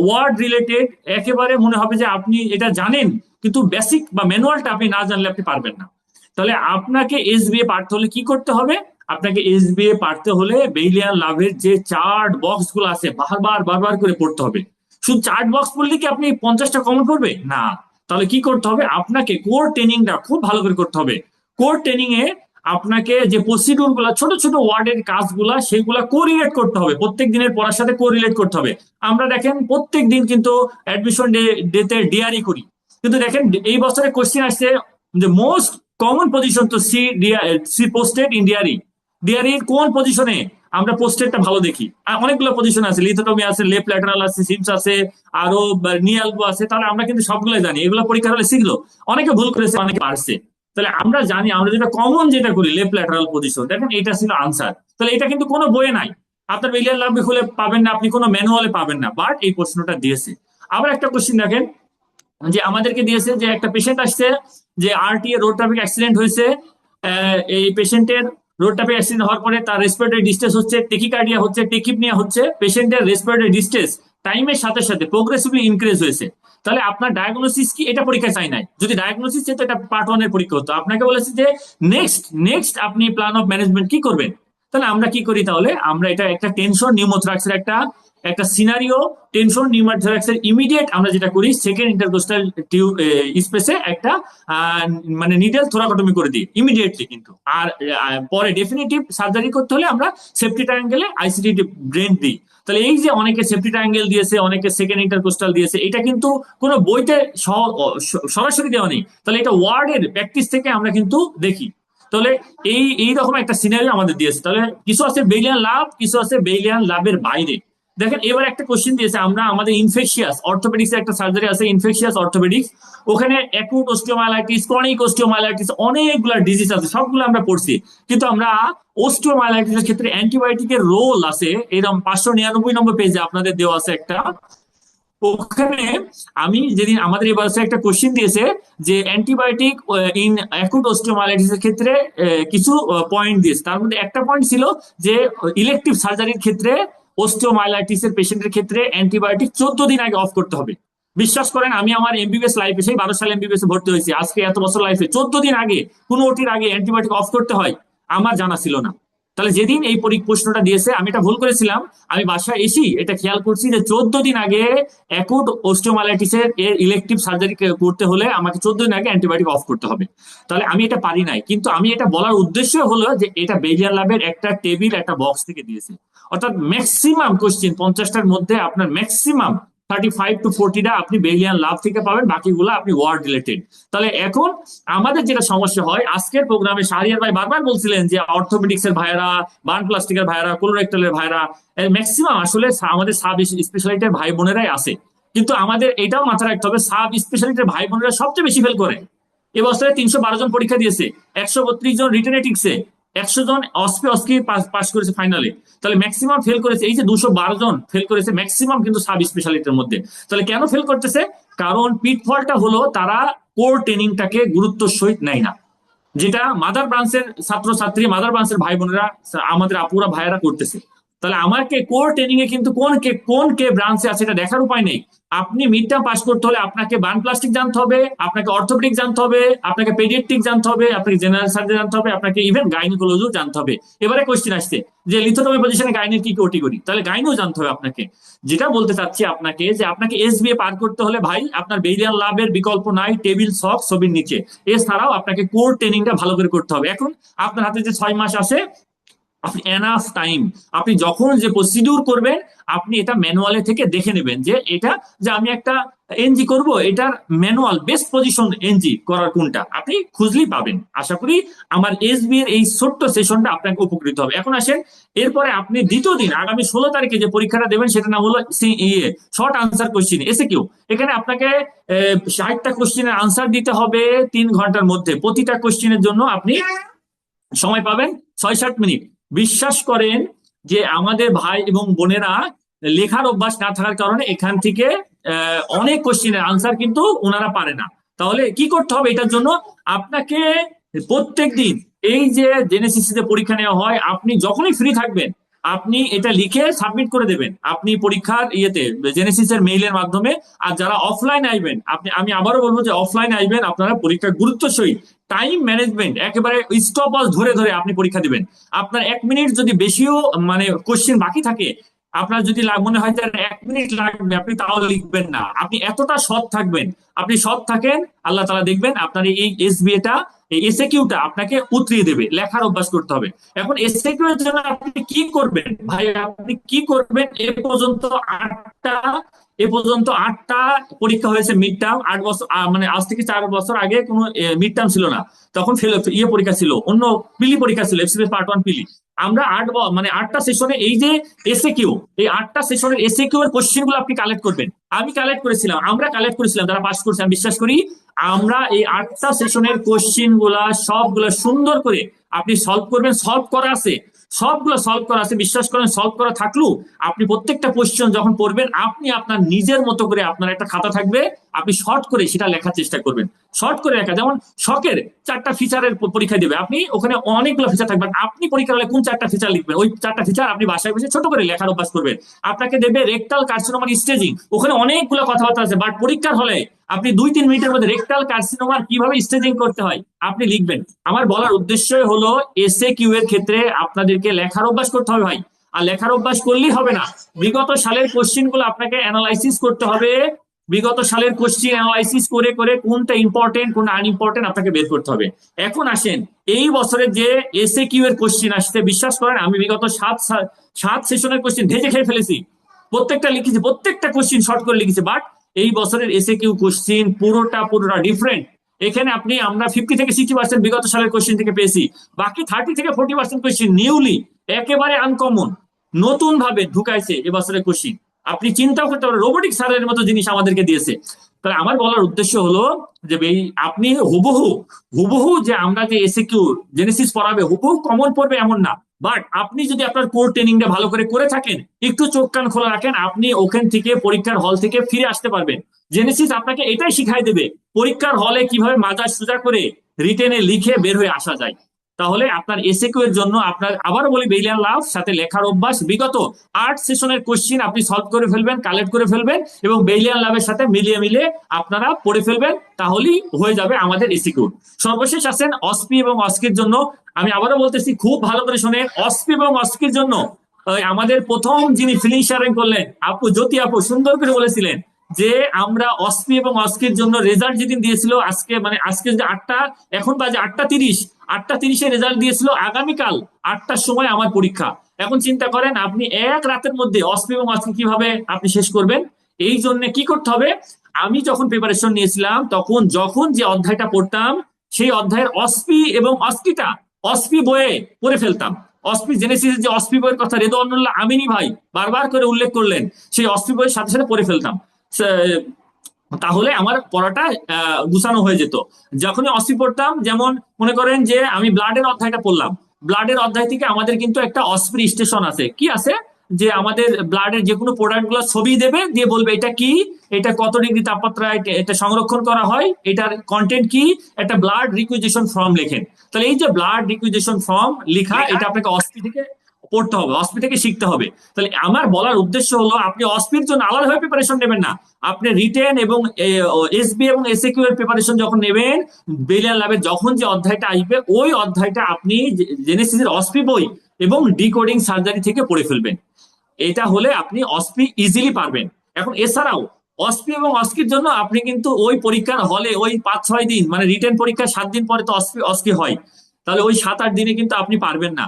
ওয়ার্ড রিলেটেড, একেবারে মনে হবে যে আপনি এটা জানেন, কিন্তু বেসিক বা ম্যানুয়ালটা আপনি না জানলে আপনি পারবেন না। তাহলে আপনাকে এসবিএ পারতে হলে কি করতে হবে? আপনাকে এসবিএ পারতে হলে বেইলিয়ান লাভের যে চার্ট বক্স গুলো আছে বারবার করে পড়তে হবে। শুধু চার্ট বক্স পড়লে কি আপনি 50টা কমন করবে না? তাহলে কি করতে হবে? আপনাকে কোর ট্রেনিংটা খুব ভালো করে করতে হবে। কোর ট্রেনিং এ আপনাকে যে প্রসিডিউর গুলা, ছোট ছোট ওয়ার্ডের কাজগুলা, সেগুলা কোরিলেট করতে হবে, প্রত্যেক দিনের পড়ার সাথে কোরিলেট করতে হবে। আমরা দেখেন প্রত্যেক দিন কিন্তু অ্যাডমিশন ডেতে ডিআরই করি, কিন্তু দেখেন এই বছরে কোশ্চেন আসছে যে মোস্ট কমন পজিশন তো see posted in DRE. DRE কোন পজিশনে আমরা পোস্টেডটা ভালো দেখি? অনেকগুলো পজিশন আছে, লিথোটমি আছে, লেফট ল্যাটারাল আছে, সিমস আছে, আরো নিয়ালবো আছে। তাহলে আমরা কিন্তু সবগুলো জানি, এগুলো পরীক্ষা হলে শিখলো। অনেকে ভুল করেছে, অনেকে পারছে। তাহলে আমরা জানি, আমরা যেটা কমন যেটা করি লেফট ল্যাটারাল পজিশন, দেখেন এটা ছিল আনসার। তাহলে এটা কিন্তু কোনো বইয়ে নাই, আপনার বেইলিয়ান লাভ খুলে পাবেন না, আপনি কোনো ম্যানুয়ালে পাবেন না, বাট এই প্রশ্নটা দিয়েছে। আবার একটা কোশ্চেন দেখেন যে আমাদেরকে দিয়েছে যে একটা পেশেন্ট আসছে যে আরটিএ রোড ট্রাফিক অ্যাক্সিডেন্ট হয়েছে, এই পেশেন্টের রোড ট্রাফিক অ্যাক্সিডেন্ট হওয়ার পরে তার রেসপিরেটরি ডিস্ট্রেস হচ্ছে, টেকিকার্ডিয়া হচ্ছে, টেকিপনিয়া হচ্ছে, পেশেন্টের রেসপিরেটরি ডিস্ট্রেস টাইমের সাথে সাথে প্রোগ্রেসিভলি ইনক্রিজ হয়েছে। তাহলে আপনার ডায়াগনোসিস কি? এটা পরীক্ষা চাই নাই। যদি ডায়াগনোসিস চাই তো এটা পার্ট 1 এর পরীক্ষা হতো। আপনাকে বলেছে যে নেক্সট আপনি প্ল্যান অফ ম্যানেজমেন্ট কি করবেন। তাহলে আমরা কি করি? তাহলে আমরা এটা একটা টেনশন নিউমোথ্রাক্সের একটা সিনারিও, টেনশন নিউমোথ্রাক্সের ইমিডিয়েট আমরা যেটা করি সেকেন্ড ইন্টারকোস্টাল স্পেসে একটা মানে নিডেল থোরাকটমি করে দিই ইমিডিয়েটলি। কিন্তু আর পরে ডেফিনিটিভ সার্জারি করতে হলে আমরা সেফটি ট্রায়াঙ্গেলে আইসিটি ব্রেন দিই। তাহলে এই যে অনেকে সেফটি ট্রায়াঙ্গেল দিয়েছে, অনেকে সেকেন্ড ইন্টারকোস্টাল দিয়েছে, এটা কিন্তু কোনো বইতে সরাসরি দেওয়া নেই। তাহলে এটা ওয়ার্ডের প্র্যাকটিস থেকে আমরা কিন্তু দেখি। তাহলে এইরকম একটা সিনারিও আমাদের দিয়েছে। তাহলে কিছু আছে বেইলিয়ান লাভ, কিছু আছে বেইলিয়ান লাভের বাইরে। দেখেন এবার একটা কোশ্চেন দিয়েছে, আমরা আমাদের ইনফেকশিয়াস অর্থোপেডিক্স একটা সার্জারি আছে, ইনফেকশিয়াস অর্থোপেডিক্স, ওখানে অ্যাকুট অস্টিওমাইলাইটিস, ক্রনিক অস্টিওমাইলাইটিস, অনেকগুলা ডিজিজ আছে, সবগুলো আমরা পড়ছি। কিন্তু আমরা অস্টিওমাইলাইটিসের ক্ষেত্রে অ্যান্টিবায়োটিকের রোল আছে, এরকম 599 নম্বর পেজে আপনাদের দেওয়া আছে একটা। ওখানে আমি যেদিন আমাদের এবার একটা কোশ্চেন দিয়েছে যে অ্যান্টিবায়োটিক ইন অ্যাকুট অস্টিওমাইলাইটিসের ক্ষেত্রে কিছু পয়েন্ট দিয়েছে। তার মধ্যে একটা পয়েন্ট ছিল যে ইলেকটিভ সার্জারির ক্ষেত্রে অস্টিওমাইলাইটিসের পেশেন্টের ক্ষেত্রে অ্যান্টিবায়োটিক 14 দিন আগে অফ করতে হবে। বিশ্বাস করেন আমি আমার এমবিবিএস লাইফে, সেই 12 সালে এমবিবিএস ভর্তি হয়েছি, আজকে এত বছর লাইফে 14 দিন আগে কোনো ওটির আগে অ্যান্টিবায়োটিক অফ করতে হয় আমার জানা ছিল না। তাহলে যেদিন এই প্রশ্নটা দিয়েছে আমি এটা ভুল করেছিলাম, আমি বাসায় এসেই এটা খেয়াল করছি যে 14 দিন আগে অ্যাকুট অস্টিওমাইলাইটিসের ইলেকটিভ সার্জারি করতে হলে আমাকে 14 দিন আগে অ্যান্টিবায়োটিক অফ করতে হবে। তাহলে আমি এটা পারি নাই, কিন্তু আমি এটা বলার উদ্দেশ্য হলো যে এটা বেইলিয়ান লাভের একটা টেবিল, একটা বক্স থেকে দিয়েছে। অর্থাৎ ম্যাক্সিমাম কোশ্চেন 50টার মধ্যে আপনার ম্যাক্সিমাম 35 to 40টা আপনি বেইলিয়ান লাভ থেকে পাবেন, বাকিগুলো আপনি ওয়ার্ড রিলেটেড। তাহলে এখন আমাদের যেটা সমস্যা হয়, আজকের প্রোগ্রামে শাহরিয়ার ভাই বারবার বলছিলেন যে অর্থোপেডিক্স এর ভাইরা, বার্ন প্লাস্টিকের ভাইরা, কোলোরেক্টালের ভাইরা, ম্যাক্সিমাম আসলে আমাদের সাব স্পেশালিটির ভাই বোনেরাই আছে। কিন্তু আমাদের এটাও মাথায় রাখতে হবে, সাব স্পেশালিটির ভাই বোনেরা সবচেয়ে বেশি ফেল করে। এবছরে 312 জন পরীক্ষা দিয়েছে, 132 জন রিটেন এটিক্সে, 100 জন অস্কি পাস করেছে ফাইনালে। তাহলে ম্যাক্সিমাম ফেল করেছে, এই যে 212 জন ফেল করেছে ম্যাক্সিমাম কিন্তু সাব স্পেশালিটির মধ্যে। তাহলে কেন ফেল করতেছে? কারণ পিটফলটা হলো তারা কোর ট্রেনিংটাকে গুরুত্ব সহিত নেয় না, যেটা মাদার ব্রাঞ্চের ছাত্রছাত্রী, মাদার ব্রাঞ্চের ভাই বোনেরা, আমাদের আপুরা ভাইয়েরা করতেছে। তাহলে আমাকে কোর ট্রেনিং এ কিন্তু কোন কে ব্রাঞ্চে আছে এটা দেখার উপায় নেই। আপনি মিড টার্ম পাস করতে হলে আপনাকে বার্ন প্লাস্টিক জানতে হবে, আপনাকে অর্থোপেডিক জানতে হবে, আপনাকে পেডিয়াট্রিক জানতে হবে, আপনাকে জেনারেল সার্জারি জানতে হবে, আপনাকে ইভেন গাইনোকোলজিও জানতে হবে। এবারে কোশ্চেন আসছে যে লিথোটমি পজিশনে গাইনের কি ওটি করি, তাহলে গাইনও জানতে হবে আপনাকে। যেটা বলতে চাচ্ছি আপনাকে যে আপনাকে এসবিএ পার করতে হলে ভাই আপনার বেইলিয়ান লাভের বিকল্প নাই, টেবিল সক ছবির নিচে। এছাড়াও আপনাকে কোর ট্রেনিংটা ভালো করে করতে হবে। এখন আপনার হাতে যে 6 মাস আছে, আপনি এনাফ টাইম, আপনি যখন যে প্রসিডিউর করবেন আপনি এটা ম্যানুয়ালে থেকে দেখে নেবেন যে এটা যে আমি একটা এনজি করব, এটার ম্যানুয়াল বেস্ট পজিশন এনজি করার কোনটা আপনি খুঁজলেই পাবেন। আশা করি আমার এসবি এর এই ছোট্ট সেশনটা আপনাকে উপকৃত হবে। এখন আসেন, এরপরে আপনি দ্বিতীয় দিন আগামী 16 তারিখে যে পরীক্ষাটা দেবেন সেটা নাম হলো শর্ট আনসার কোশ্চিন এসএকিউ। এখানে আপনাকে 60টা কোশ্চিনের আনসার দিতে হবে 3 ঘন্টার মধ্যে। প্রতিটা কোশ্চিনের জন্য আপনি সময় পাবেন 6-7 মিনিট। বিশ্বাস করেন যে আমাদের ভাই এবং বোনেরা লেখার অভ্যাস না থাকার কারণে এখান থেকে অনেক কোশ্চিনের আনসার কিন্তু ওনারা পারে না। তাহলে কি করতে হবে এটার জন্য? আপনাকে প্রত্যেক দিন এই যে জেনেসিসে পরীক্ষা নেওয়া হয়, আপনি যখনই ফ্রি থাকবেন আপনি এটা লিখে সাবমিট করে দেবেন আপনি পরীক্ষার জেনেসিসের মেইলের মাধ্যমে। আর যারা অফলাইন আসবেন আমি আবারও বলবো যে অফলাইন আসবেন, আপনারা পরীক্ষার গুরুত্ব সহিত টাইম ম্যানেজমেন্ট একেবারে স্টপওয়াচ ধরে ধরে আপনি পরীক্ষা দিবেন। আপনার 1 মিনিট যদি বেশিও মানে কোশ্চেন বাকি থাকে, আপনার যদি মনে হয় যে 1 মিনিট লাগবে, আপনি তাও লিখবেন না। আপনি এতটা সৎ থাকবেন, আপনি সৎ থাকেন, আল্লাহ তাআলা দেখবেন আপনার এই এসবিএটা এই এসএকিউটা আপনাকে উতরিয়ে দেবে। লেখার অভ্যাস করতে হবে। এখন এসএকিউ এর জন্য আপনি কি করবেন ভাই? আপনি কি করবেন? এ পর্যন্ত 8টা পরীক্ষা হয়েছে মিড টার্ম। 8 বছর মানে আজ থেকে 4 বছর আগে কোনো মিড টার্ম ছিল না, তখন পরীক্ষা ছিল, অন্য পিলি পরীক্ষা ছিল, এফসিপিএস পার্ট 1 পিলি। আমরা 8টা সেশনে এই যে এসএকিউ, এই 8টা সেশনের এসএকিউ এর কোশ্চেন গুলো আপনি কালেক্ট করবেন। আমি কালেক্ট করেছিলাম, আমরা কালেক্ট করেছিলাম, যারা পাস করছে আমি বিশ্বাস করি আমরা এই 8টা সেশনের কোশ্চেন গুলা সবগুলা সুন্দর করে আপনি সলভ করবেন। সলভ করা আছে, সবগুলো সলভ করা আছে, বিশ্বাস করেন। সলভ করা থাকলেও আপনি প্রত্যেকটা কোশ্চেন যখন পড়বেন আপনি আপনার নিজের মতো করে, আপনার একটা খাতা থাকবে, আপনি শর্ট করে সেটা লেখার চেষ্টা করবেন। শর্ট করে লেখা, যেমন শখের 4টা ফিচারের পরীক্ষা দিবে, আপনি ওখানে অনেকগুলো ফিচার থাকবেন, আপনি পরীক্ষা হলে কোন 4টা ফিচার লিখবেন, ওই 4টা ফিচার আপনি বাসায় বসে ছোট করে লেখার অভ্যাস করবেন। আপনাকে দেবে রেকটাল কার্সিনোমার স্টেজিং, ওখানে অনেকগুলো কথাবার্তা আছে, বাট পরীক্ষার হলে আপনি 2-3 মিনিটের মধ্যে রেকটাল কার্সিনোমার কিভাবে স্টেজিং করতে হয় আপনি লিখবেন। আমার বলার উদ্দেশ্য হলো এসএকিউ এর ক্ষেত্রে আপনাদেরকে লেখার অভ্যাস করতে হবে ভাই। আর লেখার অভ্যাস করলেই হবে না, বিগত সালের কোশ্চেন গুলো আপনাকে অ্যানালাইসিস করতে হবে। বিগত সালের কোশ্চেন অ্যানালাইসিস করে করে কোনটা ইম্পর্টেন্ট কোনটা আনইম্পর্টেন্ট আপনাকে বের করতে হবে। এখন আসেন, এই বছরের যে এসএকিউ এর কোশ্চেন আসছে, বিশ্বাস করেন আমি বিগত 7 সেশনের কোশ্চেন ভেজে খেয়ে ফেলেছি, প্রত্যেকটা লিখেছি, প্রত্যেকটা কোশ্চেন শর্ট করে লিখেছি। বাট এই বছরের এসএকিউ কোশ্চেন পুরোটা ডিফারেন্ট। এখানে আমরা 50 থেকে 60% বিগত সালের কোশ্চেন থেকে পেয়েছি, বাকি 30 থেকে 40% কোশ্চেন নিউলি একেবারে আনকমন নতুন ভাবে ঢুকাইছে এবছরের কোশ্চেন। আপনি চিন্তাও করতে পারেন, রোবোটিক সার্জারির মতো জিনিস আমাদেরকে দিয়েছে। তাহলে আমার বলার উদ্দেশ্য হলো যে আপনি হুবহু যে আমরা যে এসএকিউ জেনেসিস পড়াবে হুবহু কমন পড়বে এমন না, বাট আপনি যদি আপনার কোর ট্রেনিংটা ভালো করে থাকেন, একটু চোখ কান খোলা রাখেন, আপনি ওখান থেকে পরীক্ষার হল থেকে ফিরে আসতে পারবেন। জেনেসিস আপনাকে এটাই শিখাই দেবে পরীক্ষার হলে কিভাবে মাজা সোজা করে রিটেনে লিখে বের হয়ে আসা যায়। তাহলে আপনার এসএকিউ এর জন্য আপনার আবারও বলি বেইলিয়ান লাভ সাথে লেখার অভ্যাস, বিগত 8 সেশনের কোশ্চেন আপনি সলভ করে ফেলবেন, কালেক্ট করে ফেলবেন এবং বেইলিয়ান লাভের সাথে মিলিয়ে আপনারা পড়ে ফেলবেন, তাহলেই হয়ে যাবে আমাদের এসএকিউ। সর্বশেষ আছেন অসপি এবং অস্কির জন্য। আমি আবারও বলতেছি, খুব ভালো করে শুনেন, অসপি এবং অস্কির জন্য আমাদের প্রথম যিনি ফিলিং শেয়ারিং করলেন আপু জ্যোতি আপু সুন্দর করে বলেছিলেন যে আমরা অসপি এবং অস্কির জন্য রেজাল্ট যেদিন দিয়েছিল আজকে যে 8টা, এখন বাজে 8টা 30 রেজাল্ট দিয়েছিল, আগামীকাল 8টার সময় আমার পরীক্ষা। এখন চিন্তা করেন আপনি এক রাতের মধ্যে অসপি এবং অস্কি কিভাবে আপনি শেষ করবেন। এই জন্য কি করতে হবে, আমি যখন প্রিপারেশন নিয়েছিলাম তখন যখন যে অধ্যায়টা পড়তাম সেই অধ্যায়ের অসপি এবং অস্কিটা অসপি বইয়ে পড়ে ফেলতাম। অসপি জেনেসিস যে অসপি বইয়ের কথা রেদওয়ানুল্লাহ আমিনী ভাই বারবার করে উল্লেখ করলেন, সেই অসপি বইয়ের সাথে সাথে পড়ে ফেলতাম, তাহলে আমার পড়াটা গুছানো হয়ে যেত। যখনই অসপি পড়তাম, যেমন মনে করেন যে আমি ব্লাডের অধ্যায়টা পড়লাম, ব্লাডের অধ্যায় থেকে আমাদের কিন্তু একটা অসপি স্টেশন আছে, কি আছে যে আমাদের ব্লাডের যে কোনো প্রোডাক্ট গুলো ছবি দেবে, দিয়ে বলবে এটা কি, এটা কত ডিগ্রি তাপমাত্রায় এটা সংরক্ষণ করা হয়, এটার কন্টেন্ট কি, একটা ব্লাড রিকুইজিশন ফর্ম লেখেন। তাহলে এই যে ব্লাড রিকুইজিশন ফর্ম লেখা, এটা আপনাকে অসপি থেকে পড়তে হবে, অসপি থেকে শিখতে হবে। তাহলে আমার বলার উদ্দেশ্য হলো আপনি অসপির জন্য আলাদাভাবে প্রিপারেশন নেবেন না, আপনি রিটেন এবং এসবি এবং এসএকিউ এর প্রিপারেশন যখন নেবেন, বেইলিয়ান ল্যাবের যখন যে অধ্যায়টা আসবে ওই অধ্যায়টা আপনি জেনেসিসের অসপি বই এবং ডিকোডিং সার্জারি থেকে পড়ে ফেলবেন। এটা হলে আপনি অসপি ইজিলি পারবেন। এখন এছাড়াও অসপি এবং অস্কির জন্য আপনি কিন্তু ওই পরীক্ষার হলে ওই 5-6 দিন রিটেন পরীক্ষা 7 দিন পরে তো অস্কি হয়, তাহলে ওই 7-8 দিনে কিন্তু আপনি পারবেন না।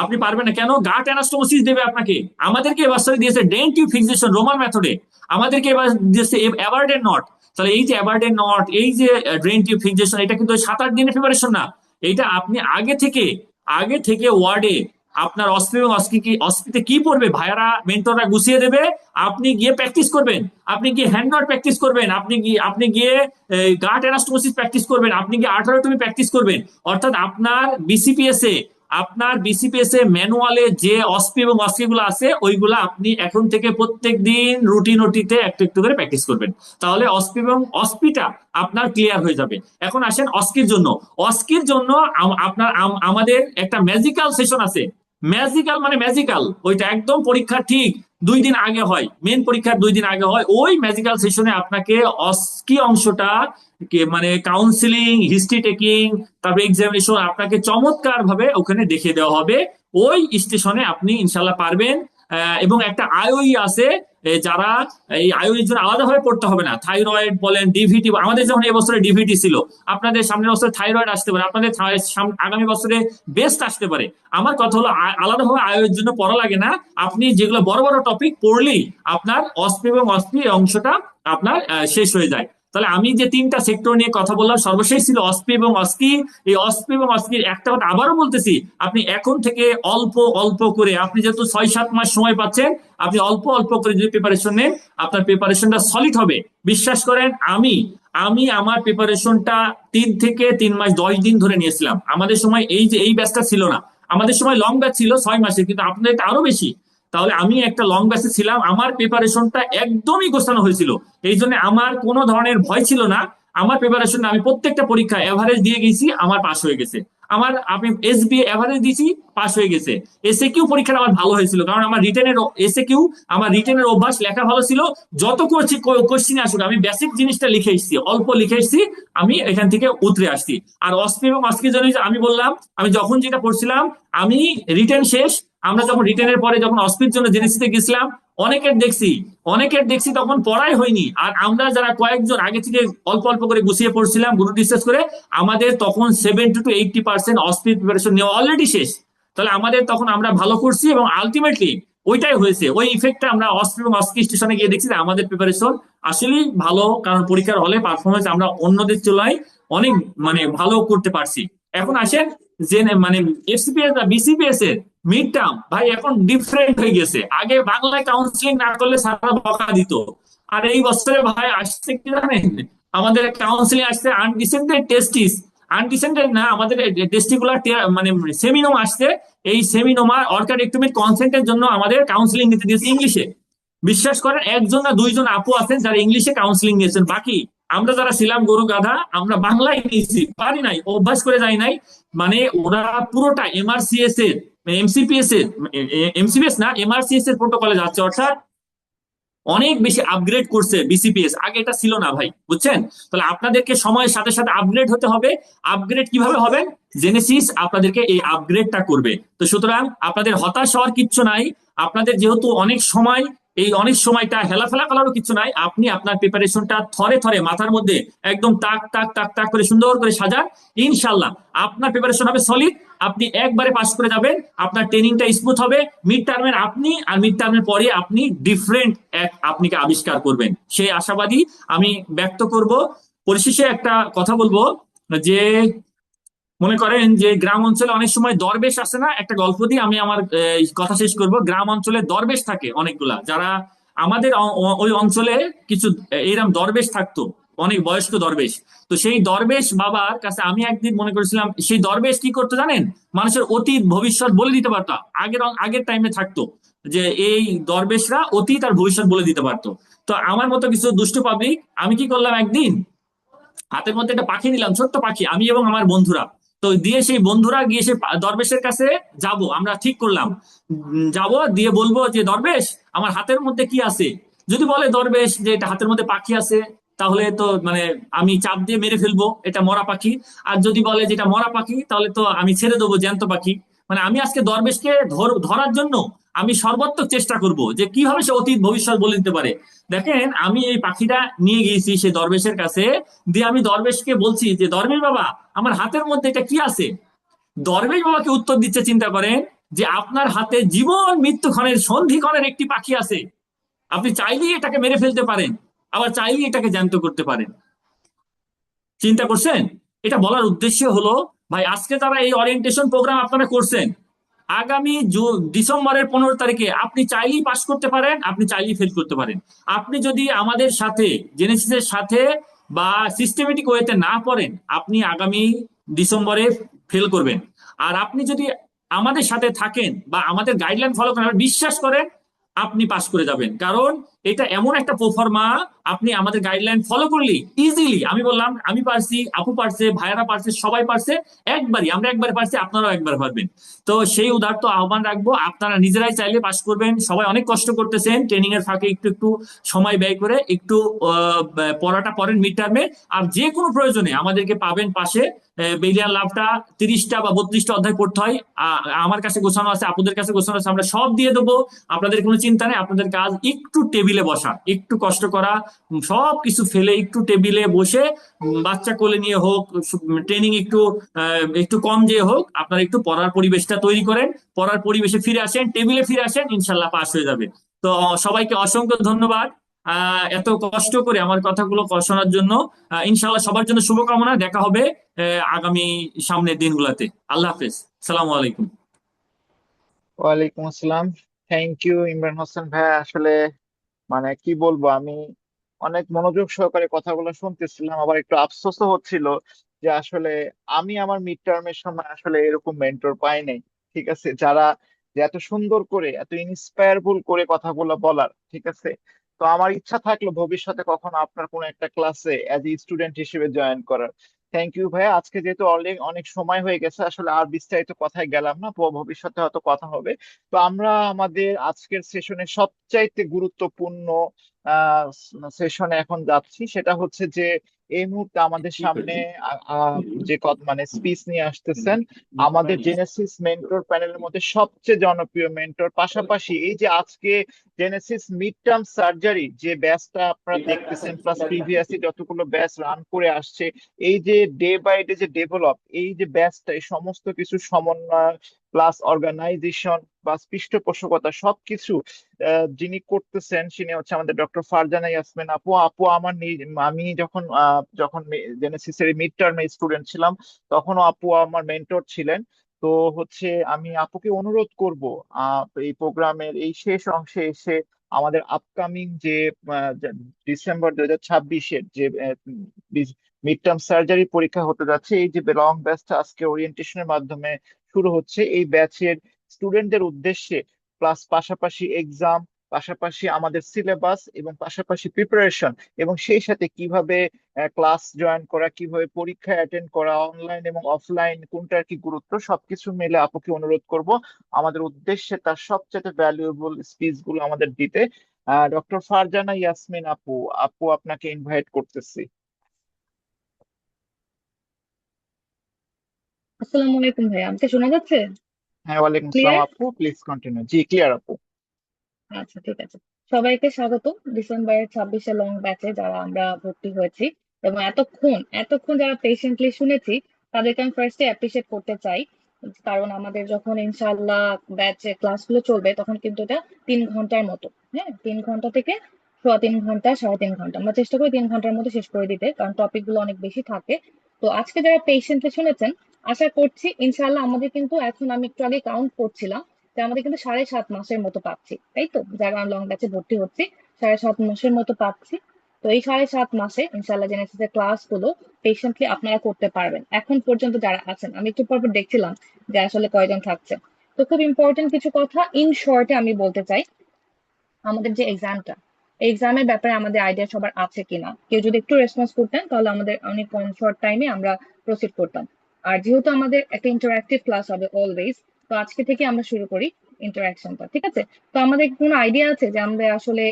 আপনি পারবেন না কেন? গাট অ্যানাস্টোমোসিস দেবে আপনাকে। আমাদেরকে এবার দিয়েছে ডেন টিউব ফিক্সেশন রোমান মেথডে, আমাদেরকে এবার দিয়েছে অ্যাবারডেন নট। তাহলে এই যে অ্যাবারডেন নট, এই যে ড্রেন টিউব ফিক্সেশন, এটা কিন্তু 7-8 দিনের প্রিপারেশন না। এটা আপনি আগে থেকে ওয়ার্ডে আপনার অস্পি এবং অস্পিতে কি পড়বে ভাইয়ারা মেন্টররা গুছিয়ে দেবে, আপনি গিয়ে প্র্যাকটিস করবেন, আপনি গিয়ে হ্যান্ড নট প্র্যাকটিস করবেন, আপনি গিয়ে গাট অ্যানাস্টোমোসিস প্র্যাকটিস করবেন, আপনি গিয়ে আর্টারোটমি প্র্যাকটিস করবেন। অর্থাৎ আপনার বিসিপিএস এ ম্যানুয়ালে যে অস্পি এবং অস্কি গুলো আছে ওইগুলা আপনি এখন থেকে প্রত্যেক দিন রুটিনটিতে একটু একটু করে প্র্যাকটিস করবেন, তাহলে অস্পি এবং অস্পিটা আপনার ক্লিয়ার হয়ে যাবে। এখন আসেন অস্কির জন্য আপনার আমাদের একটা ম্যাজিক্যাল সেশন আছে। ম্যাজিক্যাল ওইটা একদম পরীক্ষা ঠিক 2 দিন আগে হয়, মেন পরীক্ষার 2 দিন আগে হয়। ওই ম্যাজিক্যাল সেশনে আপনাকে অস্কি অংশটা মানে কাউন্সিলিং, হিস্ট্রি টেকিং, তারপরে এক্সামিনেশন আপনাকে চমৎকার ভাবে ওখানে দেখিয়ে দেওয়া হবে। ওই স্টেশনে আপনি ইনশাল্লাহ পারবেন। এবং একটা আইওই আছে, যারা এই আইওইর জন্য আলাদাভাবে পড়তে হবে না। থাইরয়েড বলেন, ডিভিটি, আমাদের যখন এবছরে ডিভিটি ছিল, আপনাদের সামনের বছরে থাইরয়েড আসতে পারে, আপনাদের আগামী বছরে বেস্ট আসতে পারে। আমার কথা হলো আলাদাভাবে আইওইর জন্য পড়া লাগে না, আপনি যেগুলো বড় বড় টপিক পড়লেই আপনার অস্পি এবং অস্পি অংশটা আপনার শেষ হয়ে যায়। তাহলে আমি যে 3টা সেক্টর নিয়ে কথা বললাম, সর্বশেষ ছিল অস্পি এবং অস্কি। এই অস্পি এবং অস্কির একটা কথা আবারও বলতেছি, আপনি এখন থেকে অল্প অল্প করে, আপনি যেহেতু 6-7 মাস সময় পাচ্ছেন, আপনি অল্প অল্প করে যদি প্রিপারেশন নেন, আপনার প্রিপারেশনটা সলিড হবে। বিশ্বাস করেন, আমি আমার প্রিপারেশনটা 3 থেকে 3 মাস 10 দিন ধরে নিয়েছিলাম। আমাদের সময় এই ব্যাচটা ছিল না, আমাদের সময় লং ব্যাচ ছিল 6 মাসের, কিন্তু আপনাদের এটা আরো বেশি। তাহলে আমি একটা লং ব্যাচে ছিলাম, আমার প্রিপারেশনটা একদমই গোছানো হয়েছিল, এই জন্য আমার কোনো ধরনের ভয় ছিল না। আমার প্রিপারেশন, আমি প্রত্যেকটা পরীক্ষা এভারেজ দিয়ে গেছি, আমার পাস হয়ে গেছে। আমি এসবিএ এভারেজ দিয়েছি, পাস হয়ে গেছে। এসএকিউ পরীক্ষাটা আমার ভালো হয়েছিল, কারণ আমার রিটেনের অভ্যাস, লেখা ভালো ছিল। যত কোশ্চিন আসুক আমি বেসিক জিনিসটা লিখে এসেছি, অল্প লিখে এসেছি, আমি এখান থেকে উতরে আসছি। আর অস্পি এবং অস্কির জন্য আমি বললাম, আমি যখন যেটা পড়ছিলাম, আমি রিটেন শেষ, আমরা যখন রিটেনের পরে যখন অস্পির জন্য জেনেসিসে গেছিলাম, অনেকের দেখছি তখন পড়াই হয়নি। আর আমরা যারা কয়েকজন আগে থেকে অল্প অল্প করে গুছিয়ে পড়ছিলাম, গ্রুপ ডিসকাস করে, আমাদের তখন 70 to 80% অস্পির প্রিপারেশন নেওয়া অলরেডি শেষ। তাহলে আমাদের তখন আমরা ভালো করছি, এবং আলটিমেটলি ওইটাই হয়েছে, ওই ইফেক্টটা আমরা অস্পি এবং অস্কি স্টেশনে গিয়ে দেখছি যে আমাদের প্রিপারেশন আসলেই ভালো, কারণ পরীক্ষার হলে পারফরমেন্স আমরা অন্যদের তুলনায় অনেক ভালো করতে পারছি। এখন আসেন যে এফসিপিএস বা বিসিপিএস এর মিড টার্ম ভাই এখন ডিফারেন্ট হয়ে গেছে। আগে বাংলায় কাউন্সিলিং না করলে সারা বকা দিত, আর এই বছরে ভাই আসছে কি জানেন, আমাদের কাউন্সিলিং আসছে আনডিসেন্টেড না, আমাদের টেস্টিকুলার সেমিনোমা আসছে। এই সেমিনোমা অর্কাডেক্টমির কনসেন্টের জন্য আমাদের কাউন্সিলিং নিতে দিয়েছে ইংলিশে। বিশ্বাস করেন 1জন না 2জন আপু আছেন যারা ইংলিশে কাউন্সিলিং নিয়েছেন, বাকি আমরা যারা ছিলাম গরু গাধা, আমরা বাংলায় নিয়েছি, পারি নাই, অভ্যাস করে যাই নাই। ওরা পুরোটা এমআরসিএস এর এমসিপিএস না এমআরসিএস এর প্রোটোকলে যাচ্ছে, অর্থাৎ অনেক বেশি আপগ্রেড করছে বিসিপিএস, আগে এটা ছিল না ভাই, বুঝছেন? তাহলে আপনাদেরকে সময়ের সাথে সাথে আপগ্রেড হতে হবে। আপগ্রেড কিভাবে হবেন? জেনেসিস আপনাদেরকে এই আপগ্রেডটা করবে। তো সুতরাং আপনাদের হতাশ হওয়ার কিচ্ছু নাই, আপনাদের যেহেতু অনেক সময়টা হেলাফেলা করারও কিছু নাই। আপনি আপনার প্রিপারেশনটা থরে থরে মাথার মধ্যে একদম তাক তাক তাক তাক করে সুন্দর করে সাজান, ইনশাল্লাহ আপনার প্রিপারেশন হবে সলিড, আপনি একবারে পাস করে যাবেন, আপনার ট্রেনিংটা স্মুথ হবে। মিড টার্মের পরে আপনি ডিফারেন্ট আপনিকে আবিষ্কার করবেন, সেই আশাবাদী আমি ব্যক্ত করব। পরিশেষে একটা কথা বলবো, যে মনে করেন যে গ্রাম অঞ্চলে অনেক সময় দরবেশ আসে না, একটা গল্প দিয়ে আমি আমার কথা শেষ করব। গ্রাম অঞ্চলে দরবেশ থাকে অনেকগুলা, যারা আমাদের ওই অঞ্চলে কিছু এরকম দরবেশ থাকতো, অনেক বয়স্ক দরবেশ। তো সেই দরবেশ বাবার কাছে আমি একদিন মনে করেছিলাম, সেই দরবেশ কি করতো জানেন, মানুষের অতীত ভবিষ্যৎ বলে দিতে পারতো। আগের টাইমে থাকতো যে এই দরবেশরা অতীত আর ভবিষ্যৎ বলে দিতে পারতো। তো আমার মতো কিছু দুষ্ট পাবলিক, আমি কি করলাম, একদিন হাতের মধ্যে একটা পাখি নিলাম, ছোট্ট পাখি, আমি এবং আমার বন্ধুরা। তো দিয়ে সেই বন্ধুরা গিয়ে সেই দরবেশের কাছে যাব, আমরা ঠিক করলাম যাব, দিয়ে বলবো যে দরবেশ আমার হাতের মধ্যে কি আছে। যদি বলে দরবেশ যে এটা হাতের মধ্যে পাখি আছে, তাহলে তো আমি চাপ দিয়ে মেরে ফেলবো, এটা মরা পাখি। আর যদি বলে যে এটা মরা পাখি, তাহলে তো আমি ছেড়ে দেবো জ্যান্ত পাখি। আমি আজকে দরবেশকে ধরার জন্য আমি সর্বাত্মক চেষ্টা করব যে কিভাবে সে অতীত ভবিষ্যৎ বলে দিতে পারে। দেখেন, আমি এই পাখিটা নিয়ে গিয়েছি সে দরবেশের কাছে, দিয়ে আমি দরবেশকে বলছি যে দরবেশ বাবা আমার হাতের মধ্যে এটা কি আছে। দরবেশ বাবাকে উত্তর দিচ্ছে, চিন্তা করেন, যে আপনার হাতে জীবন মৃত্যুক্ষণের সন্ধিক্ষণের একটি পাখি আছে, আপনি চাইলেই এটাকে মেরে ফেলতে পারেন, আবার চাইলেই এটাকে জ্যান্ত করতে পারেন। চিন্তা করছেন? এটা বলার উদ্দেশ্য হলো ভাই, আজকে তারা এই ওরিয়েন্টেশন প্রোগ্রাম আপনারা করছেন, আগামী ডিসেম্বরের 15 তারিখে আপনি চাইলেই পাস করতে পারেন, আপনি চাইলেই ফেল করতে পারেন। আপনি যদি আমাদের সাথে, জেনেসিসের সাথে বা সিস্টেমেটিক ওয়েতে না পড়েন, আপনি আগামী ডিসেম্বরে ফেল করবেন। আর আপনি যদি আমাদের সাথে থাকেন বা আমাদের গাইডলাইন ফলো করেন, বিশ্বাস করেন আপনি পাস করে যাবেন। কারণ এটা এমন একটা প্রোফর্মা, আপনি আমাদের গাইডলাইন ফলো করলেই ইজিলি, আমি বললাম আমি পারছি, আপু পারছে, ভাইয়ারা পারছে, সবাই পারছে, আমরা একবার পারছি, আপনারাও একবার পারবেন। তো সেই উদারত আহ্বান রাখবো, আপনারা নিজেরাই চাইলে পাস করবেন। সবাই অনেক কষ্ট করতেছেন, ট্রেনিং এর ফাঁকে একটু একটু সময় ব্যয় করে একটু পড়াটা পড়েন মিড টার্মে। আর যে কোনো প্রয়োজনে আমাদেরকে পাবেন পাশে। বেলিয়ার লাভটা 30টা বা 32টা অধ্যায় পড়তে হয়, আমার কাছে গোছানো আছে, আপনাদের কাছে গোছানো আছে, আমরা সব দিয়ে দেবো। আপনাদের কোনো চিন্তা নেই, আপনাদের কাজ একটু টেবিলে বসা, একটু কষ্ট করা, সব কিছু ফেলে একটু টেবিলে বসে, বাচ্চা কোলে নিয়ে হোক, ট্রেনিং একটু কম যে হোক, আপনারা একটু পড়ার পরিবেশটা তৈরি করেন, পড়ার পরিবেশে ফিরে আসেন, টেবিলে ফিরে আসেন, ইনশাল্লাহ পাস হয়ে যাবে। তো সবাইকে অসংখ্য ধন্যবাদ এত কষ্ট করে আমার কথাগুলো শোনার জন্য। ইনশাল্লাহ সবার জন্য শুভকামনা, দেখা হবে আগামী সামনের দিনগুলোতে। আল্লাহ হাফেজ, সালামু আলাইকুম। ওয়ালাইকুম আসসালাম। থ্যাংক ইউ ইমরান হোসেন ভাই। আসলে মানে কি বলবো, আমি অনেক মনোযোগ সহকারে কথাগুলো শুনতেছিলাম, আবার একটু আফসোসও হচ্ছিল যে আসলে আমি আমার মিড টার্মের সময় আসলে এরকম মেন্টর পাই নাই। ঠিক আছে, যারা যে এত সুন্দর করে, এত ইন্সপায়ারবল করে কথাগুলো বলার। ঠিক আছে, তো আমার ইচ্ছা থাকলো ভবিষ্যতে কখনো আপনার কোনো একটা ক্লাসে অ্যাজ এ স্টুডেন্ট হিসেবে জয়েন করার। থ্যাংক ইউ ভাইয়া। আজকে যেহেতু অলরেডি অনেক সময় হয়ে গেছে, আসলে আর বিস্তারিত কথায় গেলাম না, ভবিষ্যতে হয়তো কথা হবে। তো আমরা আমাদের আজকের সেশনের সবচাইতে গুরুত্বপূর্ণ সেশনে এখন যাচ্ছি। সেটা হচ্ছে যে এই মুহূর্তে আমাদের সামনে যে মানে স্পিচ নিয়ে আসতেছেন আমাদের জেনেসিস মেন্টর প্যানেলের মধ্যে সবচেয়ে জনপ্রিয় মেন্টর, পাশাপাশি এই যে আজকে জেনেসিস মিড টার্ম সার্জারি যে ব্যাচটা আপনারা দেখতেছেন, প্লাস প্রিভিয়াসলি যতগুলো ব্যাচ রান করে আসছে, এই যে ডে বাই ডে যে ডেভেলপ, এই যে ব্যাচটা, এই সমস্ত কিছু সমন্বয় প্লাস অর্গানাইজেশন বা পৃষ্ঠপোষকতা সবকিছু যিনি করতেছেন, তিনি হচ্ছে আমাদের ডক্টর ফারজানা ইয়াসমিন আপু। আপু আমার আমি যখন জেনেসিসের মিড টার্মে স্টুডেন্ট ছিলাম, তখনও আপু আমার মেন্টর ছিলেন। তো হচ্ছে আমি আপুকে অনুরোধ করব এই প্রোগ্রামের এই শেষ অংশে এসে আমাদের আপকামিং যে ডিসেম্বর 2026-এর যে মিড টার্ম সার্জারি পরীক্ষা হতে যাচ্ছে, এই যে লং ব্যাচটা আজকে ওরিয়েন্টেশনের মাধ্যমে শুরু হচ্ছে, এই ব্যাচের স্টুডেন্টদের উদ্দেশ্যে, প্লাস পাশাপাশি এক্সাম, পাশাপাশি আমাদের সিলেবাস এবং পাশাপাশি প্রিপারেশন, এবং সেই সাথে কিভাবে ক্লাস জয়েন করা, কিভাবে পরীক্ষা অ্যাটেন্ড করা, অনলাইন এবং অফলাইন কোনটার কি গুরুত্ব, সবকিছু মিলে আপুকে অনুরোধ করব আমাদের উদ্দেশ্যে তার সবচেয়ে ভ্যালুয়েবল স্পিচ গুলো আমাদের দিতে। ডক্টর ফারজানা ইয়াসমিন আপু, আপু আপনাকে ইনভাইট করতেছি। আসসালামু আলাইকুম ভাইয়া, আমাকে শোনা যাচ্ছে? হ্যাঁ, ওয়ালাইকুম আসসালাম ক্লিয়ার? আপু, প্লিজ কন্টিনিউ। জি, ক্লিয়ার আপু। আচ্ছা, ঠিক আছে। সবাইকে স্বাগত ডিসেম্বরের 26-এ লং ব্যাচে যারা আমরা ভর্তি হয়েছি, এবং এতক্ষণ যারা পেশেন্টলি শুনেছি, তাদেরকে আমি ফার্স্টে অ্যাপ্রিসিয়েট করতে চাই। কারণ আমাদের যখন ইনশাআল্লাহ ব্যাচে ক্লাসগুলো চলবে, তখন কিন্তু এটা 3 ঘন্টার মতো। হ্যাঁ, 3 ঘন্টা থেকে 3.25 ঘন্টা, 3.5 ঘন্টা, আমরা চেষ্টা করি 3 ঘন্টার মধ্যে শেষ করে দিতে, কারণ টপিক গুলো অনেক বেশি থাকে। তো আজকে যারা পেশেন্টলি শুনেছেন, আশা করছি ইনশাআল্লাহ আমাদের কিন্তু এখন, আমি একটু আগে কাউন্ট করছিলাম, যে আমাদের কিন্তু 7.5 মাসের মতো পাচ্ছি, তাই তো? যারা লং ব্যাচে ভর্তি হচ্ছি 7.5 মাসের মতো পাচ্ছি। তো এই 7.5 মাসে ইনশাল্লাহ জেনেসিসের ক্লাস গুলো পেশেন্টলি আপনারা করতে পারবেন। এখন পর্যন্ত যারা আছেন, আমি একটু পরপর দেখছিলাম যে আসলে কয়জন থাকছে। তো খুব ইম্পর্টেন্ট কিছু কথা ইন শর্টে আমি বলতে চাই। আমাদের যে এক্সামটা, এই এক্সামের ব্যাপারে আমাদের আইডিয়া সবার আছে কিনা, কেউ যদি একটু রেসপন্স করতেন তাহলে আমাদের অনেক কম শর্ট টাইমে আমরা প্রসিড করতাম। আর যেহেতু আমাদের একটা ইন্টারঅ্যাক্টিভ ক্লাস হবে অলওয়েজ, তো আজকে থেকে আমরা শুরু করি ইন্টারঅ্যাকশনটা, ঠিক আছে? তো আমাদের কোনো আইডিয়া আছে যে আমরা আসলে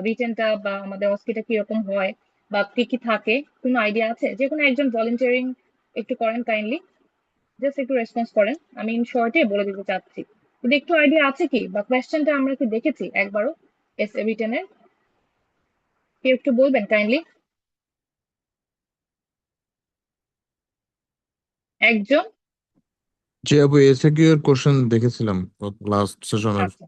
রিটেনটা বা আমাদের অস্কিটা কিরকম হয় বা কি কি থাকে? কোনো আইডিয়া আছে? যে কোনো একজন ভলেন্টিয়ারিং একটু করেন কাইন্ডলি, জাস্ট একটু রেসপন্স করেন, আমি ইন শর্টে বলে দিতে চাচ্ছি। কিন্তু একটু আইডিয়া আছে কি, বা কোয়েশ্চেনটা আমরা কি দেখেছি একবারও এস রিটেনের? কেউ একটু বলবেন কাইন্ডলি? একজন? জি আপু, এসএকিউ এর কোশ্চেন দেখেছিলাম লাস্ট সেশনের। আচ্ছা,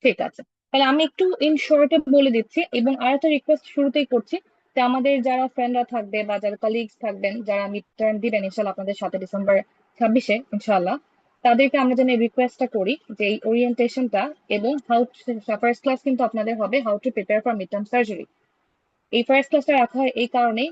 ঠিক আছে। তাহলে আমি একটু ইন শর্টে বলে দিচ্ছি এবং আরেকটা রিকোয়েস্ট শুরুতেই করছি যে আমাদের যারা ফ্রেন্ডরা থাকবে বা যারা কলিগস থাকবেন যারা মিড টার্ম দিবেন ইনশাল্লাহ আপনাদের সাথে ডিসেম্বর 26-এ ইনশাল্লাহ, তাদেরকে আমরা যেন রিকোয়েস্টটা করি যে এই ওরিয়েন্টেশনটা এবং ফার্স্ট ক্লাস কিন্তু আপনাদের হবে how to prepare for mid term surgery. এই ফার্স্ট ক্লাসটা রাখা হয় এই কারণেই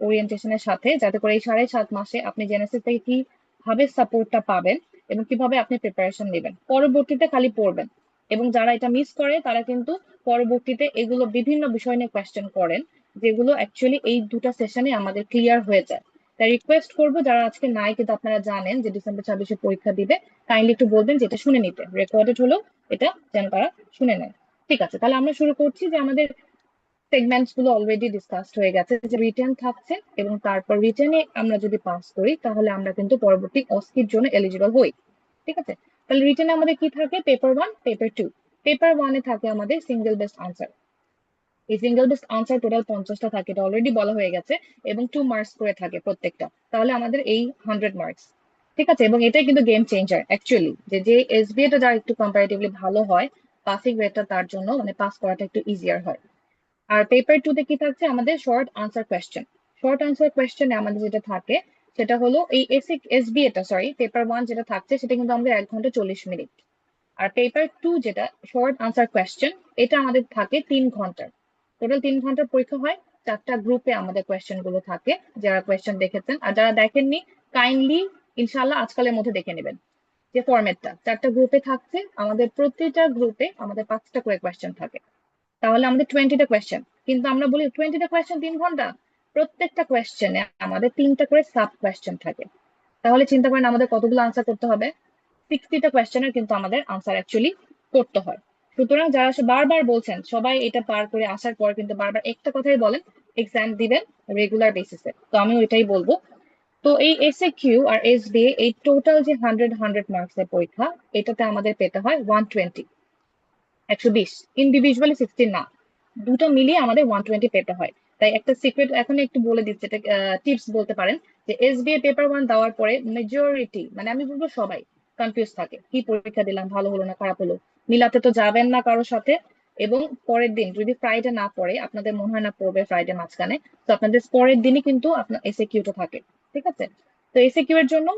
ওরিয়েন্টেশনের সাথে, যাতে করে এই 7.5 মাসে আপনি জেনেসিস থেকে কিভাবে সাপোর্টটা পাবেন এবং কিভাবে আপনি প্রিপারেশন নেবেন, পরবর্তীতে খালি পড়বেন। এবং যারা এটা মিস করে তারা কিন্তু পরবর্তীতে এগুলো বিভিন্ন বিষয় নিয়ে কোয়েশ্চেন করেন, যেগুলো অ্যাকচুয়ালি এই দুটো সেশনে আমাদের ক্লিয়ার হয়ে যায়। তাই রিকোয়েস্ট করবো যারা আজকে নাই কিন্তু আপনারা জানেন যে ডিসেম্বর 26-এ পরীক্ষা দিবে, কাইন্ডলি একটু বলবেন যে এটা শুনে নিতে, রেকর্ডেড হলো এটা যেন তারা শুনে নেয়। ঠিক আছে, তাহলে আমরা শুরু করছি যে আমাদের সেগমেন্টস গুলো অলরেডি ডিসকাসড হয়ে গেছে, যে রিটেন থাকছে এবং তারপর রিটেনে আমরা যদি পাস করি তাহলে আমরা কিন্তু পরবর্তী অস্কির জন্য এলিজিবল হই। ঠিক আছে, তাহলে রিটেনে আমাদের কি থাকে, পেপার 1, পেপার 2। পেপার 1-এ থাকে আমাদের সিঙ্গেল বেস্ট আনসার। এই সিঙ্গেল বেস্ট আনসার টোটাল 50টা থাকে, এটা অলরেডি বলা হয়ে গেছে, এবং 2 মার্কস করে থাকে প্রত্যেকটা, তাহলে আমাদের এই 100 মার্কস। ঠিক আছে, এবং এটাই কিন্তু গেম চেঞ্জার অ্যাকচুয়ালি, যে এসবিএটা যারা একটু কম্পারেটিভলি ভালো হয়, পাসিং রেটটা তার জন্য মানে পাস করাটা একটু ইজিয়ার হয়। আর পেপার 2-তে কি থাকছে আমাদের short answer question. Short answer কোয়েশ্চেনে আমাদের যেটা থাকে সেটা হলো এই এসবিএটা, সরি পেপার 1 যেটা থাকছে সেটা কিন্তু আমাদের 1 ঘন্টা 40 মিনিট। আর পেপার 2 যেটা শর্ট আনসার কোয়েশ্চেন, এটা আমাদের থাকে 3 ঘন্টার। টোটাল 3 ঘন্টার পরীক্ষা হয়, 4টা গ্রুপে আমাদের কোয়েশ্চেন গুলো থাকে। যারা কোয়েশ্চেন দেখেছেন আর যারা দেখেননি কাইন্ডলি ইনশাল্লাহ আজকালের মধ্যে দেখে নেবেন যে ফরম্যাটটা 4টা গ্রুপে থাকছে। আমাদের প্রতিটা গ্রুপে আমাদের 5টা করে কোয়েশ্চেন থাকে, তাহলে আমাদের 20টা কোয়েশ্চেন। কিন্তু আমরা বলি 20টা কোয়েশ্চেন 3 ঘন্টা, প্রত্যেকটা কোয়েশ্চেনে আমাদের 3টা করে সাব কোয়েশ্চেন থাকে। তাহলে চিন্তা করেন আমাদের কতগুলো আনসার করতে হবে, 60টা কোয়েশ্চেনের কিন্তু আমাদের আনসার অ্যাকচুয়ালি করতে হয়। সুতরাং যারা বারবার বলছেন সবাই এটা পার করে আসার পর কিন্তু বারবার একটা কথাই বলেন এক্সাম দিবেন রেগুলার বেসিসে, তো আমি ওইটাই বলবো। তো এই এসএকিউ আর এসবিএ এই টোটাল যে 100 মার্কসের পরীক্ষা, এটাতে আমাদের পেতে হয় 120 ইন্ডিভিজুয়ালি 60 না, দুটো মিলিয়ে আমাদের 120 পেতে হয়। তাই একটা সিক্রেট এখন একটু বলে দিচ্ছে, এটা টিপস বলতে পারেন, যে এসবিএ পেপার 1 দেওয়ার পরে মেজরিটি মানে আমি বলবো সবাই কনফিউজ থাকে, কি পরীক্ষা দিলাম, ভালো হলো না খারাপ হলো, মিলাতে তো যাবেন না কারোর সাথে। এবং পরের দিন যদি ফ্রাইডে না পড়ে, আপনাদের মনে হয় না পড়বে ফ্রাইডে মাঝখানে, তো আপনাদের পরের দিনই কিন্তু আপনার এসএকিউটা থাকে। ঠিক আছে, তো এসএকিউ এর জন্য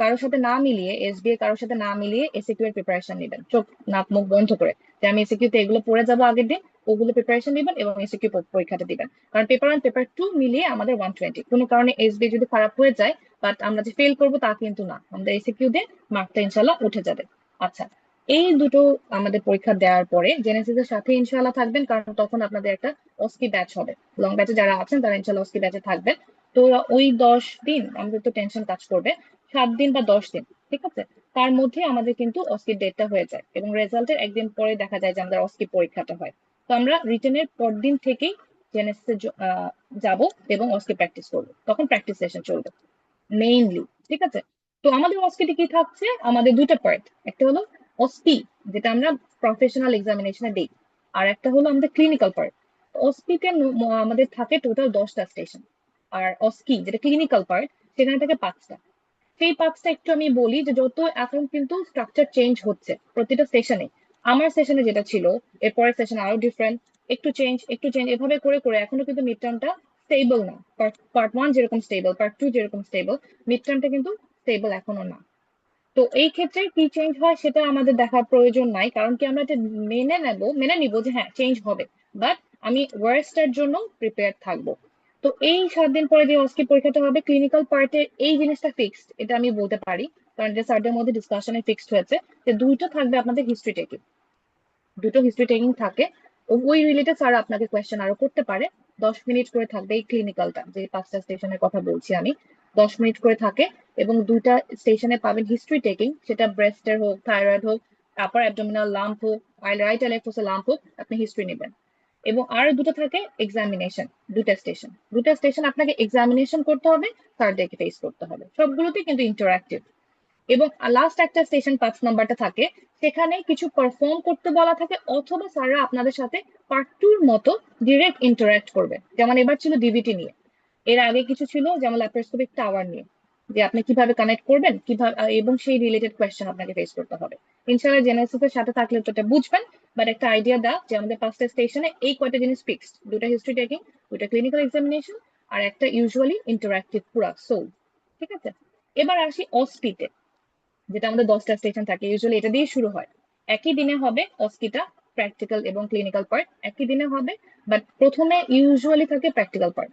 কারোর সাথে না মিলিয়ে এসবিএ কারোর সাথে না মিলিয়ে এসএকিউ এর প্রিপারেশন নেবেন, চোখ নাক মুখ বন্ধ করে, যে আমি এসএকিউ তে এগুলো পড়ে যাবো আগের দিন, ওগুলো প্রিপারেশন দিবেন এবং এসএকিউ পরীক্ষাটা দিবেন। কারণ পেপার 1 পেপার 2 মিলিয়ে আমাদের 120, কোনো কারণে এসবি যদি খারাপ হয়ে যায় বাট আমরা যে ফেল করবো তা কিন্তু না, আমাদের এসএকিউ দিয়ে মার্কটা ইনশাল্লাহ উঠে যাবে। আচ্ছা, এই দুটো আমাদের পরীক্ষা দেওয়ার পরে জেনেসিস এর সাথে ইনশাল্লাহ থাকবেন, কারণ তখন আপনাদের একটা অস্কি ব্যাচ হবে, লং ব্যাচে যারা আছেন তারা ইনশাল্লাহ অস্কি ব্যাচে থাকবেন। তো ওই 10 দিন আমাদের তো টেনশন কাজ করবে, 7 দিন বা 10 দিন, ঠিক আছে, তার মধ্যে আমাদের কিন্তু অস্কির ডেটটা হয়ে যায় এবং রেজাল্টের একদিন পরে দেখা যায় যে আমাদের অস্কি পরীক্ষাটা হয়। তো আমরা রিটেনের পরদিন থেকেই জেনেসিসে যাব এবং অস্কি প্র্যাকটিস করবো, তখন প্র্যাকটিস সেশন চলবে মেইনলি। ঠিক আছে, তো আমাদের অস্কিতে কি থাকছে, আমাদের দুটো পার্ট, একটা হলো অস্কি যেটা আমরা প্রফেশনাল এক্সামিনেশনে দিই, আর একটা হলো আমাদের ক্লিনিক্যাল পার্ট। অস্কিতে আমাদের থাকে টোটাল 10টা স্টেশন, আর অস্কি যেটা ক্লিনিক্যাল পার্ট সেখানে থাকে 5টা। সেই 5টা একটু আমি বলি যে যত এখন কিন্তু স্ট্রাকচার চেঞ্জ হচ্ছে প্রতিটা সেশনে, আমার সেশনে যেটা ছিল এরপরের সেশন আরো ডিফারেন্ট, একটু চেঞ্জ এভাবে করে করে এখনো কিন্তু মিড টার্মটা স্টেবল না। পার্ট 1 যেরকম স্টেবল, পার্ট 2 যেরকম স্টেবল, মিড টার্মটা কিন্তু স্টেবল এখনো না। তো এই ক্ষেত্রে কি চেঞ্জ হয় সেটা আমাদের দেখার প্রয়োজন নাই, কারণ কি আমরা এটা মেনে নিব যে হ্যাঁ চেঞ্জ হবে, বাট আমি ওয়ার্স্টের জন্য প্রিপেয়ার থাকবো। তো এই 7 দিন পরে যে অস্কি পরীক্ষাটা হবে ক্লিনিক্যাল পার্টে, এই জিনিসটা ফিক্সড, এটা আমি বলতে পারি, কারণ যে স্যারদের মধ্যে ডিসকাশনে ফিক্সড হয়েছে যে দুইটা থাকবে আপনাদের হিস্ট্রি টেকিং, দুটো হিস্ট্রি টেকিং থাকে। ওই রিলেটেড স্যার আপনাকে কোয়েশ্চেন আরো করতে পারে। 10 মিনিট করে থাকবে এই ক্লিনিক্যালটা, যে 5টা স্টেশনের কথা বলছি আমি, 10 মিনিট করে থাকে এবং দুইটা স্টেশনে পাবেন হিস্ট্রি টেকিং, সেটা ব্রেস্টের হোক, থাইরয়েড হোক, আপার অ্যাবডোমিনাল লাম্প হোক, রাইট এলেক্টোসে লাম্প হোক, আপনি হিস্ট্রি নেবেন। এবং আর দুটো থাকে এক্সামিনেশন, দুটা স্টেশন আপনাকে এক্সামিনেশন করতে হবে, স্যারদেরকে ফেস করতে হবে, সবগুলোতে কিন্তু ইন্টারঅ্যাক্টিভ। এবং লাস্ট একটা স্টেশন 5 নাম্বারটা থাকে, সেখানে কিছু পারফর্ম করতে বলা থাকে, অথবা স্যাররা আপনাদের সাথে পার্ট 2-র মতো ডিরেক্ট ইন্টারঅ্যাক্ট করবে, যেমন এবার ছিল ডিভিটি নিয়ে, এর আগে কিছু ছিল যেমন ল্যাপারোস্কোপিক টাওয়ার নিয়ে। যে আপনি কিভাবে কানেক্ট করবেন কিভাবে এবং সেই রিলেটেড কোয়েশ্চেন আপনাকে ফেস করতে হবে। ইনশাআল্লাহ জেনেসিস এর সাথে থাকলে তো এটা বুঝবেন, বাট একটা আইডিয়া দাও যে আমাদের 5টা স্টেশনে এই কয়টা জিনিস ফিক্সড, 2টা হিস্ট্রি টেকিং, 2টা ক্লিনিক্যাল এক্সামিনেশন, আর একটা ইউজুয়ালি ইন্টারঅ্যাক্টিভ পুরা সোল। ঠিক আছে, এবার আসি অস্পিতে, যেটা আমাদের 10টা স্টেশন থাকে, ইউজুয়ালি এটা দিয়ে শুরু হয়। একই দিনে হবে অস্কিটা, প্র্যাকটিক্যাল এবং ক্লিনিক্যাল পার্ট একই দিনে হবে, বাট প্রথমে ইউজুয়ালি থাকে প্র্যাকটিক্যাল পার্ট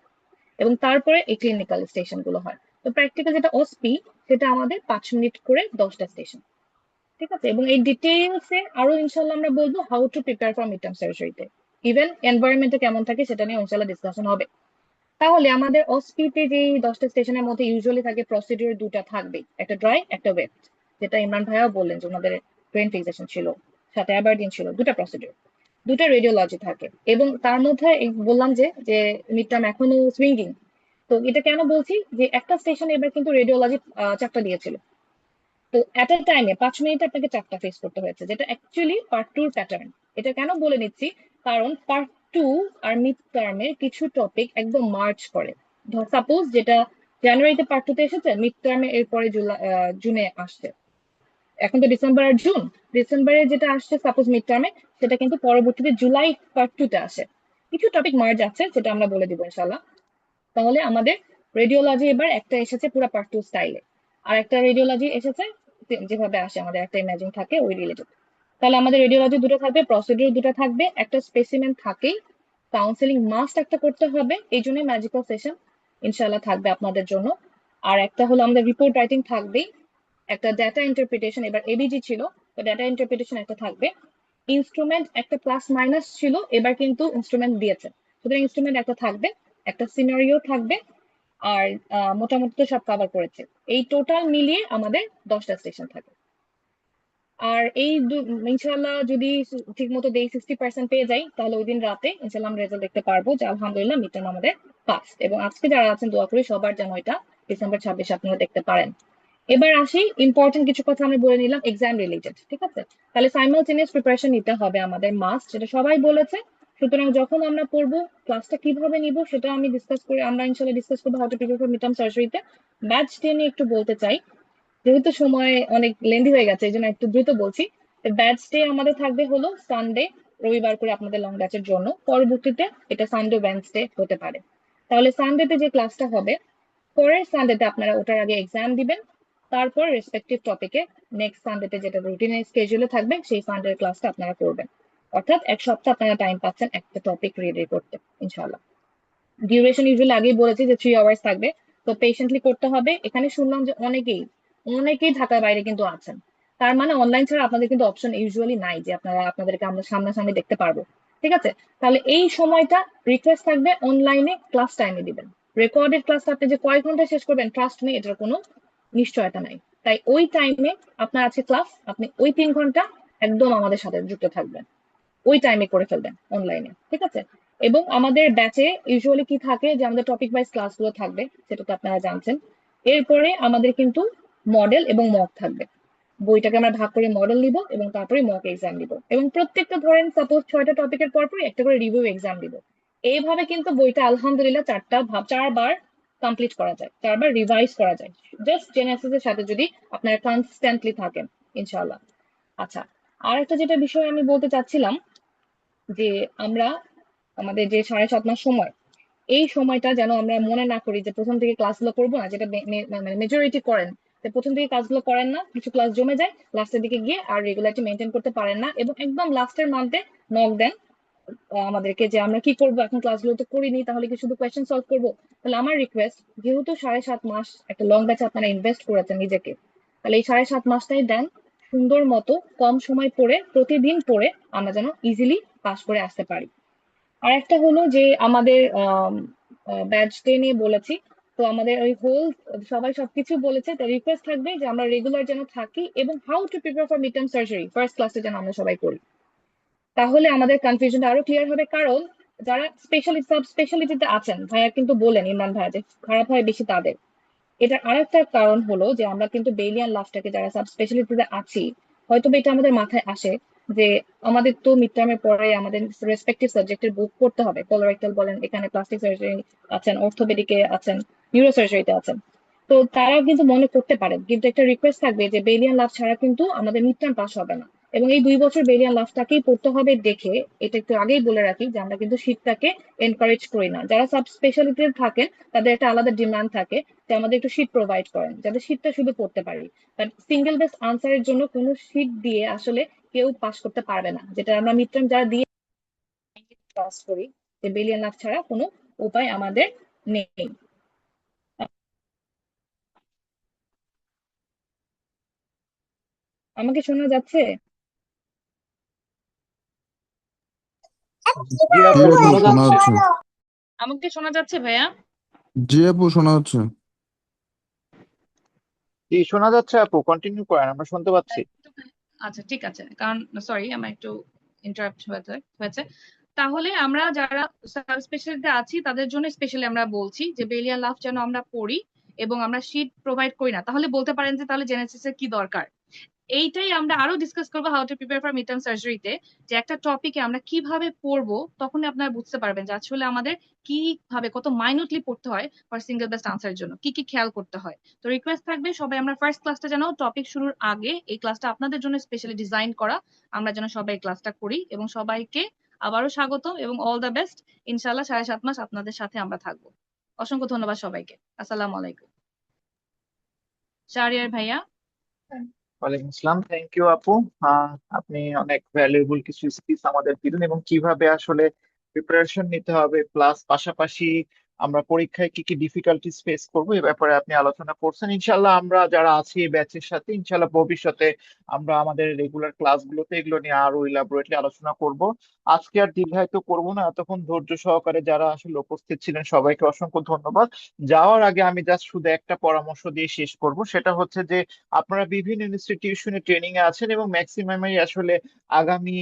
এবং তারপরে এই ক্লিনিক্যাল স্টেশন গুলো হয়। তো প্র্যাকটিক্যাল যেটা অস্পি সেটা আমাদের 5 মিনিট করে 10টা স্টেশন। ঠিক আছে, এবং এই ডিটেইলসে আরো ইনশাল্লাহ আমরা বলবো how to prepare for mid term সার্জারিতে, ইভেন এনভায়রনমেন্টে কেমন থাকে সেটা নিয়ে ইনশাল্লাহ ডিসকাশন হবে। তাহলে আমাদের অস্পিতে যে 10টা স্টেশনের মধ্যে ইউজুয়ালি থাকে প্রসিডিউর 2টা থাকবে, একটা ড্রাই একটা ওয়েট, যেটা ইমরান ভাইয়াও বললেন যে ওনাদের ব্রেন ফিক্সেশন ছিল, সাথে অ্যাবারডিন ছিল, 2টা প্রসিডিউর, 2টা রেডিওলজি থাকে। এবং তার মধ্যে বললাম যে যে মিড টার্ম এখনো সুইঙ্গিং, তো এটা কেন বলছি যে একটা স্টেশনে এবার কিন্তু রেডিওলজি 4টা দিয়েছিল, তো এট এ টাইমে 5 মিনিটে আপনাকে 4টা ফেস করতে হয়েছে, যেটা অ্যাকচুয়ালি পার্ট 2 প্যাটার্ন। এটা কেন বলে নিচ্ছি, কারণ পার্ট 2 আর মিড টার্মের কিছু টপিক একদম মার্চ করে। সাপোজ যেটা জানুয়ারিতে পার্ট 2 তে এসেছে, মিড টার্মে এরপরে জুনে আসছে। এখন তো ডিসেম্বর আর জুন, ডিসেম্বরে যেটা আসছে সাপোজ মিড টার্মে, সেটা কিন্তু পরবর্তীতে জুলাই পার্ট 2 তে আসে। কিছু টপিক মার্চ আছে যেটা আমরা বলে দিব ইনশাল্লাহ। তাহলে আমাদের রেডিওলজি এবার একটা এসেছে পুরো পার্ট 2 স্টাইলে, আর একটা রেডিওলজি এসেছে যেভাবে আসে আমাদের একটা ইমেজিং থাকে ওই রিলেটেড। তাহলে আমাদের রেডিওলজি 2টা থাকবে, প্রসিডিউর 2টা থাকবে, একটা স্পেসিমেন থাকেই, কাউন্সেলিং মাস্ট একটা করতে হবে, এই জন্য ম্যাজিক্যাল সেশন ইনশাআল্লাহ থাকবে আপনাদের জন্য। আর একটা হলো আমাদের রিপোর্ট রাইটিং থাকবেই, একটা ডাটা ইন্টারপ্রিটেশন, এবার এবিজি ছিল তো ডাটা ইন্টারপ্রিটেশন একটা থাকবে, ইনস্ট্রুমেন্ট একটা প্লাস মাইনাস ছিল, এবার কিন্তু ইনস্ট্রুমেন্ট দিয়েছে, সুতরাং ইনস্ট্রুমেন্ট একটা থাকবে, একটা সিনারিও থাকবে, আর মোটামুটি তো সব কভার করেছে। এই টোটাল মিলিয়ে আমাদের 10টা স্টেশন থাকে। আর এই ইনশাল্লাহ যদি ঠিক মতো দেই 60% পেয়ে যাই, তাহলে ওই দিন রাতে ইনশাল্লাহ আমরা রেজাল্ট দেখতে পারবো যে আলহামদুলিল্লাহ মিড টার্ম আমাদের পাস। এবং আজকে যারা আছেন দোয়া করি সবার যেন এটা ডিসেম্বর 26 আপনারা দেখতে পারেন। এবার আসি ইম্পর্টেন্ট কিছু কথা আমরা বলে নিলাম এক্সাম রিলেটেড। ঠিক আছে, তাহলে সাইমালটেনিয়াস প্রিপারেশন নিতে হবে আমাদের মাস্ট, যেটা সবাই বলেছে। সুতরাং যখন আমরা পড়বো ক্লাসটা কিভাবে নিব সেটা আমি আমরা ইনশাল্লাহ ডিসকাস করবো how to prepare for mid term সার্জারিতে। ব্যাচ 10 নিয়ে একটু বলতে চাই, যেহেতু সময় অনেক লেন্দি হয়ে গেছে এই জন্য একটু দ্রুত বলছি। ব্যাচ ডে আমাদের থাকবে হলো সানডে, রবিবার করে আপনাদের লং ব্যাচের জন্য, পরবর্তীতে এটা সানডে ওয়েডনেসডে হতে পারে। তাহলে সানডেতে যে ক্লাসটা হবে, পরের সানডেতে আপনারা ওটার আগে এক্সাম দিবেন, তারপর রেসপেক্টিভ টপিকে নেক্সট সানডেতে যেটা রুটিনের স্কেজুলে থাকবে সেই সানডের ক্লাসটা আপনারা করবেন। অর্থাৎ এক সপ্তাহ আপনারা টাইম পাচ্ছেন একটা টপিক রেডি করতে ইনশাআল্লাহ। ডিউরেশন ইউজুয়ালি আগেই বলেছি যে 3 আওয়ার্স থাকবে, তো পেশেন্টলি করতে হবে। এখানে শুনলাম যে অনেকেই ঢাকার বাইরে কিন্তু আছেন, তার মানে অনলাইন ছাড়া আপনাদের কিন্তু অপশন ইউজুয়ালি নাই যে আপনাদেরকে আমরা সামনাসামনি দেখতে পারবো। ঠিক আছে, তাহলে এই সময়টা রিকোয়েস্ট থাকবে অনলাইনে ক্লাস টাইমে দিবেন। রেকর্ডেড ক্লাস আপনি যে কয়েক ঘন্টা শেষ করবেন ট্রাস্ট মি এটার কোনো নিশ্চয়তা নাই, তাই ওই টাইমে আপনার আছে ক্লাস, আপনি ওই 3 ঘন্টা একদম আমাদের সাথে যুক্ত থাকবেন, ওই টাইমে করে ফেলবেন অনলাইনে। ঠিক আছে, এবং আমাদের ব্যাচে ইউজুয়ালি কি থাকে যে আমাদের টপিক ওয়াইজ ক্লাসগুলো থাকবে, সেটা তো আপনারা জানছেন। এরপরে আমাদের কিন্তু মডেল এবং মক থাকবে, বইটাকে আমরা ভাগ করে মডেল নিব এবং তারপরে মক এক্সাম দিব, এবং প্রত্যেকটা ধরেন সাপোজ 6টা টপিকের পরপরই একটা করে রিভিউ এক্সাম দিব। এইভাবে কিন্তু বইটা আলহামদুলিল্লাহ 4বার কমপ্লিট করা যায়, 4বার রিভাইজ করা যায়, জাস্ট জেনেসিস এর সাথে যদি আপনারা কনস্ট্যান্টলি থাকেন ইনশাআল্লাহ। আচ্ছা, আর একটা যেটা বিষয় আমি বলতে চাচ্ছিলাম যে আমরা আমাদের যে 7.5 মাস সময়, এই সময়টা যেন আমরা মনে না করি যে প্রথম থেকে ক্লাসগুলো করবো না, যেটা মানে মেজরিটি করেন, প্রথম থেকে কাজগুলো করেন না, কিছু ক্লাস জমে যায়, লাস্টের দিকে গিয়ে আর রেগুলারিটি মেনটেন করতে পারেন না, এবং একদম লাস্টের মান্থে নক দেন আমাদেরকে যে আমরা কি করবো, এখন ক্লাসগুলো তো করিনি, তাহলে কি শুধু কোয়েশ্চেন সলভ করবো। তাহলে আমার রিকোয়েস্ট, যেহেতু 7.5 মাস একটা লং ব্যাচে আপনারা ইনভেস্ট করেছেন নিজেকে, তাহলে এই 7.5 মাসটাই দেন সুন্দর মতো কম সময় পড়ে, প্রতিদিন পড়ে আমরা যেন ইজিলি পাস করে আসতে পারি। আর একটা হলো যে আমাদের ব্যাচ ডে নিয়ে বলেছি, তো আমাদের ওই হোল সবাই সবকিছু বলেছে, তাই রিকোয়েস্ট থাকবে যে আমরা রেগুলার যেন থাকি, এবং how to prepare for mid term surgery first ক্লাসে যেন আমরা সবাই করি, তাহলে আমাদের কনফিউশনটা আরো ক্লিয়ার হবে। কারণ যারা সাব স্পেশালিটিতে আছেন, ভাইয়া কিন্তু বলেন ইমরান ভাইয়া যে খারাপ হয় বেশি তাদের। এটা আরেকটা কারণ হলো যে আমরা কিন্তু বেলিয়ান লাস্টটাকে যারা সাব স্পেশালিটিতে আছি, হয়তো এটা আমাদের মাথায় আসে যে আমাদের তো মিড টার্মের পরে আমাদের রেসপেক্টিভ সাবজেক্টের বুক পড়তে হবে, কোলোরেক্টাল বলেন, এখানে প্লাস্টিক সার্জারি আছেন, অর্থোপেডিকে আছেন, নিউরোসার্জারিতে আছেন, তো তো তারা কিন্তু মনে করতে পারেন, কিন্তু একটা রিকোয়েস্ট থাকবে যে বেলিয়ান লাভ ছাড়া কিন্তু আমাদের মিড টার্ম পাস হবে না। এবং এই 2 বছর বেলিয়ান লাভটাকেই পড়তে হবে দেখে, এটা একটু আগেই বলে রাখি যে আমরা কিন্তু শীতটাকে এনকারেজ করি না। যারা সাব স্পেশালিটি থাকেন তাদের একটা আলাদা ডিমান্ড থাকে যে আমাদের একটু শীত প্রোভাইড করেন যাতে শীতটা শুধু পড়তে পারি। বাট সিঙ্গেল বেস্ট আনসারের জন্য কোনো শীত দিয়ে আসলে কেউ পাস করতে পারবে না, যেটা আমরা মিড টার্ম যারা দিয়ে পাস করি, যে বেলিয়ান লাভ ছাড়া কোনো উপায় আমাদের নেই। আমাকে শোনা যাচ্ছে? জি আপু, জি আপু শোনা শোনা যাচ্ছে। যাচ্ছে। আমাকে শোনা যাচ্ছে ভাইয়া? জি আপু শোনা যাচ্ছে। জি শোনা যাচ্ছে আপু, কন্টিনিউ করেন, আমরা শুনতে পাচ্ছি। আচ্ছা ঠিক আছে, কারণ সরি আমার একটু ইন্টারাপ্ট হয়েছে। তাহলে আমরা যারা সাব স্পেশালিতে আছি তাদের জন্য স্পেশালি আমরা বলছি যে বেলিয়ান লাভ যেন আমরা পড়ি এবং আমরা শীট প্রোভাইড করি না। তাহলে বলতে পারেন যে তাহলে জেনেসিস এর কি দরকার? এইটাই আমরা আরো ডিসকাস করবো how to prepare for mid term সার্জারিতে, যে একটা টপিকে আমরা কিভাবে পড়বো, তখনই আপনারা বুঝতে পারবেন যে আসলে আমাদের কিভাবে কত মাইনুটলি পড়তে হয় ফর সিঙ্গেল বেস্ট আনসারের জন্য, কি কি খেয়াল করতে হয়। তো রিকোয়েস্ট থাকবে সবাই আমরা ফার্স্ট ক্লাসটা যেন টপিক শুরুর আগে, এই ক্লাসটা আপনাদের জন্য স্পেশালি ডিজাইন করা, আমরা যেন সবাই ক্লাসটা করি। এবং সবাইকে আবারও স্বাগত এবং অল দ্য বেস্ট। ইনশাল্লাহ 7.5 মাস আপনাদের সাথে আমরা থাকবো। অসংখ্য ধন্যবাদ সবাইকে। আসসালামু আলাইকুম। শাহরিয়ার ভাইয়া। ওয়ালাইকুম আসসালাম, থ্যাংক ইউ আপু। আপনি অনেক ভ্যালুয়েবল কিছু স্কিলস আমাদের দিলেন এবং কিভাবে আসলে প্রিপারেশন নিতে হবে, প্লাস পাশাপাশি আমরা পরীক্ষায় কি কি ডিফিকাল্টিস ফেস করবো এই ব্যাপারে আপনি আলোচনা করছেন। ইনশাল্লাহ আমরা যারা আছি এই ব্যাচের সাথে ইনশাল্লাহ ভবিষ্যতে আমরা আমাদের রেগুলার ক্লাসগুলোতে এগুলো নিয়ে আরো ইলাবোরেটলি আলোচনা করব। আজকে আর দীর্ঘায়িত করব না, এতক্ষণ ধৈর্য সহকারে যারা আসলে উপস্থিত ছিলেন সবাইকে অসংখ্য ধন্যবাদ। যাওয়ার আগে আমি জাস্ট শুধু একটা পরামর্শ দিয়ে শেষ করব, সেটা হচ্ছে যে আপনারা বিভিন্ন ইনস্টিটিউশনে ট্রেনিং এ আছেন এবং ম্যাক্সিমামই আসলে আগামী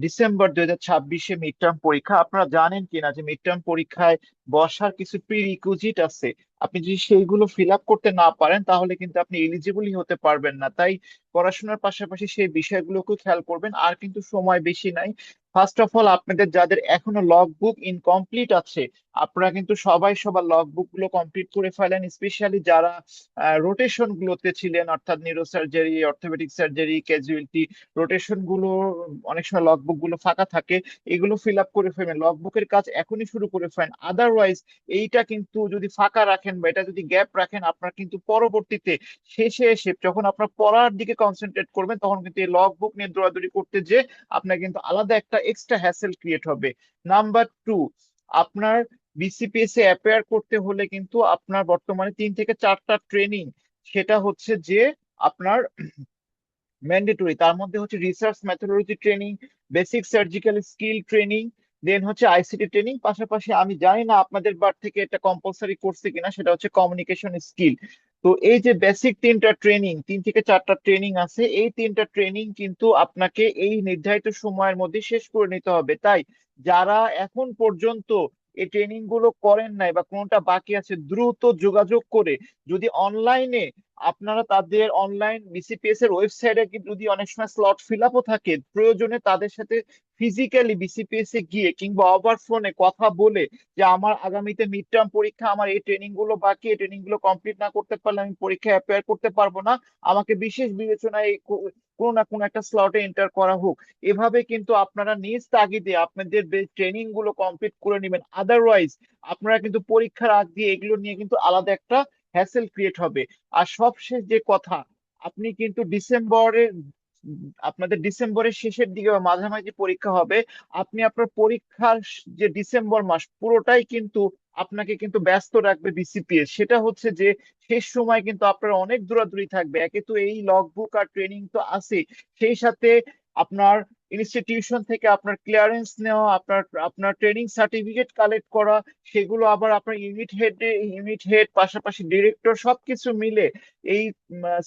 ডিসেম্বর 2026-এ মিড টার্ম পরীক্ষা। আপনারা জানেন কিনা যে মিড টার্ম পরীক্ষায় বসার কিছু প্রি রিকুইজিট আছে, আপনি যদি সেইগুলো ফিল আপ করতে না পারেন তাহলে কিন্তু আপনি এলিজিবলই হতে পারবেন না। তাই পড়াশোনার পাশাপাশি সেই বিষয়গুলোকেও খেয়াল করবেন। আর কিন্তু সময় বেশি নাই। ফার্স্ট অফ অল আপনাদের যাদের এখনো লগ বুক ইনকমপ্লিট আছে, আপনারা কিন্তু সবাই সবার লগ বুক গুলো কমপ্লিট করে ফেলেন, স্পেশালি যারা রোটেশন গুলোতে ছিলেন, অর্থাৎ neuro surgery, orthopaedic surgery, casualty rotation গুলো অনেক সময় লগ বুক গুলো ফাঁকা থাকে, এগুলো ফিল আপ করে ফেলেন, লগ বুকের কাজ এখনই শুরু করে ফেলেন। আদারওয়াইজ এইটা কিন্তু যদি ফাঁকা রাখেন বা এটা যদি গ্যাপ রাখেন, আপনার কিন্তু পরবর্তীতে শেষে এসে যখন আপনার পড়ার দিকে কনসেন্ট্রেট করবেন তখন কিন্তু এই লগ বুক নিয়ে দৌড়াদৌড়ি করতে যে আপনার কিন্তু আলাদা একটা এক্সট্রা হ্যাসেল ক্রিয়েট হবে। নাম্বার 2, আপনার বিসিপিএস এ অ্যাপিয়ার করতে হলে কিন্তু আপনার বর্তমানে 3 থেকে 4টা ট্রেনিং, সেটা হচ্ছে যে আপনার ম্যান্ডেটরি। তার মধ্যে হচ্ছে research methodology training, basic surgical skill training, then হচ্ছে আইসিটি ট্রেনিং। পাশাপাশি আমি জানি না আপনাদের বার থেকে এটা কম্পালসারি করছে কিনা, সেটা হচ্ছে কমিউনিকেশন স্কিল। তো এই যে বেসিক 3টা ট্রেনিং, 3 থেকে 4টা ট্রেনিং আছে, এই 3টা ট্রেনিং কিন্তু আপনাকে এই নির্ধারিত সময়ের মধ্যে শেষ করে নিতে হবে। তাই যারা এখন পর্যন্ত এই ট্রেনিং গুলো করেন নাই বা কোনটা বাকি আছে, দ্রুত যোগাযোগ করে যদি অনলাইনে আপনারা তাদের অনলাইন বিসিপিএস এর ওয়েবসাইটে যদি অনেক সময় স্লট ফিল আপও থাকে, প্রয়োজনে তাদের সাথে ফিজিক্যালি বিসিপিএস এ গিয়ে কিংবা ওভার ফোনে কথা বলে যে আমার আগামীতে মিড টার্ম পরীক্ষা, আমার এই ট্রেনিং গুলো বাকি, এই ট্রেনিং গুলো কমপ্লিট না করতে পারলে আমি পরীক্ষায় অ্যাপিয়ার করতে পারবো না, আমাকে বিশেষ বিবেচনায় কোনো না কোনো একটা স্লটে এন্টার করা হোক। এভাবে কিন্তু আপনারা নিজ তাগিদে আপনাদের ট্রেনিং গুলো কমপ্লিট করে নেবেন। আদারওয়াইজ আপনারা কিন্তু পরীক্ষার আগ দিয়ে এগুলো নিয়ে কিন্তু আলাদা একটা হ্যাসেল ক্রিয়েট হবে। আর সবশেষ যে কথা, আপনি কিন্তু আপনাদের ডিসেম্বরের শেষের দিকে বা মাঝামাঝি পরীক্ষা হবে, আপনি আপনার পরীক্ষার যে ডিসেম্বর মাস পুরোটাই কিন্তু আপনাকে কিন্তু ব্যস্ত রাখবে বিসিপিএস। সেটা হচ্ছে যে শেষ সময় কিন্তু আপনার অনেক দৌড়াদৌড়ি থাকবে। একে তো এই লগ বুক আর ট্রেনিং তো আছে, সেই সাথে আপনার ইনস্টিটিউশন থেকে আপনার ক্লিয়ারেন্স নেওয়া, আপনার আপনার ট্রেনিং সার্টিফিকেট কালেক্ট করা, সেগুলো আবার আপনার ইউনিট হেড পাশাপাশি ডিরেক্টর সবকিছু মিলে এই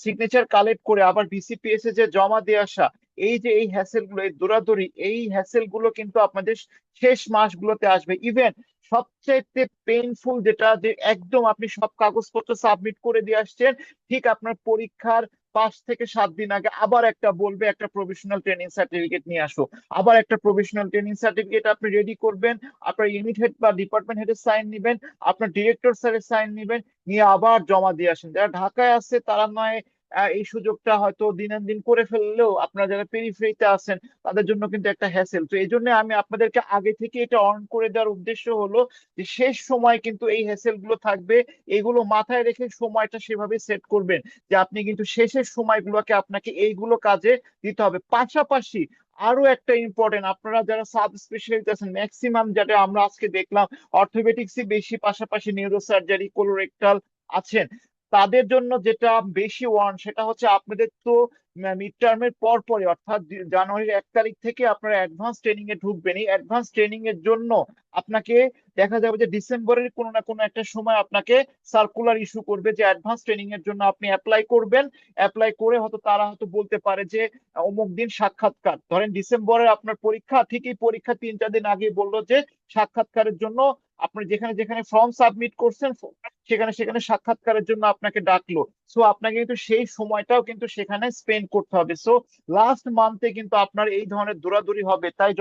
সিগনেচার কালেক্ট করে আবার বিসিপিএস এ যে জমা দিয়ে আসা, এই যে এই হ্যাসেল গুলো, এই দৌড়াদৌড়ি, এই হ্যাসেল গুলো কিন্তু আপনাদের শেষ মাসগুলোতে আসবে। ইভেন সবচেয়ে পেইনফুল যেটা, যে একদম আপনি সব কাগজপত্র সাবমিট করে দিয়ে আসছেন, ঠিক আপনার পরীক্ষার 5 থেকে 7 দিন আগে আবার একটা বলবে একটা প্রফেশনাল ট্রেনিং সার্টিফিকেট নিয়ে আসো, আবার একটা প্রফেশনাল ট্রেনিং সার্টিফিকেট আপনি রেডি করবেন, আপনার ইউনিট হেড বা ডিপার্টমেন্ট হেডের সাইন নেবেন, আপনার ডিরেক্টর স্যারের সাইন নেবেন, নিয়ে আবার জমা দিয়ে আসেন। যারা ঢাকায় আছে তারা নয় এই সুযোগটা হয়তো দিন করে ফেললেও আপনারা যারা পেরিফেরিতে আছেন তাদের জন্য কিন্তু একটা হ্যাসেল। তো এই জন্য আমি আপনাদেরকে আগে থেকে এটা অন করে দেওয়ার উদ্দেশ্য হলো যে শেষ সময় কিন্তু এই হ্যাসেল গুলো থাকবে, এগুলো মাথায় রেখে সময়টা সেভাবে সেট করবেন যে আপনি কিন্তু শেষের সময়গুলোকে আপনাকে এইগুলো কাজে দিতে হবে। পাশাপাশি আরো একটা ইম্পর্টেন্ট, আপনারা যারা সাব স্পেশালিস্ট আছেন ম্যাক্সিমাম যারা আমরা আজকে দেখলাম অর্থোপেডিক্সই বেশি, পাশাপাশি নিউরোসার্জারি কোলোরেক্টাল আছেন, তাদের জন্য যেটা বেশি ওয়ার্ন সেটা হচ্ছে আপনাদের তো মিড টার্মের পর পরে অর্থাৎ জানুয়ারির 1 তারিখ থেকে আপনারা অ্যাডভান্স ট্রেনিং এ ঢুকবেন। এই অ্যাডভান্স ট্রেনিং এর জন্য আপনাকে দেখা যাবে যে ডিসেম্বরের কোনো না কোনো একটা সময় আপনাকে সার্কুলার ইস্যু করবে যে অ্যাডভান্স ট্রেনিং এর জন্য আপনি অ্যাপ্লাই করবেন। অ্যাপ্লাই করে হয়তো তারা হয়তো বলতে পারে যে অমুক দিন সাক্ষাৎকার, ধরেন ডিসেম্বরের আপনার পরীক্ষা, ঠিক এই পরীক্ষা 3-4 দিন আগে বললো যে সাক্ষাৎকারের জন্য আপনি যেখানে যেখানে ফর্ম সাবমিট করছেন সেখানে সেখানে সাক্ষাৎকারের জন্য আপনাকে ডাকলো। সো আপনাকে কিন্তু সেই সময়টাও কিন্তু সেখানে স্পেন্ড করতে হবে। সো লাস্ট মান্থে কিন্তু আপনার এই ধরনের দৌড়াদৌড়ি হবে, তাই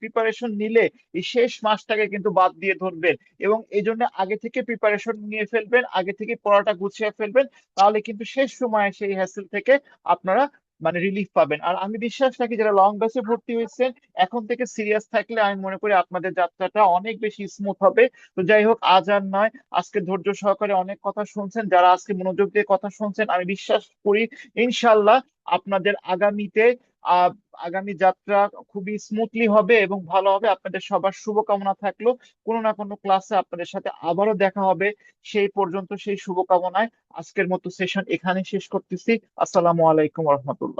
প্রিপারেশন নিলে এই শেষ মাসটাকে কিন্তু বাদ দিয়ে ধরবেন এবং এই জন্য আগে থেকে প্রিপারেশন নিয়ে ফেলবেন, আগে থেকে পড়াটা গুছিয়ে ফেলবেন, তাহলে কিন্তু শেষ সময়ে সেই হ্যাসেল থেকে আপনারা মানে রিলিফ পাবেন। আর আমি বিশ্বাস রাখি যারা লং ব্যাচে ভর্তি হয়েছেন এখন থেকে সিরিয়াস থাকলে আমি মনে করি আপনাদের যাত্রাটা অনেক বেশি স্মুথ হবে। তো যাই হোক, আজ আর নয়, আজকে ধৈর্য সহকারে অনেক কথা শুনছেন, যারা আজকে মনোযোগ দিয়ে কথা শুনছেন আমি বিশ্বাস করি ইনশাল্লাহ আপনাদের আগামী যাত্রা খুবই স্মুথলি হবে এবং ভালো হবে। আপনাদের সবার শুভকামনা থাকলো, কোনো না কোনো ক্লাসে আপনাদের সাথে আবারও দেখা হবে। সেই পর্যন্ত সেই শুভকামনায় আজকের মতো সেশন এখানে শেষ করতেছি। আসসালামু আলাইকুম রহমতুল্লাহ।